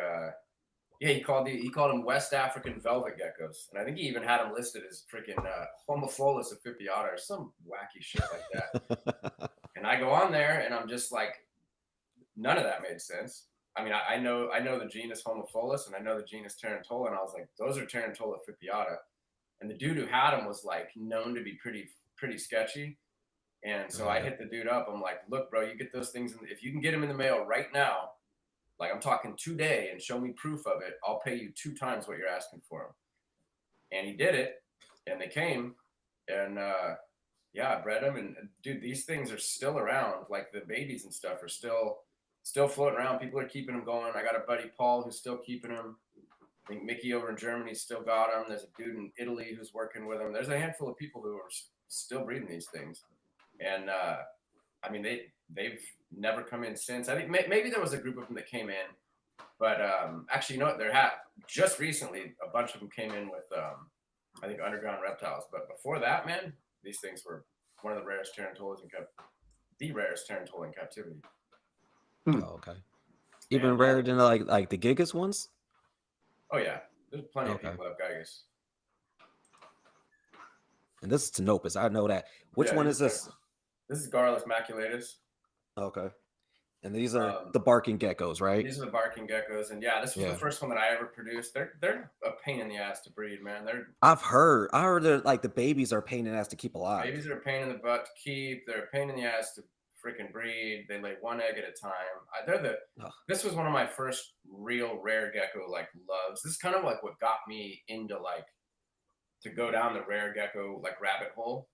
he called them West African velvet geckos, and I think he even had them listed as freaking Homophilus Affipiata or some wacky shit like that. And I go on there, and I'm just like, none of that made sense. I mean, I know the genus Homophilus, and I know the genus Tarantola, and I was like, those are Tarantola Affipiata. And the dude who had them was like known to be pretty sketchy. And so I hit the dude up. I'm like, look, bro, you get those things, if you can get them in the mail right now, like I'm talking today, and show me proof of it, I'll pay you 2 times what you're asking for them. And he did it, and they came, and I bred them, and dude, these things are still around. Like the babies and stuff are still floating around. People are keeping them going. I got a buddy Paul who's still keeping them. I think Mickey over in Germany still got them. There's a dude in Italy who's working with them. There's a handful of people who are still breeding these things, and I mean they've never come in since. I think maybe there was a group of them that came in, but actually, you know what? Just recently a bunch of them came in with I think underground reptiles. But before that, man, these things were one of the rarest Tarantolas the rarest Tarantola in captivity. Oh, okay. Even rarer than like the Gigas ones? Oh yeah, there's plenty of people that have Gigas. And this is Tanopus. I know that. Which one is this? This is Garrulus maculatus. Okay. And these are the barking geckos, right? These are the barking geckos, and this was the first one that I ever produced. They're a pain in the ass to breed, man. I heard that like the babies are a pain in the ass to keep alive. Babies are a pain in the butt to keep. They're a pain in the ass to freaking breed. They lay 1 egg at a time. This was one of my first real rare gecko like loves. This is kind of like what got me into like to go down the rare gecko like rabbit hole.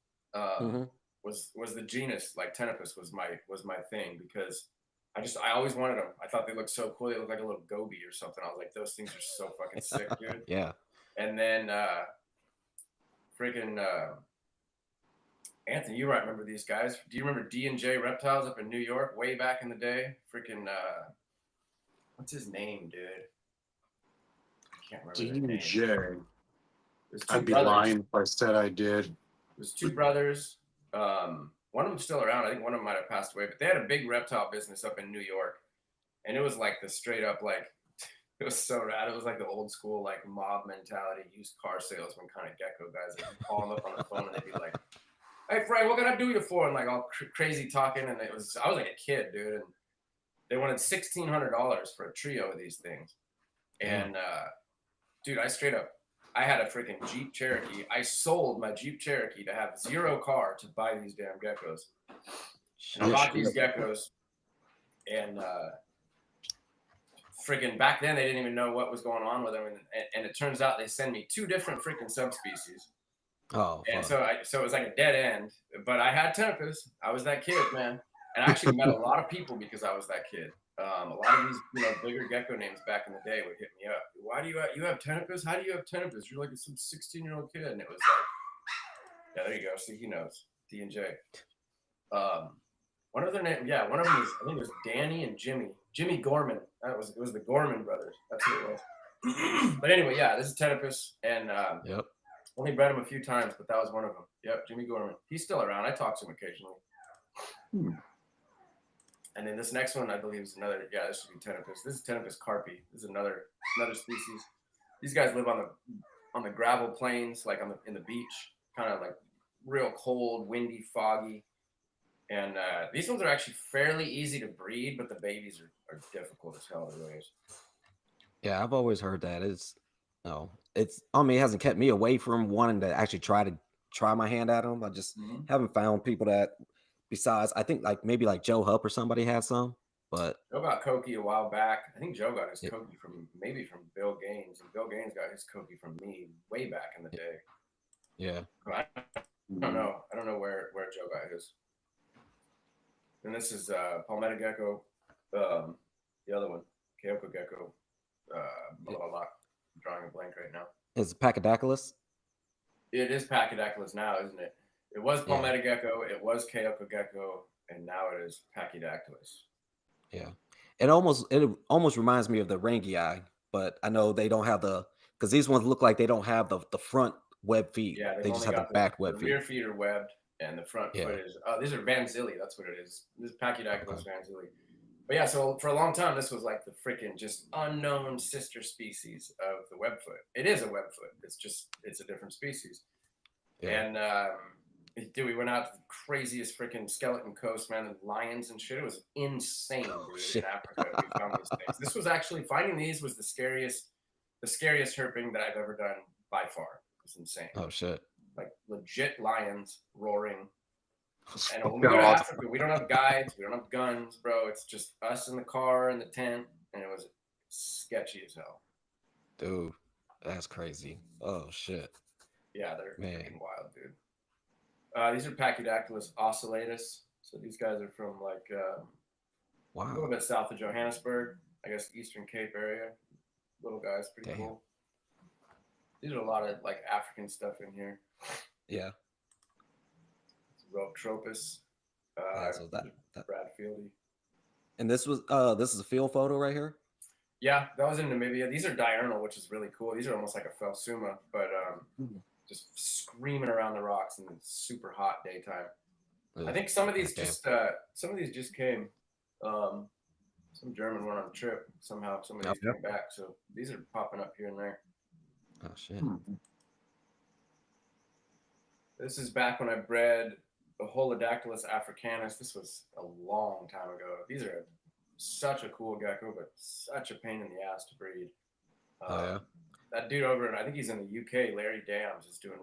Was the genus like Tenopus was my thing, because I always wanted them. I thought they looked so cool. They looked like a little goby or something. I was like, those things are so fucking sick, dude. Yeah. And then freaking Anthony, you might remember these guys. Do you remember D&J Reptiles up in New York way back in the day? Freaking what's his name, dude? I can't remember D&J. I'd be brothers. lying if I said I did. There's 2 brothers. One of them's still around. I think one of them might have passed away, but they had a big reptile business up in New York, and it was like the straight up like, it was so rad. It was like the old school like mob mentality, used car salesman kind of gecko guys. Like you call them up on the phone and they'd be like, "Hey Frank, what can I do you for?" And like all crazy talking, and I was like a kid, dude, and they wanted $1,600 for a trio of these things, and dude, I had a freaking Jeep Cherokee. I sold my Jeep Cherokee to have 0 car to buy these damn geckos. And I bought these geckos, and freaking back then they didn't even know what was going on with them, and it turns out they send me 2 different freaking subspecies. Oh, and so it was like a dead end. But I had Tenopus. I was that kid, man, and I actually met a lot of people because I was that kid. A lot of these, bigger gecko names back in the day would hit me up. Why do you have Tenopus? How do you have Tenopus? You're like some 16-year-old kid, and it was like, yeah, there you go. See, he knows D&J. One of their name, one of them was, I think it was Danny and Jimmy Gorman. It was the Gorman brothers. That's who it was. But anyway, this is Tenopus, and only bred him a few times, but that was one of them. Yep, Jimmy Gorman. He's still around. I talk to him occasionally. And then this next one, I believe, is another. Yeah, this should be Tenopus. This is Tenopus carpi. This is another species. These guys live on the gravel plains, like in the beach, kind of like real cold, windy, foggy. And these ones are actually fairly easy to breed, but the babies are difficult as hell to raise. Yeah, I've always heard that. It hasn't kept me away from wanting to actually try my hand at them. I just haven't found people that besides, I think like maybe like Joe Hupp or somebody had some, but Joe got Koki a while back. I think Joe got his yeah, Koki from Bill Gaines, and Bill Gaines got his Koki from me way back in the day. yeah. I don't know. I don't know where Joe got his. And this is Palmetto Gecko, the other one, Keoko Gecko. Blah blah blah. I'm drawing a blank right now. Is it Pachydaculus? It is Pachydaculus now, isn't it? It was Yeah, Palmetto Gecko, it was Keoko Gecko, and now it is Pachydaculus. yeah. It almost reminds me of the Rangii, but I know they don't have because these ones look like they don't have the front web feet. Yeah, they've They just only have the got back the web feet. rear feet are webbed, and the front Yeah. foot is. These are Van Zilli. That's what it is. This is Pachydaculus Okay. Van Zilli. But yeah, so for a long time, this was like the freaking just unknown sister species of the webfoot. It is a webfoot. It's a different species. Yeah. And dude, we went out to the craziest freaking skeleton coast, man, and lions and shit. It was insane, dude. Shit. In Africa, we found these things. This was actually finding these was the scariest herping that I've ever done by far. It was insane. Oh shit. Like legit lions roaring. And Fuck when we go to off. Africa, we don't have guides, we don't have guns, bro. It's just us in the car in the tent, and it was sketchy as hell. Dude, that's crazy. Oh shit. Yeah, they're Man. freaking wild, dude. These are Pachydaculus oscillatus. So these guys are from like a little Wow. bit south of Johannesburg, I guess Eastern Cape area. Little guys, pretty Damn. cool. These are a lot of like African stuff in here. Yeah. Rhoptropus. Yeah, so that Brad Fieldy. and this is a field photo right here. Yeah, that was in Namibia. These are diurnal, which is really cool. These are almost like a phelsuma, but just screaming around the rocks in the super hot daytime. I think some of these just came. Some German went on a trip. Somehow some of these came back. So these are popping up here and there. Oh shit. This is back when I bred the Holodactylus africanus. This was a long time ago. These are such a cool gecko, but such a pain in the ass to breed. Oh yeah. That dude over, I think he's in the UK, Larry Dams, is doing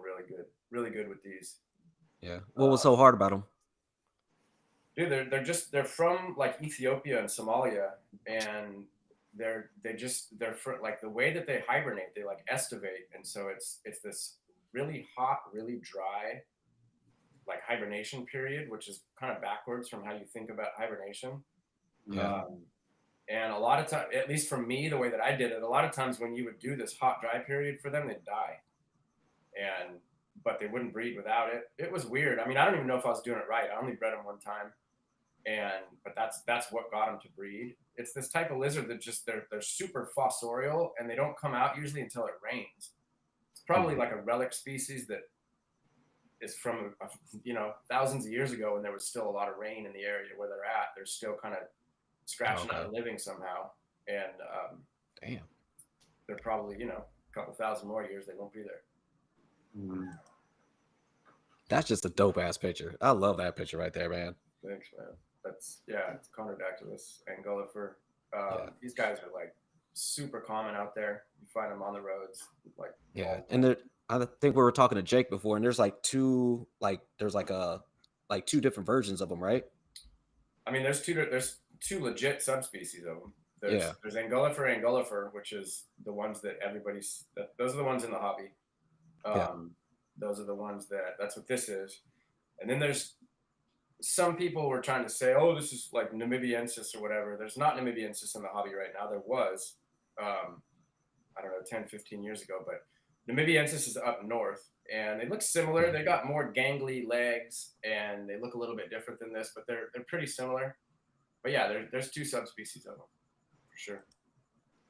really good with these. Yeah. What was so hard about them? Dude, they're from like Ethiopia and Somalia, and they're like the way that they hibernate, they like estivate, and so it's this really hot, really dry, like hibernation period, which is kind of backwards from how you think about hibernation. Yeah. And a lot of times, at least for me, the way that I did it, a lot of times when you would do this hot, dry period for them, they'd die. But they wouldn't breed without it. It was weird. I mean, I don't even know if I was doing it right. I only bred them one time. But that's what got them to breed. It's this type of lizard that just, they're super fossorial, and they don't come out usually until it rains. It's probably like a relic species that is from, thousands of years ago when there was still a lot of rain in the area where they're at. They're still kind of scratching out a living somehow, and Damn. they're probably a couple thousand more years they won't be there. That's just a dope ass picture. I love that picture right there, man. Thanks, man. It's Chondrodactylus angulopher. Yeah. These guys are like super common out there. You find them on the roads, like And I think we were talking to Jake before, and there's like two different versions of them, right? I mean, there's two legit subspecies of them. There's angulopher, which is the ones that those are the ones in the hobby. Those are the ones that's what this is. And then there's some people were trying to say, oh, this is like Namibiensis or whatever. There's not Namibiensis in the hobby right now. There was, I don't know, 10, 15 years ago, but Namibiensis is up north, and they look similar. They got more gangly legs, and they look a little bit different than this, but they're pretty similar. But yeah, there's two subspecies of them, for sure.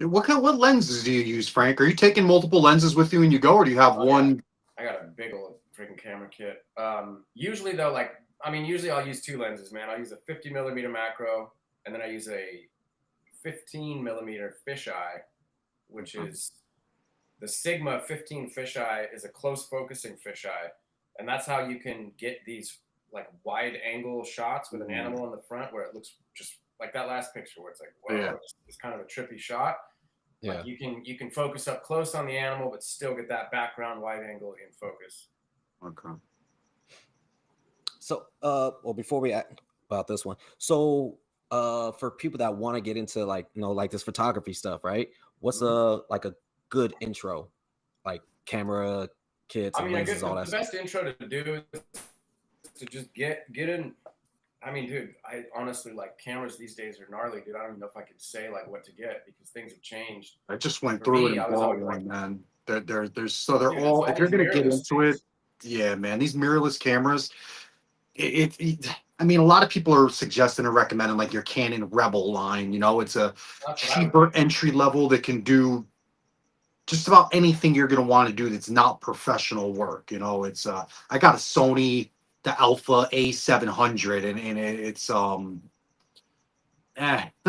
What lenses do you use, Frank? Are you taking multiple lenses with you when you go, or do you have one? Yeah. I got a big old freaking camera kit. Usually though, usually I'll use two lenses, man. I'll use a 50 millimeter macro, and then I use a 15 millimeter fisheye, which is the Sigma 15 fisheye is a close focusing fisheye. And that's how you can get these like wide angle shots with an animal in the front where it looks just like that last picture where it's like, wow, it's kind of a trippy shot. Yeah. Like you can focus up close on the animal, but still get that background wide angle in focus. Okay. So, well, before we act about this one, so, for people that want to get into like, like this photography stuff, right? What's like a good intro, like camera, kits, I and mean, lenses, all the that stuff? best intro to do is to just get in. I mean, dude, I honestly like cameras these days are gnarly, dude. I don't even know if I could say like what to get because things have changed. I just went For through it me, and I was bought always like, one, man. There's so they're dude, it's all, if all you're these gonna get mirrorless into it, things. yeah, man, these mirrorless cameras. I mean, a lot of people are suggesting and recommending like your Canon Rebel line. You know, it's a That's what I would cheaper do. entry level that can do just about anything you're gonna want to do that's not professional work. You know, it's I got a Sony, the Alpha A700, and it's not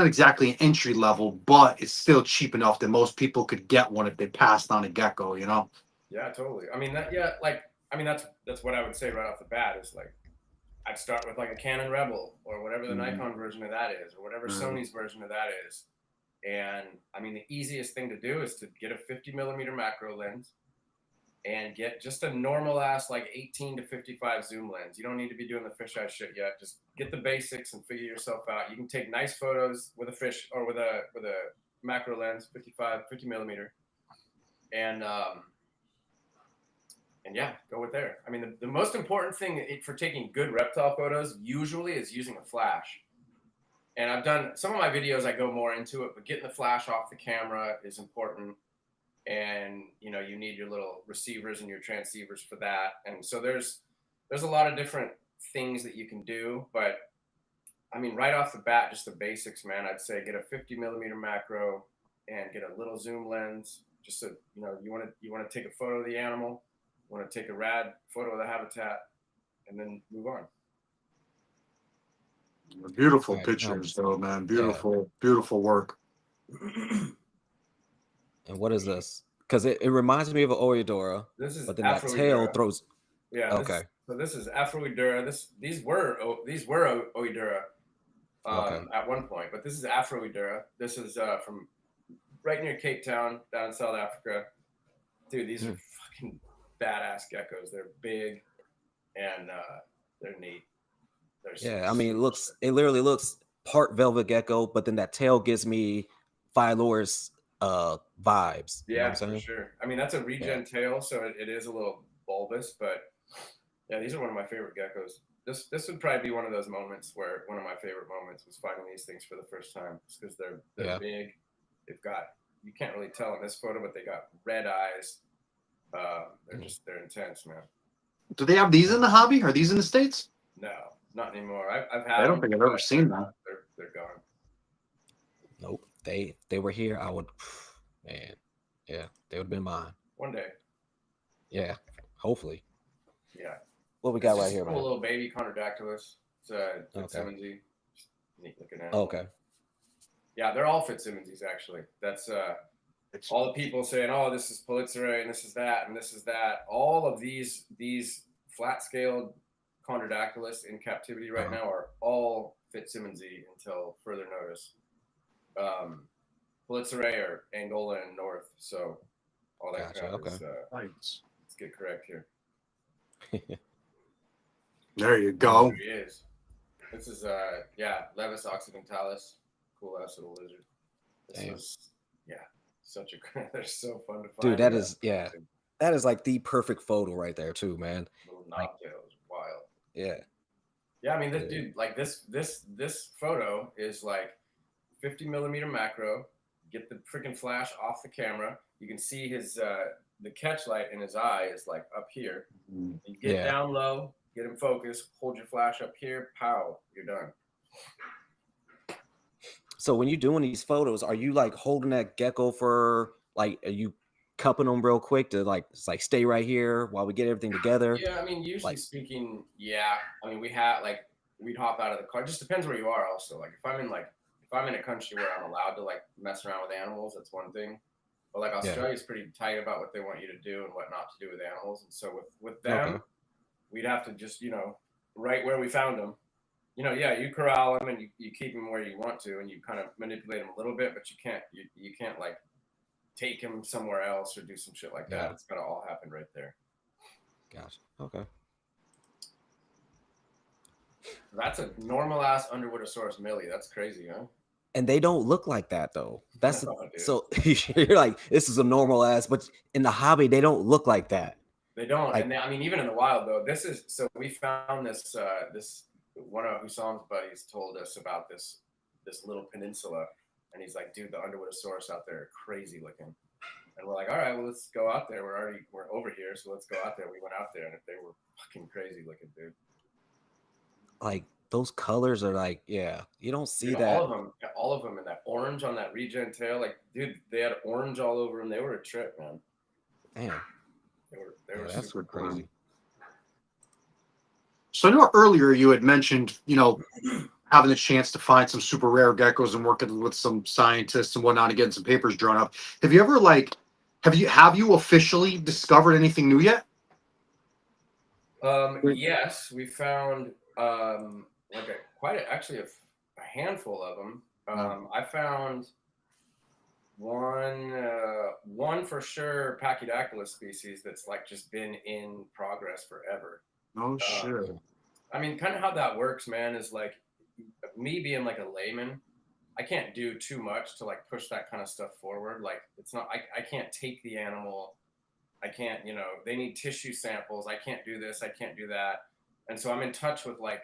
exactly an entry level, but it's still cheap enough that most people could get one if they passed on a gecko. You know. Yeah, totally. I mean, that's what I would say right off the bat is like, I'd start with like a Canon Rebel or whatever the Nikon version of that is, or whatever Sony's version of that is. And I mean, the easiest thing to do is to get a 50 millimeter macro lens and get just a normal ass like 18 to 55 zoom lens. You don't need to be doing the fisheye shit yet. Just get the basics and figure yourself out. You can take nice photos with a fish or with a macro lens, 50 millimeter, and yeah, go with there. I mean, the most important thing for taking good reptile photos usually is using a flash. And I've done some of my videos, I go more into it, but getting the flash off the camera is important. And, you know, you need your little receivers and your transceivers for that. And so there's a lot of different things that you can do. But I mean, right off the bat, just the basics, man, I'd say get a 50 millimeter macro and get a little zoom lens. Just so, you know, you want to take a photo of the animal, want to take a rad photo of the habitat, and then move on. Beautiful Right. pictures, though, man. Beautiful, beautiful work. And what is this? Because it reminds me of an Oeodora. This is but then that tail Afroedura. throws. Yeah. Okay. This is Afroedura. These were Oeodura at one point, but this is Afroedura. This is from right near Cape Town, down in South Africa. Dude, these are fucking badass geckos. They're big and they're neat. I mean, it literally looks part velvet gecko, but then that tail gives me Phylloris vibes. You know what I'm saying? For sure. I mean, that's a regen tail, so it is a little bulbous, but yeah, these are one of my favorite geckos. This would probably be one of those moments where one of my favorite moments was finding these things for the first time, just because they're big. They've got, you can't really tell in this photo, but they got red eyes. They're intense, man. Do they have these in the hobby? Are these in the States? No, not anymore. I've had. I don't think I've ever seen them. They're gone. Nope. They were here. I would, man. Yeah, they would have been mine. One day. Yeah, hopefully. Yeah. What we got right here, man? A little baby Chondrodactylus. It's Fitzsimmonsy. Neat looking animal. Okay. Yeah, they're all Fitzsimmonsys actually. That's all the people saying, "Oh, this is Pulitzeri and this is that and this is that." All of these flat-scaled Chondrodactylus in captivity right now are all Fitzsimmonsy until further notice. Pulitzeri are Angola and North, so all that kind of is. Let's get correct here. There you go. There he is. This is Levis occidentalis, cool ass little lizard. This was such a they're so fun to find. Dude, that is like the perfect photo right there too, man. Little knobtail is wild. Yeah. Yeah, I mean this dude, like this photo is like 50 millimeter macro. Get the freaking flash off the camera. You can see his the catch light in his eye is like up here. You get down low, get him focused, hold your flash up here, pow, you're done. So when you're doing these photos, are you like holding that gecko for like, are you cupping them real quick to like stay right here while we get everything together? Yeah, I mean, usually speaking, I mean, we'd hop out of the car. It just depends where you are also. Like if I'm in a country where I'm allowed to like mess around with animals, that's one thing. But like Australia's pretty tight about what they want you to do and what not to do with animals. And so with them, we'd have to just, you know, right where we found them, you know, you corral them and you keep them where you want to and you kind of manipulate them a little bit, but you can't like take him somewhere else or do some shit like that. It's got to all happen right there. Gotcha. Okay. That's a normal ass Underwoodosaurus Millie. That's crazy, huh? And they don't look like that though. That's No, dude. so you're like, this is a normal ass, but in the hobby, they don't look like that. They don't, Like, and I mean, even in the wild though. This is so we found this. This one of Husam's buddies told us about this little peninsula, and he's like, dude, the Underwoodosaurus out there are crazy looking. And we're like, all right, well, let's go out there. We're over here, so let's go out there. We went out there, and they were fucking crazy looking, dude. like those colors are like, yeah, you don't see Dude, that. all of them, and that orange on that regen tail, like, dude, they had orange all over them. They were a trip, man. Damn, They were that's super crazy. So I know earlier you had mentioned, having the chance to find some super rare geckos and working with some scientists and whatnot and getting some papers drawn up. Have you ever have you officially discovered anything new yet? Yes, we found actually a handful of them. I found one for sure Pachydaculus species that's like just been in progress forever. Oh shit. I mean, kind of how that works, man, is like me being like a layman, I can't do too much to like push that kind of stuff forward. Like it's not, I can't take the animal. I can't, they need tissue samples. I can't do this. I can't do that. And so I'm in touch with like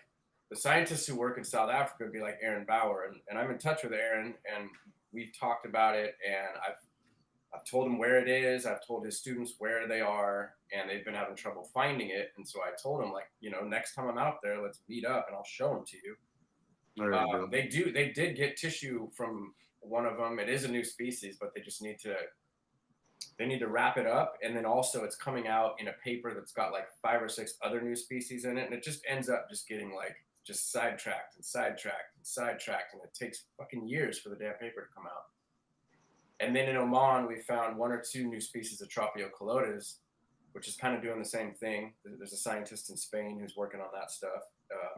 the scientists who work in South Africa would be like Aaron Bauer. And I'm in touch with Aaron and we've talked about it. And I've told him where it is. I've told his students where they are and they've been having trouble finding it. And so I told him like, next time I'm out there, let's meet up and I'll show them to you. They did get tissue from one of them. It is a new species, but they just need to wrap it up. And then also it's coming out in a paper that's got like 5 or 6 other new species in it. And it just ends up just getting like just sidetracked. And it takes fucking years for the damn paper to come out. And then in Oman, we found 1 or 2 new species of Tropiocolotes, which is kind of doing the same thing. There's a scientist in Spain who's working on that stuff.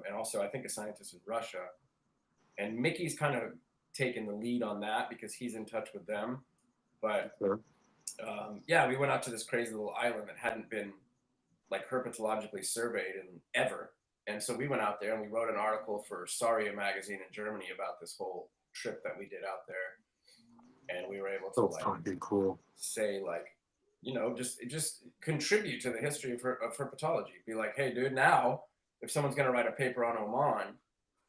And also I think a scientist in Russia. And Mickey's kind of taken the lead on that because he's in touch with them. But sure. We went out to this crazy little island that hadn't been like herpetologically surveyed in ever. And so we went out there and we wrote an article for Saria magazine in Germany about this whole trip that we did out there. And we were able to fucking cool. Say like, just contribute to the history of herpetology. Be like, hey, dude, now if someone's going to write a paper on Oman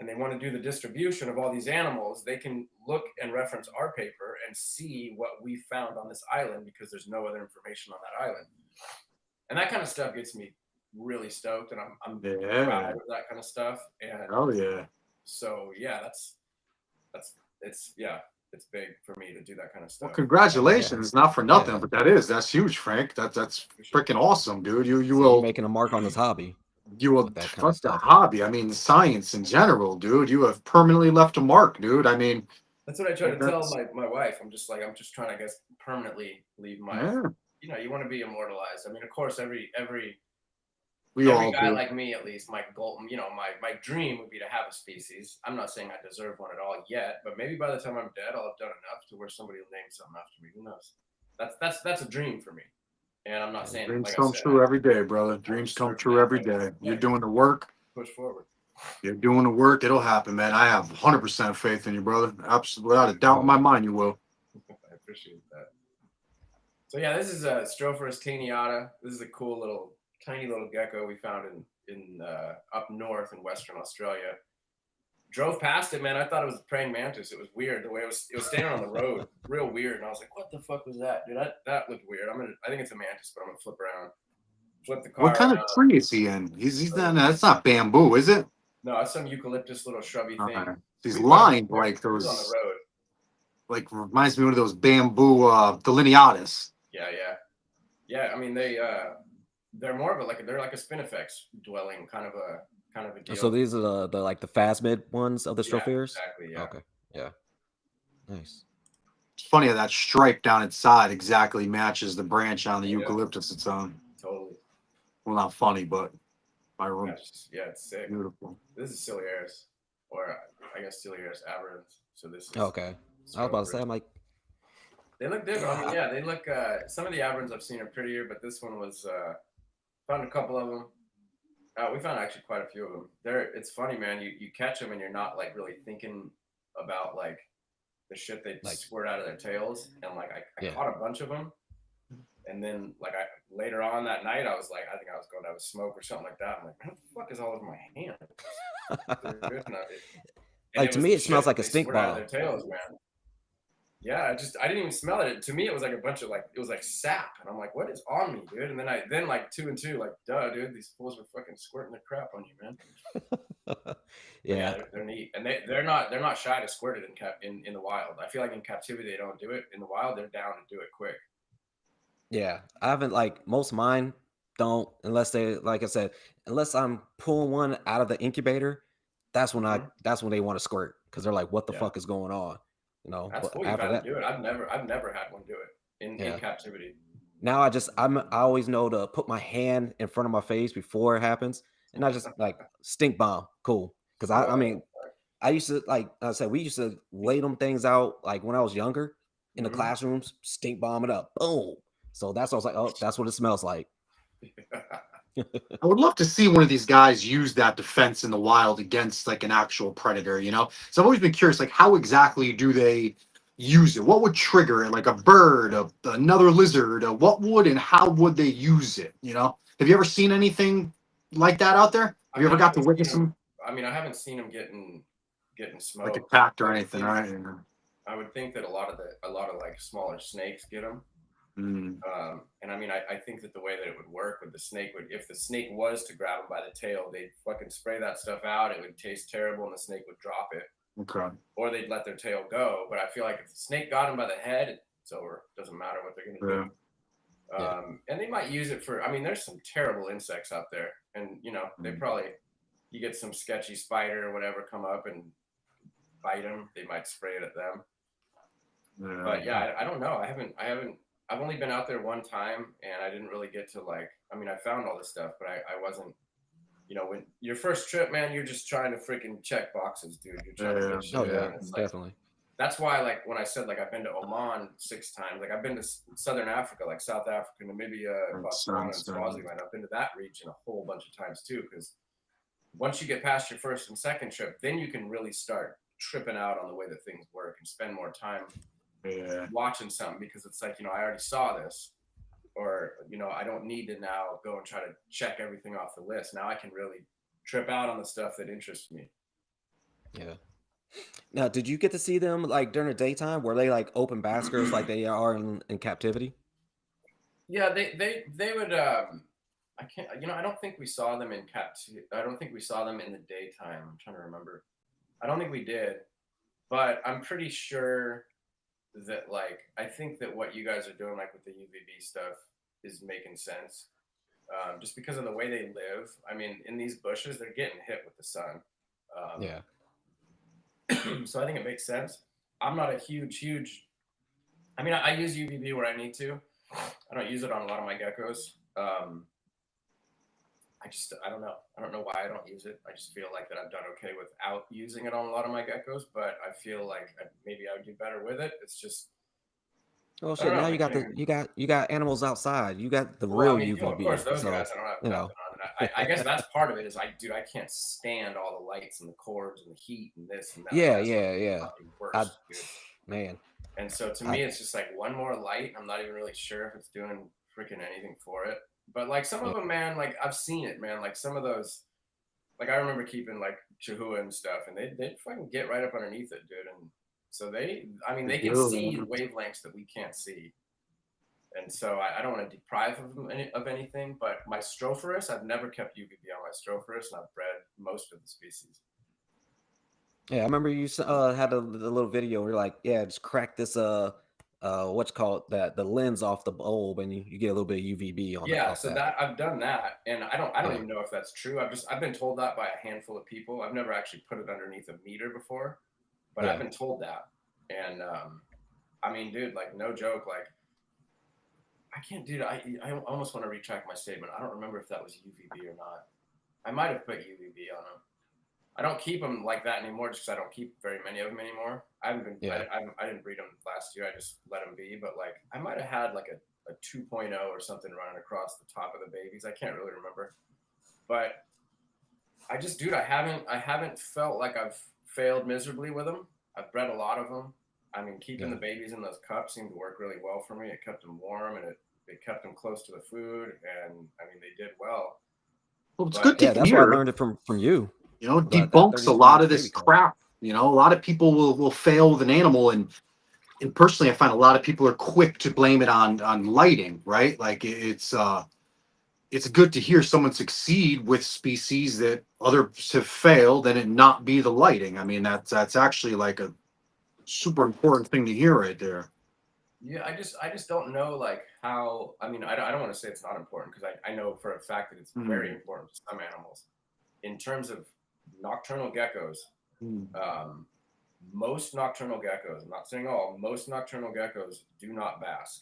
and they want to do the distribution of all these animals, they can look and reference our paper and see what we found on this island because there's no other information on that island. And that kind of stuff gets me really stoked, and I'm proud of that kind of stuff. And oh yeah. So yeah, it's big for me to do that kind of stuff. Well, congratulations, not for nothing, but that's huge, Frank. That's freaking awesome, dude. You will making a mark on this hobby. You will trust the hobby. I mean, science in general, dude. You have permanently left a mark, dude. I mean, that's what I try to tell my wife. I'm just trying to, I guess, permanently leave my. You want to be immortalized. I mean, of course, every guy like me, at least, my goal, my dream would be to have a species. I'm not saying I deserve one at all yet, but maybe by the time I'm dead, I'll have done enough to where somebody will name something after me. Who knows? That's a dream for me. And I'm not saying dreams come true every day, brother. Dreams come true every day. You're doing the work. Push forward. You're doing the work. It'll happen, man. I have 100% faith in you, brother. Absolutely, without a doubt in my mind, you will. I appreciate that. So yeah, this is a Stropherus taeniata. This is a cool tiny little gecko we found in up north in Western Australia. Drove past it, man. I thought it was a praying mantis. It was weird the way it was standing on the road, real weird. And I was like, "What the fuck was that, dude? That looked weird." I think it's a mantis, but I'm gonna flip around, flip the car. What kind of tree is he in? He's not. That's not bamboo, is it? No, it's some eucalyptus little shrubby thing. He's lined like those. On the road. Like reminds me of one of those bamboo delineatus. Yeah. I mean they're more of they're like a spinifex dwelling kind of a deal. So these are the like the phasmid ones of the Stropheus? Exactly, yeah. Okay. Yeah. Nice. It's funny how that stripe down its side exactly matches the branch on the eucalyptus it's on. Totally. Well, not funny, but my room. It's sick. Beautiful. This is Ciliaris, or I guess Ciliaris aberrans. So this is okay. I was about to say, I'm like, they look different. I mean, they look. Some of the aberrans I've seen are prettier, but this one was found a couple of them. We found actually quite a few of them. It's funny, man. You catch them and you're not like really thinking about like the shit they Like, squirt out of their tails. And like I yeah. caught a bunch of them, and then like later on that night I was like, I think I was going to have a smoke or something like that. I'm like, what the fuck is all over my hand? Like It to was me, the it smells shit like a they stink squirt out of bomb. their tails, man. Yeah, I didn't even smell it. To me, it was like a bunch of like, it was like sap, and I'm like, what is on me, dude? And then like 2 and 2, like, duh, dude, these fools were fucking squirting the crap on you, man. Yeah. They're neat, and they're not shy to squirt it in the wild. I feel like in captivity they don't do it. In the wild, they're down to do it quick. Yeah, I haven't like most of mine don't unless they like I said, unless I'm pulling one out of the incubator, that's when Mm-hmm. that's when they want to squirt because they're like, what the Yeah, fuck is going on? You know, that's but cool. You've after had them that, do it. I've never had one do it in yeah. captivity. Now I always know to put my hand in front of my face before it happens, and I just like stink bomb, cool. Because I mean, I used to like I said, we used to lay them things out like when I was younger in the classrooms, stink bomb it up, boom. So that's what I was like, oh, that's what it smells like. I would love to see one of these guys use that defense in the wild against like an actual predator, you know? So I've always been curious, like how exactly do they use it? What would trigger it? Like a bird, another lizard, what would and how would they use it? You know? Have you ever seen anything like that out there? Have you ever got to witness them? I mean, I haven't seen them getting smoked, Like attacked or anything, right? I would think that a lot of like smaller snakes get them. And I mean, I think that the way that it would work with the snake would, if the snake was to grab them by the tail, they'd fucking spray that stuff out. It would taste terrible, and the snake would drop it. Okay. Or they'd let their tail go. But I feel like if the snake got them by the head, it's over. It doesn't matter what they're gonna do. And they might use it for. I mean, there's some terrible insects out there, and you know, they probably you get some sketchy spider or whatever come up and bite them. They might spray it at them. But yeah, I don't know. I've only been out there one time, and I didn't really get to like. I mean, I found all this stuff, but I wasn't. You know, when your first trip, man, you're just trying to freaking check boxes, dude. You're trying to get shit done. It's Definitely. Like, that's why, like, when I said like I've been to Oman 6 times, like I've been to Southern Africa, like South Africa, Namibia, Botswana, and Swaziland. I've been to that region a whole bunch of times too, because once you get past your first and second trip, then you can really start tripping out on the way that things work and spend more time watching something, because it's like, you know, I already saw this, or, you know, I don't need to now go and try to check everything off the list. Now I can really trip out on the stuff that interests me. Yeah. Now, did you get to see them like during the daytime? Were they like open baskers like they are in captivity? Yeah, they would. I can't. You know, I don't think we saw them in captivity. I don't think we saw them in the daytime. I'm trying to remember. I don't think we did, but I'm pretty sure that like I think that what you guys are doing, like with the UVB stuff, is making sense. Just because of the way they live. I mean, in these bushes, they're getting hit with the sun. Yeah. So I think it makes sense. I'm not a huge. I mean, I use UVB where I need to. I don't use it on a lot of my geckos. I don't know. I don't know why I don't use it. I just feel like that I've done okay without using it on a lot of my geckos, but I feel like maybe I would do better with it. It's just. Oh shit! Now you got animals outside. You got the real UVB. Of course, those guys I don't have nothing on. I guess that's part of it. Is I can't stand all the lights and the cords and the heat and this and that. Yeah. Worse, man. And so to me, it's just like one more light. I'm not even really sure if it's doing freaking anything for it. But like some of them, man, like I've seen it, man. Like some of those, like I remember keeping like Chihuahua and stuff, and they'd fucking get right up underneath it, dude. And so they can see wavelengths that we can't see. And so I don't want to deprive them of anything, but my Stropharis, I've never kept UVB on my Stropharis, and I've bred most of the species. Yeah, I remember you had the little video where you're like, yeah, just crack this what's called the lens off the bulb, and you get a little bit of UVB on. Yeah, so that I've done that, and I don't even know if that's true. I've been told that by a handful of people. I've never actually put it underneath a meter before, but I've been told that. And I mean, dude, like no joke, like I can't, dude. I almost want to retract my statement. I don't remember if that was UVB or not. I might have put UVB on them. I don't keep them like that anymore, just because I don't keep very many of them anymore. I haven't been. I didn't breed them last year. I just let them be. But like, I might have had like a 2.0 or something running across the top of the babies. I can't really remember. But dude, I haven't felt like I've failed miserably with them. I've bred a lot of them. I mean, keeping the babies in those cups seemed to work really well for me. It kept them warm, and it kept them close to the food, and I mean, they did well. Well, it's good to that's why I hear. learned it from you. You know, That debunks a lot 36 of this baby cup. crap. You know, a lot of people will fail with an animal, and personally, I find a lot of people are quick to blame it on lighting, right? Like it's good to hear someone succeed with species that others have failed, and it not be the lighting. I mean, that's actually like a super important thing to hear right there. Yeah, I just don't know like how. I mean, I don't want to say it's not important because I know for a fact that it's very important to some animals. In terms of nocturnal geckos, most nocturnal geckos, I'm not saying all, most nocturnal geckos do not bask.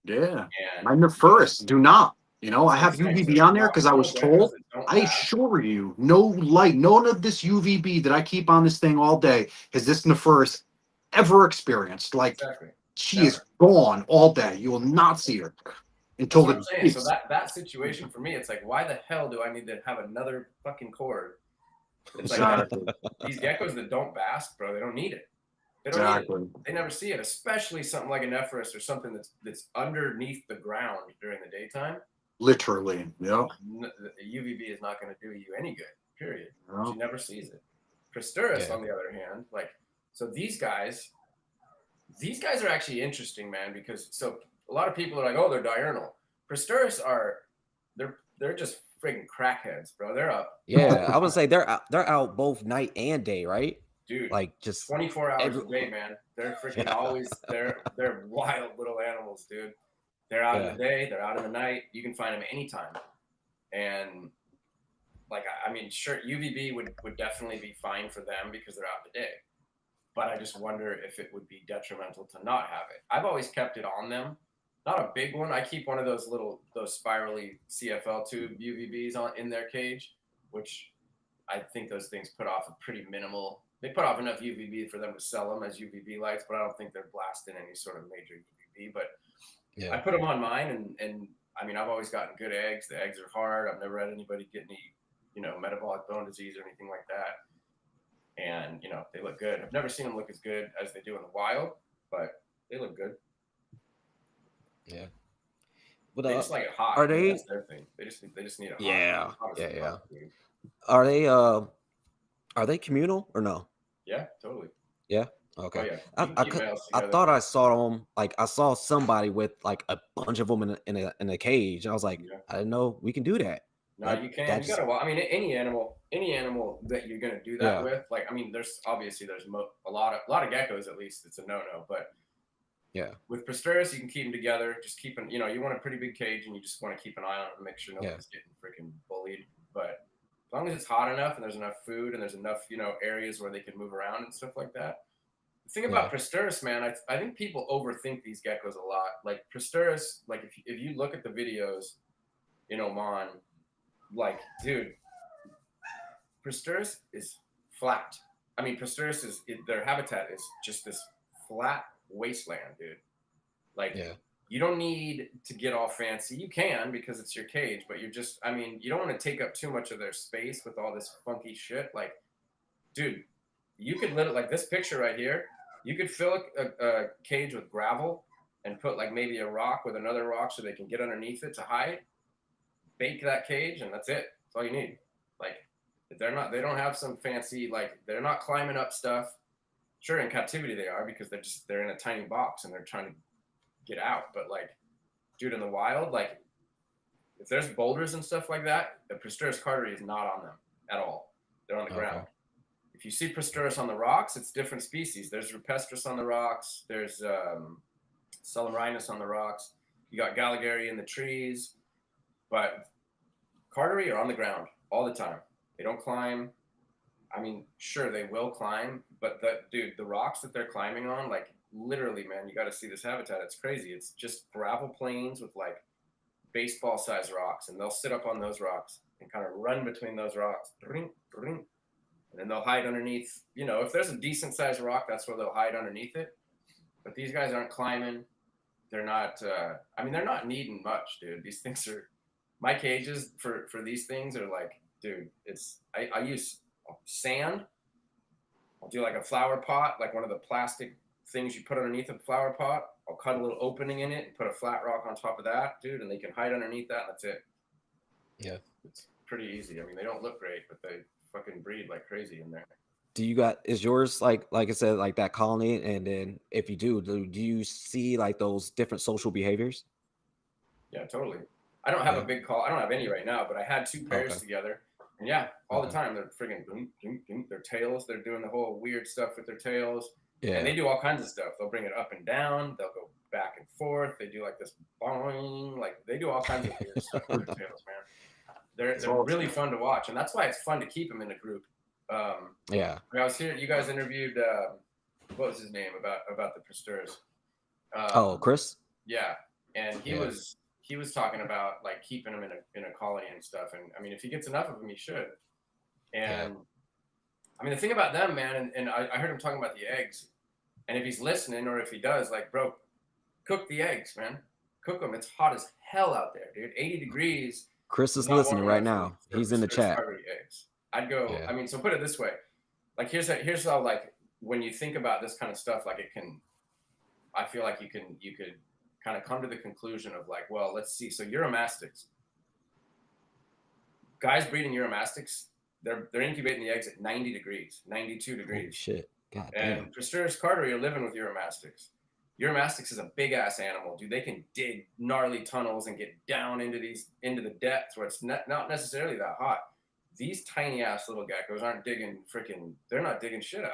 Yeah, And my Nephurus do not. You know, I have saying. UVB So on there because I was nocturnal geckos told. that don't I bask, assure you, no light, none of this UVB that I keep on this thing all day has this Nephurus ever experienced. Like, exactly. she is gone all day. You will not see her until That's what I'm saying. So the that situation for me, it's like, why the hell do I need to have another fucking cord? It's like exactly. these geckos that don't bask, bro, they don't need it. They don't need Exactly. it. They never see it, especially something like a Nephurus or something that's underneath the ground during the daytime. Literally, yeah. UVB is not going to do you any good. Period. Yeah. She never sees it. Pristurus, on the other hand, like, so these guys are actually interesting, man, because so a lot of people are like, oh, they're diurnal. Pristurus they're just freaking crackheads, bro. They're up. Yeah, I would say they're out both night and day, right? Dude, Like just 24 hours a day, man. They're freaking always they're wild little animals, dude. They're out in the day, they're out in the night. You can find them anytime. And like, I mean, sure, UVB would definitely be fine for them because they're out in the day. But I just wonder if it would be detrimental to not have it. I've always kept it on them. Not a big one. I keep one of those spirally CFL tube UVBs in their cage, which I think those things put off a pretty minimal. They put off enough UVB for them to sell them as UVB lights, but I don't think they're blasting any sort of major UVB. But I put them on mine, and I mean, I've always gotten good eggs. The eggs are hard. I've never had anybody get any, metabolic bone disease or anything like that. And, they look good. I've never seen them look as good as they do in the wild, but they look good. Yeah. But, they just like it hot. Are they? That's their thing. They just need it hot. Yeah. Honestly, Yeah. Hot, are they communal or no? Yeah, totally. Yeah. Okay. Oh, yeah. I thought I saw them, like I saw somebody with like a bunch of them in a cage. I was like, I didn't know we can do that. No, you can. You gotta. Well, I mean, any animal that you're gonna do that with, like, I mean, there's a lot of geckos. At least it's a no-no. But with Pristurus, you can keep them together. Just keeping, you want a pretty big cage, and you just want to keep an eye on it and make sure nobody's getting freaking bullied. But as long as it's hot enough and there's enough food and there's enough, areas where they can move around and stuff like that. The thing about Pristurus, man, I think people overthink these geckos a lot. Like Pristurus, like if you look at the videos in Oman, like, dude, Pristurus is flat. I mean, Pristurus their habitat is just this flat wasteland, dude. Like, you don't need to get all fancy. You can because it's your cage, but you don't want to take up too much of their space with all this funky shit. Like, dude, you could like this picture right here. You could fill a cage with gravel and put like maybe a rock with another rock so they can get underneath it to hide. Bake that cage, and that's it. That's all you need. Like, they don't have some fancy, like, they're not climbing up stuff. Sure, in captivity they are because they're in a tiny box and they're trying to get out. But like, dude, in the wild, like, if there's boulders and stuff like that, the Pristurus carteri is not on them at all. They're on the ground. If you see Pristurus on the rocks, it's different species. There's Rupestris on the rocks. There's Cellurinus on the rocks. You got Galligary in the trees. But carteri are on the ground all the time. They don't climb. I mean, sure, they will climb, but the rocks that they're climbing on, like, literally, man, you got to see this habitat. It's crazy. It's just gravel plains with like baseball-sized rocks, and they'll sit up on those rocks and kind of run between those rocks, and then they'll hide underneath. If there's a decent-sized rock, that's where they'll hide underneath it. But these guys aren't climbing. They're not. They're not needing much, dude. These things are. My cages for these things are like dude, I use sand. I'll do like a flower pot, like one of the plastic things you put underneath a flower pot. I'll cut a little opening in it and put a flat rock on top of that, dude, and they can hide underneath that, and that's it. Yeah. It's pretty easy. I mean, they don't look great, but they fucking breed like crazy in there. Is yours like I said, like that colony? And then if you do you see like those different social behaviors? Yeah, totally. I don't have a big call. I don't have any right now, but I had 2 pairs together. And yeah, all the time they're friggin' their tails. They're doing the whole weird stuff with their tails. Yeah. And they do all kinds of stuff. They'll bring it up and down. They'll go back and forth. They do like this boing. Like they do all kinds of weird stuff with their tails, man. They're really fun to watch, and that's why it's fun to keep them in a group. Yeah. When I was here, you guys interviewed what was his name about the Pasteurs? Chris. Yeah, and he was talking about like keeping them in a colony and stuff. And I mean, if he gets enough of them, he should. And I mean, the thing about them, man, and I heard him talking about the eggs. And if he's listening, or if he does, like, bro, cook the eggs, man. Cook them. It's hot as hell out there, dude. 80 degrees. Chris is listening right now. He's in the chat. Eggs. I'd go. I mean, so put it this way. Like, here's how, like, when you think about this kind of stuff, like, I feel like you could kind of come to the conclusion of like, well, let's see. So Uromastyx, guys breeding Uromastyx, they're incubating the eggs at 90 degrees, 92 degrees. Holy shit. God and damn. Pasteurs carteri are living with Uromastyx. Uromastyx is a big ass animal, dude. They can dig gnarly tunnels and get down into the depths where it's not necessarily that hot. These tiny ass little geckos aren't they're not digging shit out.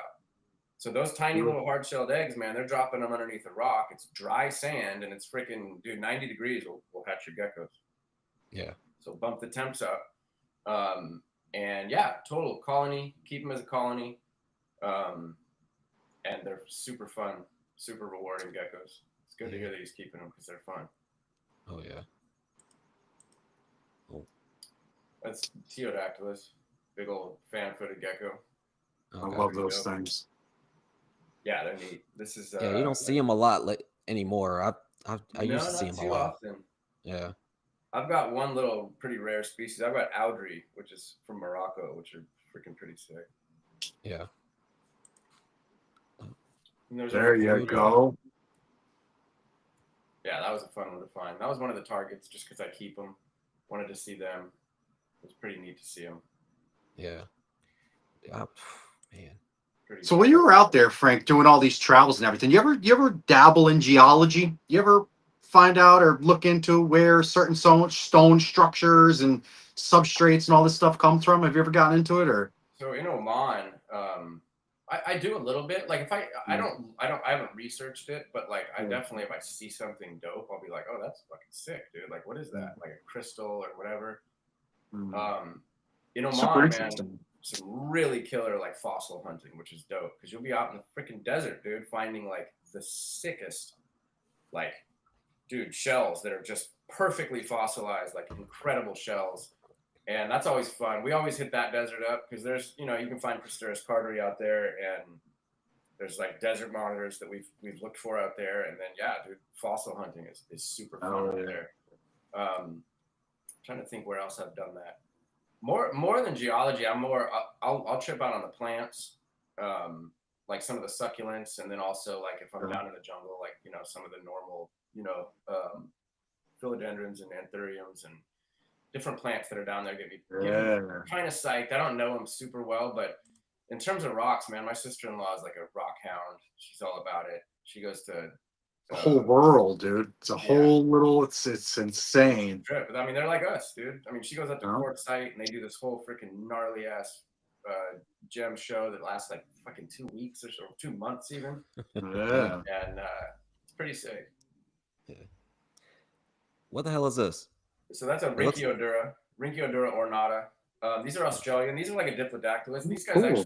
So those tiny little hard-shelled eggs, man, they're dropping them underneath a rock. It's dry sand, and it's freaking, dude, 90 degrees will hatch your geckos. Yeah. So bump the temps up. And yeah, total colony. Keep them as a colony. And they're super fun, super rewarding geckos. It's good to hear that he's keeping them because they're fun. Oh, yeah. Oh. That's Teodactylus, big old fan-footed gecko. I love those things. Yeah, they're neat. This is you don't see them a lot anymore. I used to see them a lot. Often. Yeah. I've got one little pretty rare species. I've got Audrey, which is from Morocco, which are freaking pretty sick. Yeah. There you go. Yeah, that was a fun one to find. That was one of the targets just because I keep them. Wanted to see them. It was pretty neat to see them. Yeah. Man. So when you were out there, Frank, doing all these travels and everything, you ever dabble in geology? You ever find out or look into where certain stone structures and substrates and all this stuff comes from? Have you ever gotten into it, or? So in Oman, I do a little bit. Like if I haven't researched it, but like I definitely, if I see something dope, I'll be like, oh, that's fucking sick, dude. Like what is that? Like a crystal or whatever. In Oman, man, some really killer like fossil hunting, which is dope because you'll be out in the freaking desert, dude, finding like the sickest, like, dude, shells that are just perfectly fossilized, like incredible shells. And that's always fun. We always hit that desert up because there's, you can find Pasteurs carteri out there, and there's like desert monitors that we've looked for out there. And then, yeah, dude, fossil hunting is super fun out there. Trying to think where else I've done that. More than geology, I'll trip out on the plants, like some of the succulents, and then also like if I'm down in the jungle, like some of the normal, philodendrons and anthuriums and different plants that are down there get me kind of psyched. I don't know them super well, but in terms of rocks, man, my sister-in-law is like a rock hound. She's all about it. She goes to the whole world, dude. It's a whole little. It's insane. Trip. But I mean, they're like us, dude. I mean, she goes up to Quartzsite and they do this whole freaking gnarly ass gem show that lasts like fucking 2 weeks or so, 2 months even. Yeah. And it's pretty sick. Yeah. What the hell is this? So that's a Rhynchiodura ornata. These are Australian. These are like a Diplodactylus. These guys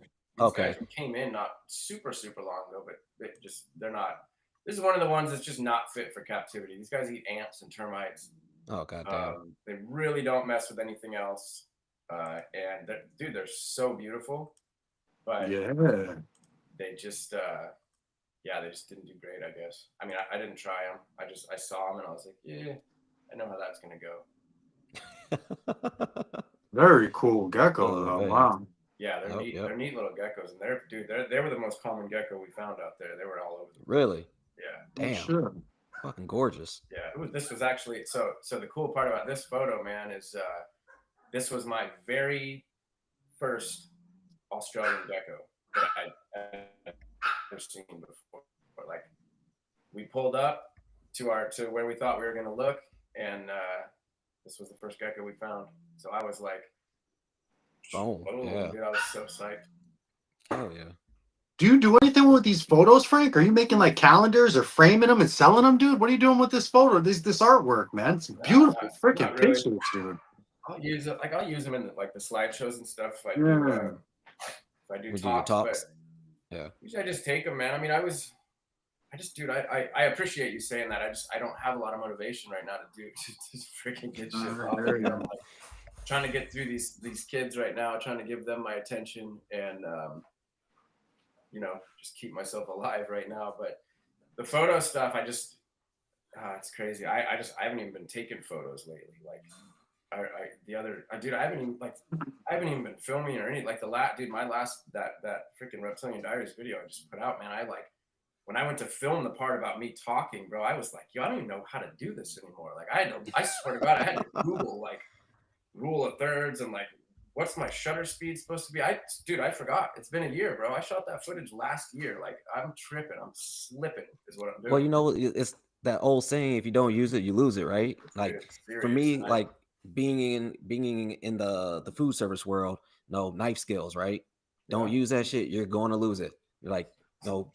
guys came in not super long ago, but they're not. This is one of the ones that's just not fit for captivity. These guys eat ants and termites. Oh, goddamn. They really don't mess with anything else. And they're so beautiful. But they just didn't do great, I guess. I mean, I didn't try them. I saw them and I was like, yeah, I know how that's going to go. Very cool gecko, though. man. Wow. Yeah, they're Yep, neat. yep. They're neat little geckos, and they were the most common gecko we found out there. They were all over. Really? Yeah. Damn. Sure. Fucking gorgeous. Yeah. This was actually so the cool part about this photo, man, is this was my very first Australian gecko that I'd ever seen before. Like, we pulled up to where we thought we were gonna look, and this was the first gecko we found. So I was like, Boom. oh, Yeah. dude, I was so psyched. Oh yeah. Do you do anything with these photos, Frank? Are you making like calendars or framing them and selling them, dude? What are you doing with this photo, this artwork, man? It's beautiful freaking not really. pictures, dude. I'll use it. Like, I'll use them in like the slideshows and stuff. If I do We do talks, talks. But Yeah. usually I just take them, man. I mean, dude, I appreciate you saying that. I don't have a lot of motivation right now to do to freaking get shit off. I'm like trying to get through these kids right now, trying to give them my attention and just keep myself alive right now. But the photo stuff, it's crazy. I haven't even been taking photos lately. Like I haven't even been filming or anything. Like my last that freaking Reptilian Diaries video I just put out, man. When I went to film the part about me talking, bro, I was like, yo, I don't even know how to do this anymore. Like, I swear to God, I had to Google like rule of thirds and like, what's my shutter speed supposed to be? I forgot. It's been a year, bro. I shot that footage last year. Like, I'm tripping. I'm slipping is what I'm doing. Well, you know, it's that old saying: if you don't use it, you lose it, right? Like for me, like being in the food service world, no knife skills, right? Don't use that shit. You're going to lose it. You're like, no,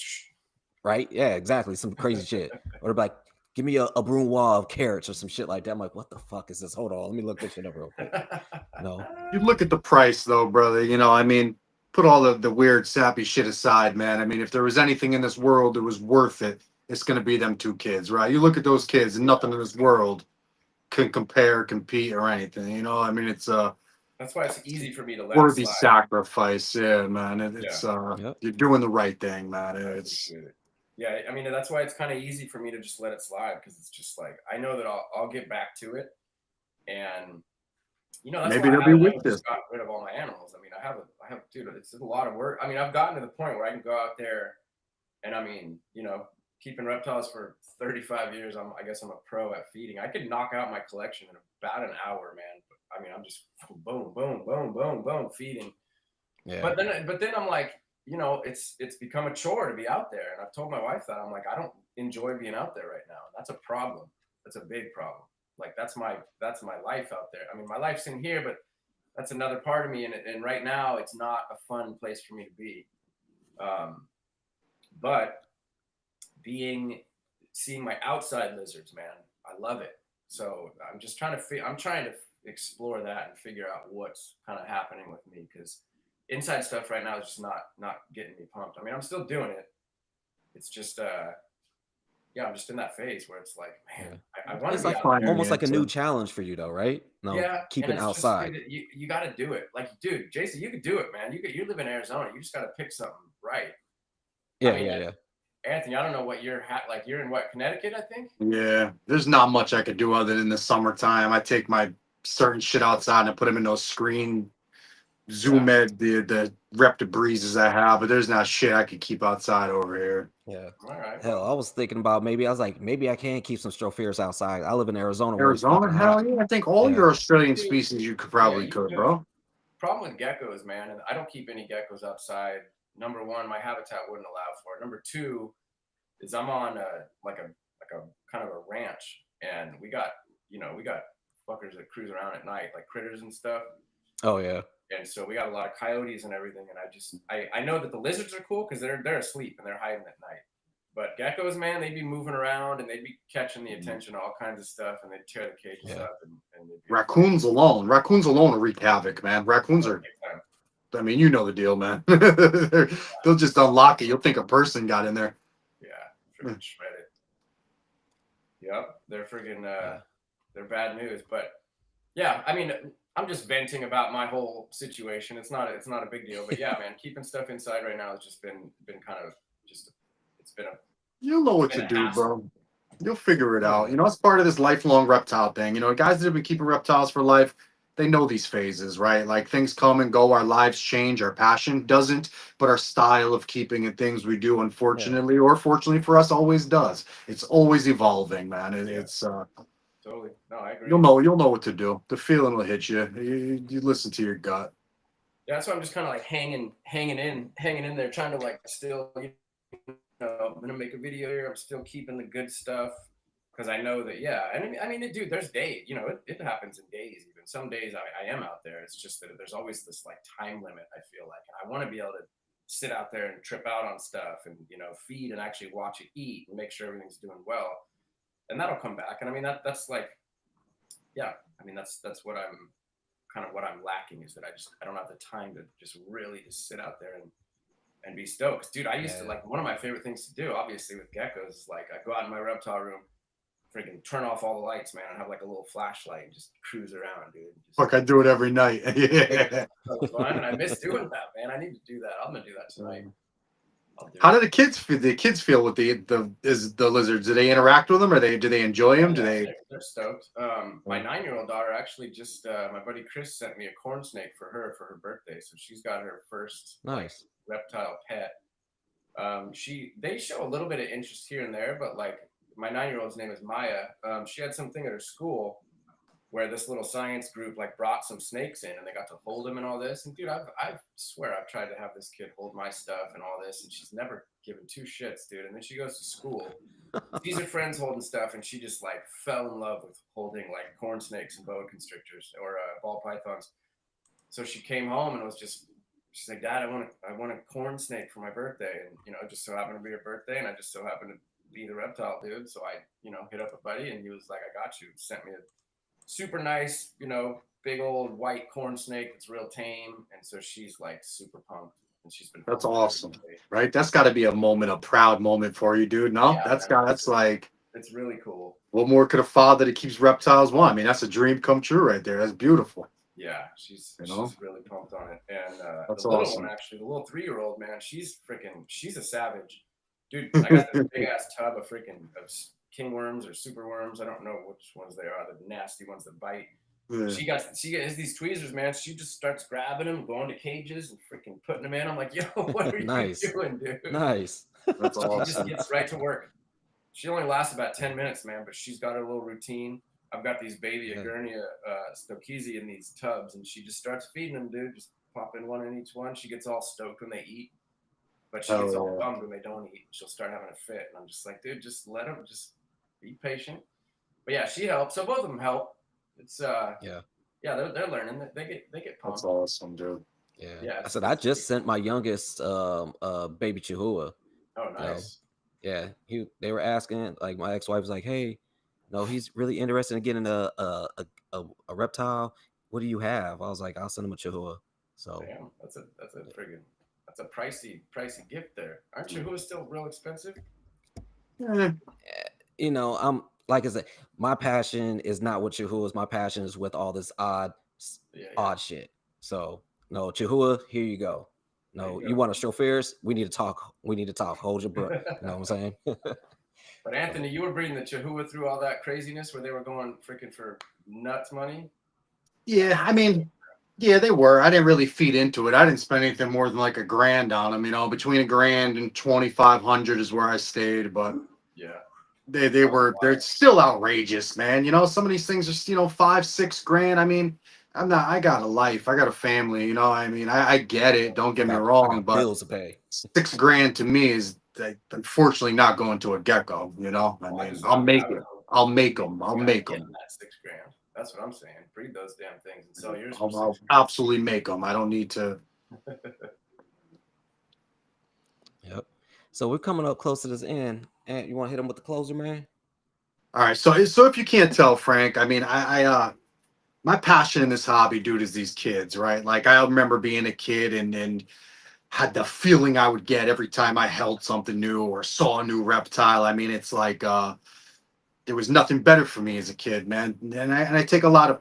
right? Yeah, exactly. Some crazy shit. Or like, give me a brunoise of carrots or some shit like that. I'm like, what the fuck is this? Hold on, let me look this shit up real quick. No, You look at the price, though, brother. You know, I mean, put all the weird, sappy shit aside, man. I mean, if there was anything in this world that was worth it, it's going to be them two kids, right? You look at those kids, and nothing in this world can compare, compete, or anything. You know, I mean, it's that's why it's easy for me to let worthy it slide. sacrifice. Yeah, man. It's Yep. You're doing the right thing, man. Yeah, I mean, that's why it's kind of easy for me to just let it slide, because it's just like, I know that I'll get back to it, and that's maybe why they'll be with just got rid of all my animals. I mean, I have dude, it's a lot of work. I mean, I've gotten to the point where I can go out there, and I mean, keeping reptiles for 35 years, I guess I'm a pro at feeding. I could knock out my collection in about an hour, man. But, I mean, I'm just boom, boom, boom, boom, boom, feeding. Yeah. But then I'm like, it's become a chore to be out there. And I've told my wife that. I'm like, I don't enjoy being out there right now. That's a problem. That's a big problem. Like, that's my life out there. I mean, my life's in here, but that's another part of me. And right now it's not a fun place for me to be. But seeing my outside lizards, man, I love it. So I'm just trying to explore that and figure out what's kind of happening with me, because inside stuff right now is just not getting me pumped. I mean, I'm still doing it. It's just I'm just in that phase where it's like, man, I want to be out there. Almost like a new challenge for you, though, right? No, yeah, keeping outside. You got to do it. Like, dude, Jason, you could do it, man. You live in Arizona. You just got to pick something right. Yeah, yeah. Anthony, I don't know what you're in Connecticut, I think? Yeah, there's not much I could do other than the summertime. I take my certain shit outside and I put them in those screen zoom the Repta breezes I have, but there's not shit I could keep outside over here. Yeah. All right. Hell, I was thinking about maybe I can keep some stropheres outside. I live in Arizona. Arizona, hell yeah! I think all your Australian species you could probably bro. Problem with geckos, man, and I don't keep any geckos outside. Number one, my habitat wouldn't allow for it. Number two is I'm on a kind of a ranch, and we got fuckers that cruise around at night, like critters and stuff. Oh yeah. And so we got a lot of coyotes and everything, and I know that the lizards are cool because they're asleep and they're hiding at night. But geckos, man, they'd be moving around and they'd be catching the attention of all kinds of stuff, and they'd tear the cages up. And raccoons alone will wreak havoc, man. Raccoons are, I mean, you know the deal, man. They'll just unlock it. You'll think a person got in there. Yeah, freaking shred it. Yep, they're friggin' they're bad news. But yeah, I mean, I'm just venting about my whole situation. It's not a big deal. But yeah, man, keeping stuff inside right now has just been kind of just. You'll know what to do, bro. You'll figure it out. It's part of this lifelong reptile thing. Guys that have been keeping reptiles for life, they know these phases, right? Like things come and go, our lives change, our passion doesn't, but our style of keeping and things we do, Yeah. unfortunately or fortunately for us, always does. It's always evolving, man. Yeah. It's Totally. No, I agree. you'll know what to do. The feeling will hit you. You listen to your gut. Yeah, that's why I'm just kind of like hanging in there, trying to like still, I'm gonna make a video here. I'm still keeping the good stuff because I know that, yeah. And I mean, dude, there's days, it happens in days. Even some days I am out there. It's just that there's always this like time limit. I feel like, and I want to be able to sit out there and trip out on stuff and feed and actually watch it eat and make sure everything's doing well, and that'll come back. And I mean that's like, yeah. I mean that's what I'm kind of what I'm lacking is that I don't have the time to just really just sit out there and be stoked. Dude, I used to like one of my favorite things to do, obviously with geckos, is like I go out in my reptile room, freaking turn off all the lights, man, and have like a little flashlight and just cruise around, dude. Just, Fuck, I do it every night. Yeah. so fun, and I miss doing that, man. I need to do that. I'm gonna do that tonight. How do the kids feel? The kids feel with the lizards? Do they interact with them, or do they enjoy them? Do they? They're stoked. My 9-year-old daughter actually just my buddy Chris sent me a corn snake for her birthday, so she's got her first Nice reptile pet. They show a little bit of interest here and there, but like my 9-year-old's name is Maya. She had something at her school where this little science group like brought some snakes in and they got to hold them and all this. And dude, I swear I've tried to have this kid hold my stuff and all this, and she's never given two shits, dude. And then she goes to school, sees her friends holding stuff, and she just like fell in love with holding like corn snakes and boa constrictors or ball pythons. So she came home and she's like, Dad, I want a corn snake for my birthday. And it just so happened to be her birthday, and I just so happened to be the reptile dude. So I, hit up a buddy, and he was like, I got you. Sent me a super nice, big old white corn snake that's real tame. And so she's like super pumped. And she's been That's awesome, right? That's got to be a proud moment for you, dude. No, yeah, that's like, it's really cool. What more could a father that keeps reptiles want? I mean, that's a dream come true right there. That's beautiful. Yeah, she's really pumped on it. And that's the little awesome. one, actually, the little 3-year-old, man, she's a savage. Dude, I got this big ass tub of king worms or super worms. I don't know which ones they are, the nasty ones that bite. Yeah. She has these tweezers, man. She just starts grabbing them, going to cages and freaking putting them in. I'm like, yo, what are you doing, dude? Nice. That's awesome. She just gets right to work. She only lasts about 10 minutes, man, but she's got her little routine. I've got these baby Agurnia Stokesi in these tubs, and she just starts feeding them, dude. Just pop in one in each one. She gets all stoked when they eat, but she gets all bummed when they don't eat. She'll start having a fit, and I'm just like, dude, just let them, just be patient. But yeah, she helps. So both of them help. It's they're learning. They get pumped. That's awesome, dude. I said I just sent my youngest baby Chihuahua. Oh, nice. They were asking, like my ex-wife was like, hey, no, he's really interested in getting a reptile. What do you have? I was like, I'll send him a Chihuahua. So damn, that's a pricey gift there. Aren't Chihuahuas still real expensive? I'm like I said, my passion is not with Chihuahuas. My passion is with all this odd shit. So no, Chihuahua, here you go. No, you want to show fierce? We need to talk. Hold your breath. You know what I'm saying? But Anthony, you were breeding the Chihuahua through all that craziness where they were going freaking for nuts money. Yeah, I mean, yeah, they were. I didn't really feed into it. I didn't spend anything more than like $1,000 on them. Between $1,000 and $2,500 is where I stayed. But yeah, they're still outrageous, man. Some of these things are $5-6 grand. I mean, I got a life. I got a family. I get it. Don't get me wrong, but bills to pay. $6 grand to me is unfortunately not going to a gecko. I'll make it. I'll make them. That $6 grand. That's what I'm saying. Breed those damn things and sell yours. I'll absolutely make them. I don't need to. Yep. So we're coming up close to this end. And you want to hit them with the closer, man? All right. So if you can't tell, Frank, I mean, I my passion in this hobby, dude, is these kids, right? Like I remember being a kid and had the feeling I would get every time I held something new or saw a new reptile. I mean, it's like there was nothing better for me as a kid, man. And I take a lot of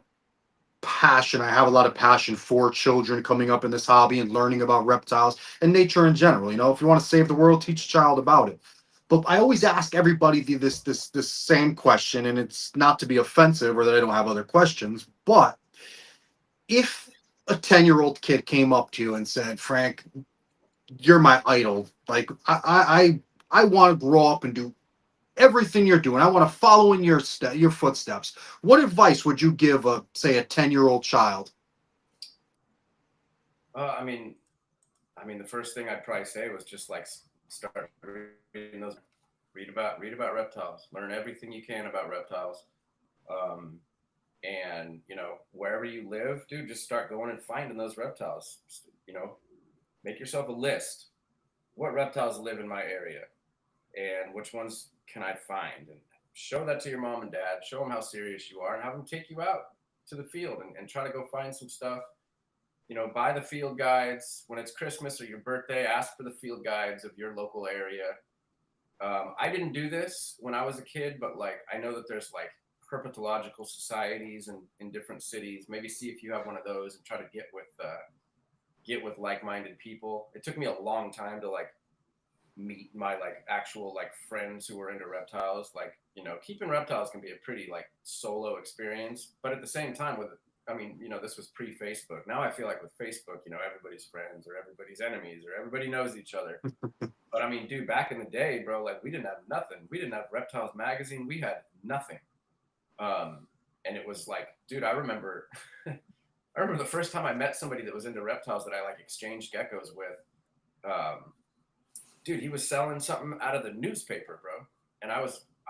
passion. I have a lot of passion for children coming up in this hobby and learning about reptiles and nature in general. If you want to save the world, teach a child about it. But I always ask everybody this same question, and it's not to be offensive or that I don't have other questions, but if a 10-year-old kid came up to you and said, Frank, you're my idol. Like I want to grow up and do everything you're doing. I want to follow in your footsteps. What advice would you give say a 10-year-old child? I mean, the first thing I'd probably say was just like start reading those, read about reptiles, learn everything you can about reptiles. And wherever you live, dude, just start going and finding those reptiles. Make yourself a list. What reptiles live in my area, and which ones can I find? And show that to your mom and dad. Show them how serious you are, and have them take you out to the field and try to go find some stuff. Buy the field guides when it's Christmas or your birthday. Ask for the field guides of your local area. I didn't do this when I was a kid, but like I know that there's like herpetological societies in different cities. Maybe see if you have one of those and try to get with like-minded people. It took me a long time to like meet my like actual like friends who were into reptiles. Like keeping reptiles can be a pretty like solo experience, but at the same time this was pre-Facebook. Now I feel like with Facebook, everybody's friends or everybody's enemies or everybody knows each other. But I mean, dude, back in the day, bro, like we didn't have nothing. We didn't have Reptiles magazine. We had nothing. And it was like, dude, I remember the first time I met somebody that was into reptiles that I like exchanged geckos with. Dude, he was selling something out of the newspaper, bro. And I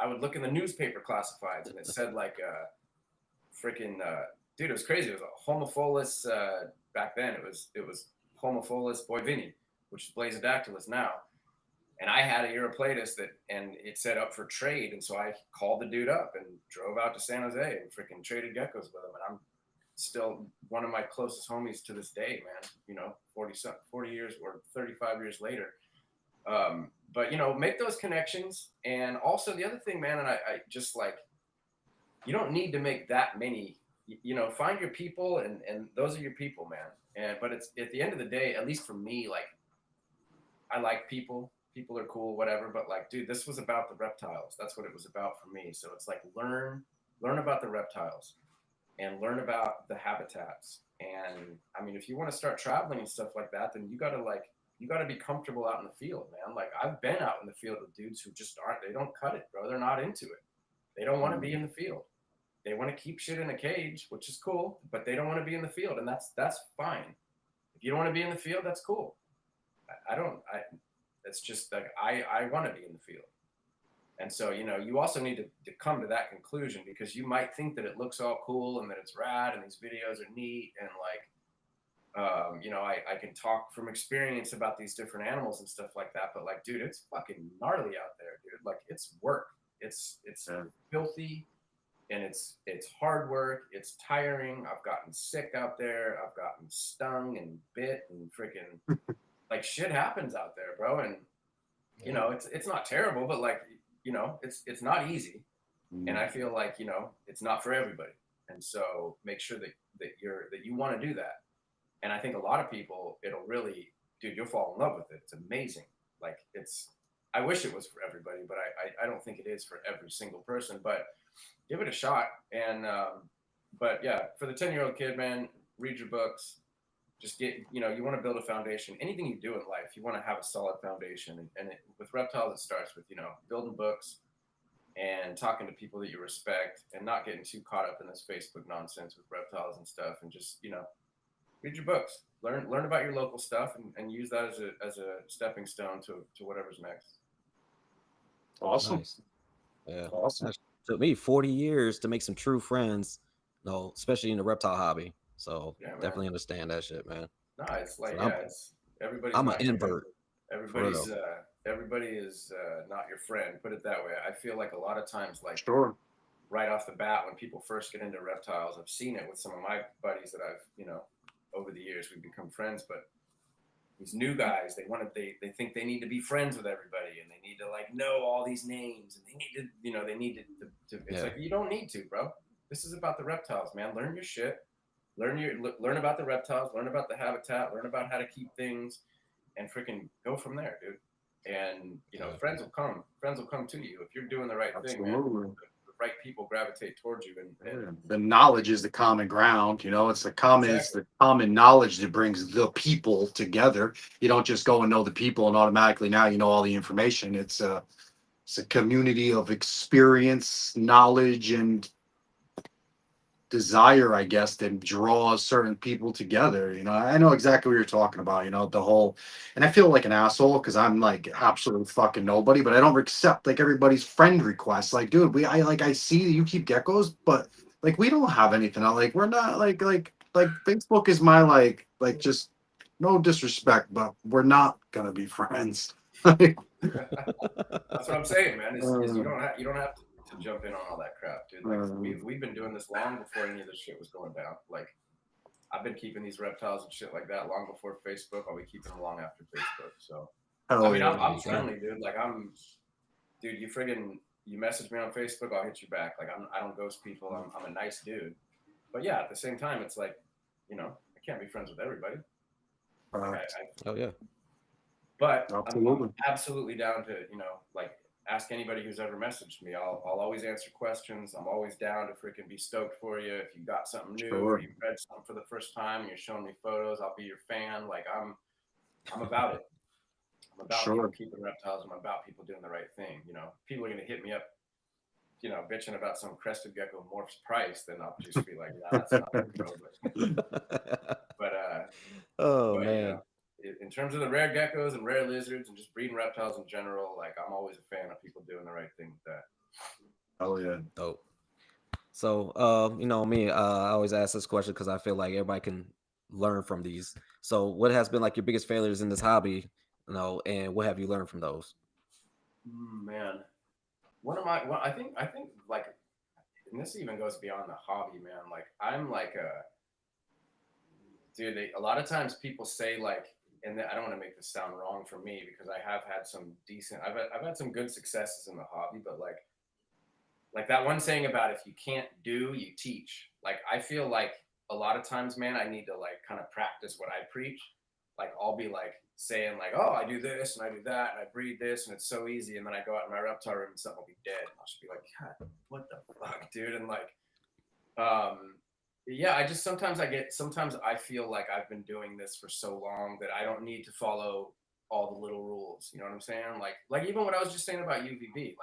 would look in the newspaper classifieds and it said like freaking dude, it was crazy. It was a Homophilus back then. It was Homophilus boivini, which is Blazodactylus now. And I had a Europlatus and it set up for trade. And so I called the dude up and drove out to San Jose and freaking traded geckos with him. And I'm still one of my closest homies to this day, man, 40 years or 35 years later. But, make those connections. And also the other thing, man, and I just like, you don't need to make that many, find your people and those are your people, man. But it's at the end of the day, at least for me, like I like people. People are cool, whatever. But like, dude, this was about the reptiles. That's what it was about for me. So it's like learn about the reptiles and learn about the habitats. And I mean, if you want to start traveling and stuff like that, then you gotta be comfortable out in the field, man. Like I've been out in the field with dudes who just they don't cut it, bro. They're not into it. They don't want to be in the field. They want to keep shit in a cage, which is cool, but they don't want to be in the field. And that's fine. If you don't want to be in the field, that's cool. It's just like I want to be in the field. And so, you also need to come to that conclusion because you might think that it looks all cool and that it's rad and these videos are neat. And like, I can talk from experience about these different animals and stuff like that. But like, dude, it's fucking gnarly out there, dude. Like it's work. It's filthy and it's hard work. It's tiring. I've gotten sick out there. I've gotten stung and bit and freaking like shit happens out there, bro. And it's not terrible, but like, it's not easy. And I feel like, it's not for everybody. And so make sure that you want to do that. And I think a lot of people, it'll really, dude, you'll fall in love with it. It's amazing. Like I wish it was for everybody, but I don't think it is for every single person, but give it a shot. And, but yeah, for the 10-year-old kid, man, read your books. Just get, you want to build a foundation. Anything you do in life, you want to have a solid foundation. And with reptiles, it starts with, building books and talking to people that you respect and not getting too caught up in this Facebook nonsense with reptiles and stuff. And just, read your books, learn about your local stuff and use that as a stepping stone to whatever's next. Awesome. Nice. Yeah. Awesome. It took me 40 years to make some true friends, especially in the reptile hobby. So definitely understand that shit, man. No, it's like, it's everybody's. I'm an invert. Everybody is not your friend. Put it that way. I feel like a lot of times, like right off the bat, when people first get into reptiles, I've seen it with some of my buddies that I've, over the years, we've become friends. But these new guys, they think they need to be friends with everybody, and they need to like know all these names, and they need to. It's like you don't need to, bro. This is about the reptiles, man. Learn your shit. Learn about the reptiles. Learn about the habitat. Learn about how to keep things, and freaking go from there, dude. And friends will come. Friends will come to you if you're doing the right thing, man. The right people gravitate towards you. And the knowledge is the common ground. You know, it's the common, Exactly. it's the common knowledge that brings the people together. You don't just go and know the people and automatically now you know all the information. It's a community of experience, knowledge, and desire, I guess, that draws certain people together. You know, I know exactly what you're talking about. You know, the whole, and I feel like an asshole because I'm like absolute fucking nobody, but I don't accept like everybody's friend requests. Like, dude, I see that you keep geckos, but like we don't have anything. Like we're not like Facebook is my like just no disrespect, but we're not gonna be friends. that's what I'm saying, man. Is you don't have to jump in on all that crap, dude. Like we've been doing this long before any of this shit was going down. Like I've been keeping these reptiles and shit like that long before Facebook. I'll be keeping them long after Facebook. So I mean, I'm friendly, dude. Like dude. You message me on Facebook, I'll hit you back. Like I don't ghost people. I'm a nice dude. But yeah, at the same time, it's like, you know, I can't be friends with everybody. Oh yeah. But I'm absolutely down to, you know, like ask anybody who's ever messaged me. I'll always answer questions. I'm always down to freaking be stoked for you. If you got something new or you read something for the first time and you're showing me photos, I'll be your fan. Like I'm about it. I'm about people keeping reptiles. I'm about people doing the right thing. You know, people are gonna hit me up, you know, bitching about some crested gecko morph's price, then I'll just be like, nah, that's not good, bro. Oh but, man. You know, in terms of the rare geckos and rare lizards and just breeding reptiles in general, like I'm always a fan of people doing the right thing with that. Oh yeah. Dope. So, you know me, I always ask this question because I feel like everybody can learn from these. So, what has been like your biggest failures in this hobby, you know, and what have you learned from those? Man, I think like, and this even goes beyond the hobby, man. Like I'm like dude, a lot of times people say like, and I don't want to make this sound wrong for me because I have had some decent, I've had some good successes in the hobby, but like that one saying about if you can't do, you teach. Like I feel like a lot of times, man, I need to like kind of practice what I preach. Like I'll be like saying like, oh, I do this and I do that and I breed this and it's so easy, and then I go out in my reptile room and something will be dead. I'll just be like, God, what the fuck, dude? And like, yeah, sometimes I feel like I've been doing this for so long that I don't need to follow all the little rules. You know what I'm saying? Like even what I was just saying about UVB,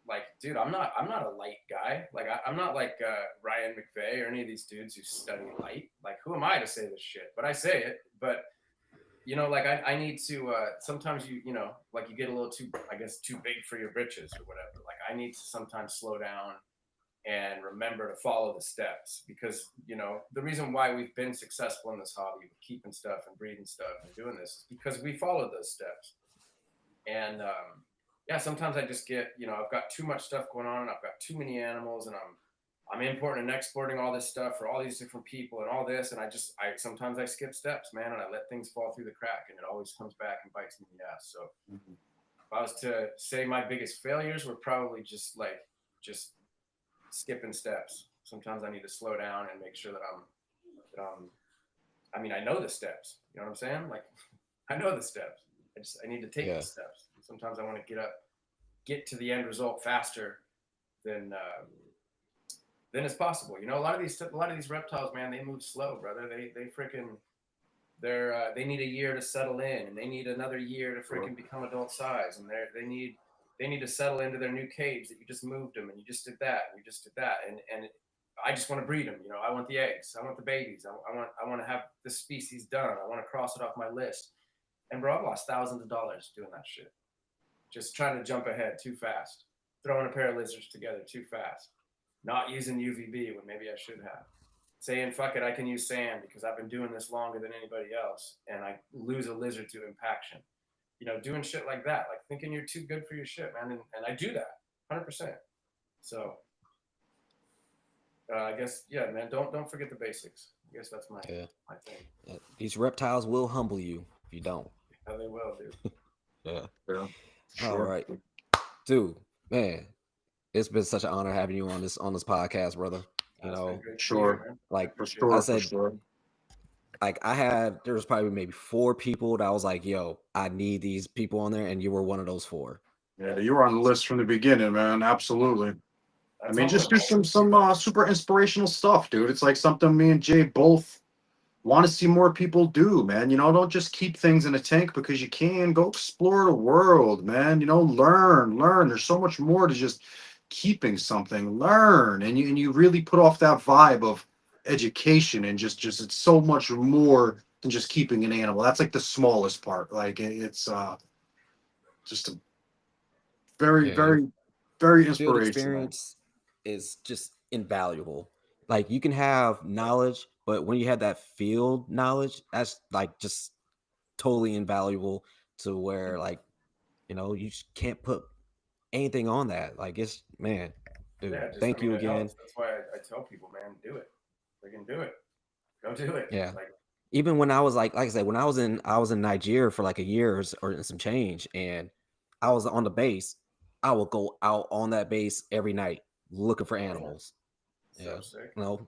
like, dude, I'm not a light guy. Like, I'm not like Ryan McVeigh or any of these dudes who study light. Like, who am I to say this shit? But I say it. But you know, like I need to. Sometimes you know, like you get a little too, I guess, too big for your britches or whatever. Like, I need to sometimes slow down and remember to follow the steps, because you know the reason why we've been successful in this hobby with keeping stuff and breeding stuff and doing this is because we followed those steps. And yeah, sometimes I just get, you know, I've got too much stuff going on and I've got too many animals and I'm importing and exporting all this stuff for all these different people and all this, and I sometimes I skip steps, man, and I let things fall through the crack, and it always comes back and bites me in the ass. So if I was to say my biggest failures were probably just skipping steps. Sometimes I need to slow down and make sure that I mean, I know the steps, you know what I'm saying? Like I know the steps. I need to take the steps. Sometimes I want to get to the end result faster than it's possible. You know, a lot of these reptiles, man, they move slow, brother. They need a year to settle in, and they need another year to freaking become adult size, and they need to settle into their new cage that you just moved them, and you just did that, and you just did that, and I just want to breed them. You know, I want the eggs, I want the babies, I want to have this species done. I want to cross it off my list. And bro, I've lost thousands of dollars doing that shit. Just trying to jump ahead too fast, throwing a pair of lizards together too fast, not using UVB when maybe I should have, saying fuck it, I can use sand because I've been doing this longer than anybody else, and I lose a lizard to impaction. You know, doing shit like that, like thinking you're too good for your shit, man, and I do that 100%. So I guess, yeah, man, don't forget the basics. I guess that's my thing. These reptiles will humble you if you don't. Yeah, they will, dude. Yeah. Sure. All right, dude, man, it's been such an honor having you on this podcast, brother. You know, sure. Like for sure, I said, for sure. Like there was probably maybe 4 people that I was like, yo, I need these people on there, and you were one of those 4. Yeah, you were on the list from the beginning, man. Absolutely. I mean, just some super inspirational stuff, dude. It's like something me and Jay both want to see more people do, man. You know, don't just keep things in a tank because you can. Go explore the world, man. You know, learn. There's so much more to just keeping something. Learn, and you really put off that vibe of education and just it's so much more than just keeping an animal. That's like the smallest part. Like it's just a very, Yeah, very, very field inspirational. experience is just invaluable. Like you can have knowledge, but when you have that field knowledge, that's like just totally invaluable to where like, you know, you just can't put anything on that. Like it's man, dude, Yeah, just I thank mean you it again. helps. That's why I tell people, man, do it. Freaking do it. Go do it. Yeah. Like Even when I was like I said, when I was in Nigeria for like a year or some change, and I was on the base, I would go out on that base every night looking for animals. so Yeah. sick. You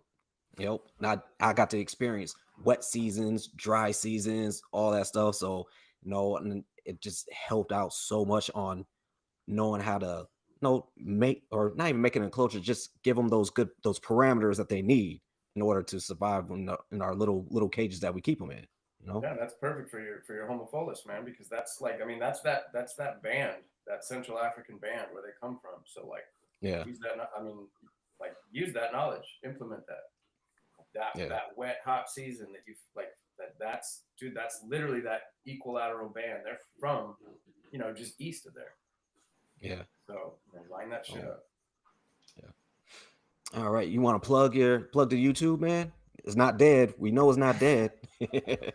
know, not I got to experience wet seasons, dry seasons, all that stuff. So, and it just helped out so much on knowing how to, make or not even make an enclosure, just give them those parameters that they need in order to survive in our little cages that we keep them in. You know? Yeah, that's perfect for your homophilus, man, because that's like I mean that's that band, that Central African band where they come from. So like Yeah. use that I mean like use that knowledge, implement Yeah. that wet hot season that you like that's dude, that's literally that equilateral band. They're from, just east of there. Yeah. So line that shit up. All right. You want to plug the YouTube, man? It's not dead. We know it's not dead.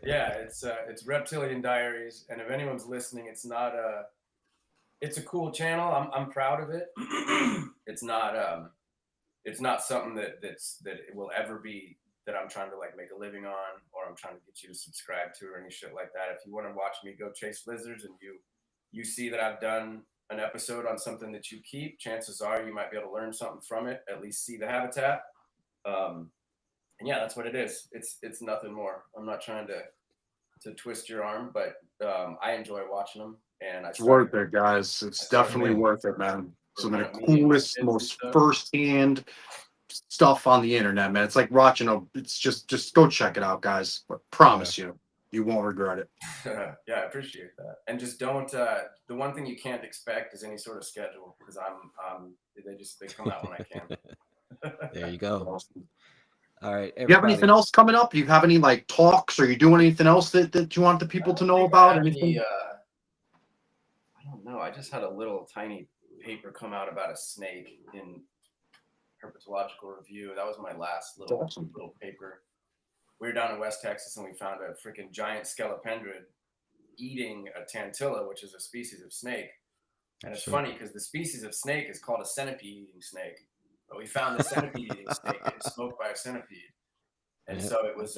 Yeah, it's Reptilian Diaries, and if anyone's listening, it's a cool channel. I'm proud of it. It's not something that it will ever be that I'm trying to like make a living on, or I'm trying to get you to subscribe to, or any shit like that. If you want to watch me go chase lizards and you see that I've done an episode on something that you keep, chances are you might be able to learn something from it, at least see the habitat. And yeah, that's what it is. It's nothing more. I'm not trying to twist your arm, but I enjoy watching them. And It's worth it, guys. It's definitely worth it, man. Some of the coolest, most firsthand stuff on the internet, man. It's like watching it's just go check it out, guys. I promise you won't regret it. Yeah, I appreciate that. And just don't the one thing you can't expect is any sort of schedule, because they come out when I can. There you go. Awesome. All right, You have anything else coming up? Do you have any like talks, or you doing anything else that you want the people to know about? Anything? I don't know. I just had a little tiny paper come out about a snake in Herpetological Review. That was my last little paper. We were down in West Texas and we found a freaking giant scolopendrid eating a tantilla, which is a species of snake. And it's funny because the species of snake is called a centipede-eating snake. But we found the centipede-eating snake getting smoked by a centipede. And so it was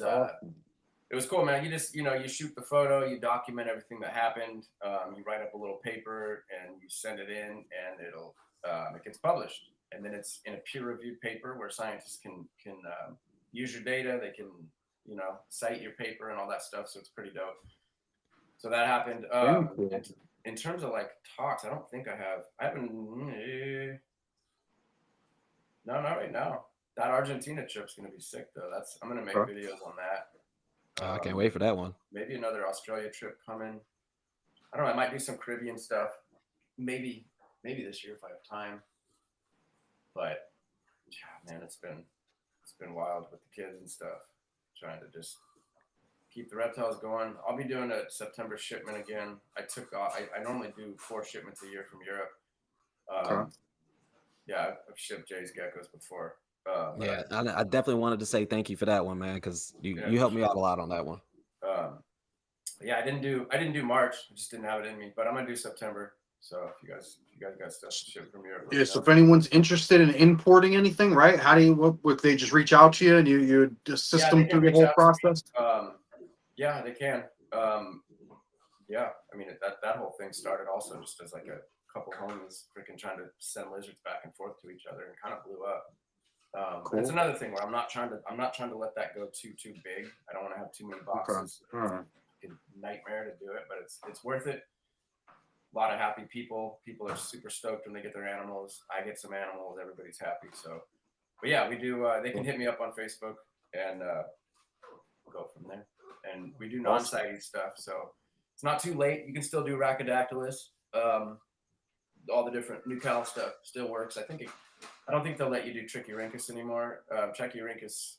cool, man. You just, you shoot the photo, you document everything that happened. You write up a little paper and you send it in, and it gets published. And then it's in a peer-reviewed paper where scientists can use your data. They can, cite your paper and all that stuff. So it's pretty dope. So that happened. In terms of like talks, I don't think I haven't. No, not right now. That Argentina trip's gonna be sick though. I'm gonna make videos on that. I can't wait for that one. Maybe another Australia trip coming. I don't know. I might do some Caribbean stuff. Maybe this year if I have time. But yeah, man, it's been wild with the kids and stuff. Trying to just keep the reptiles going. I'll be doing a September shipment again. I normally do 4 shipments a year from Europe. Yeah, I've shipped Jay's geckos before. I definitely wanted to say thank you for that one, man, because you helped me out a lot on that one. Yeah, I didn't do March. I just didn't have it in me. But I'm gonna do September. So if you guys got stuff to ship from Europe. Yeah. So if anyone's interested in importing anything, right? How do you? Would they just reach out to you and you assist them through the whole process? Yeah, they can. Yeah, I mean that whole thing started also just as like a couple homies freaking trying to send lizards back and forth to each other, and kind of blew up. It's another thing where I'm not trying to let that go too big. I don't want to have too many boxes. It's a nightmare to do it, but it's worth it. A lot of happy people. People are super stoked when they get their animals. I get some animals. Everybody's happy. So, but yeah, we do. They can hit me up on Facebook and go from there. And we do non-sighting stuff. So it's not too late. You can still do Rhacodactylus. All the different Nucal stuff still works. I don't think they'll let you do Trichurhynchus anymore. Trichurhynchus,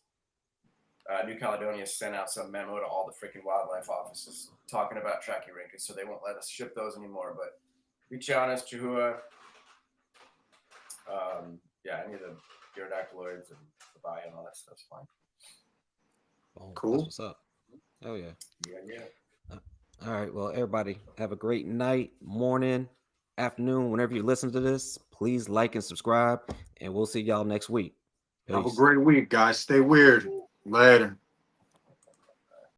New Caledonia sent out some memo to all the freaking wildlife offices talking about Trichurhynchus, so they won't let us ship those anymore. But Bichianus, Chihua, any of the Gyrodactyloids and the Babaia and all that stuff's fine. Oh, cool. That's what's up. Oh yeah. Yeah. All right. Well, everybody have a great night, morning, afternoon, whenever you listen to this. Please like and subscribe, and we'll see y'all next week. Have a Peace. great week, guys. Stay weird. Later.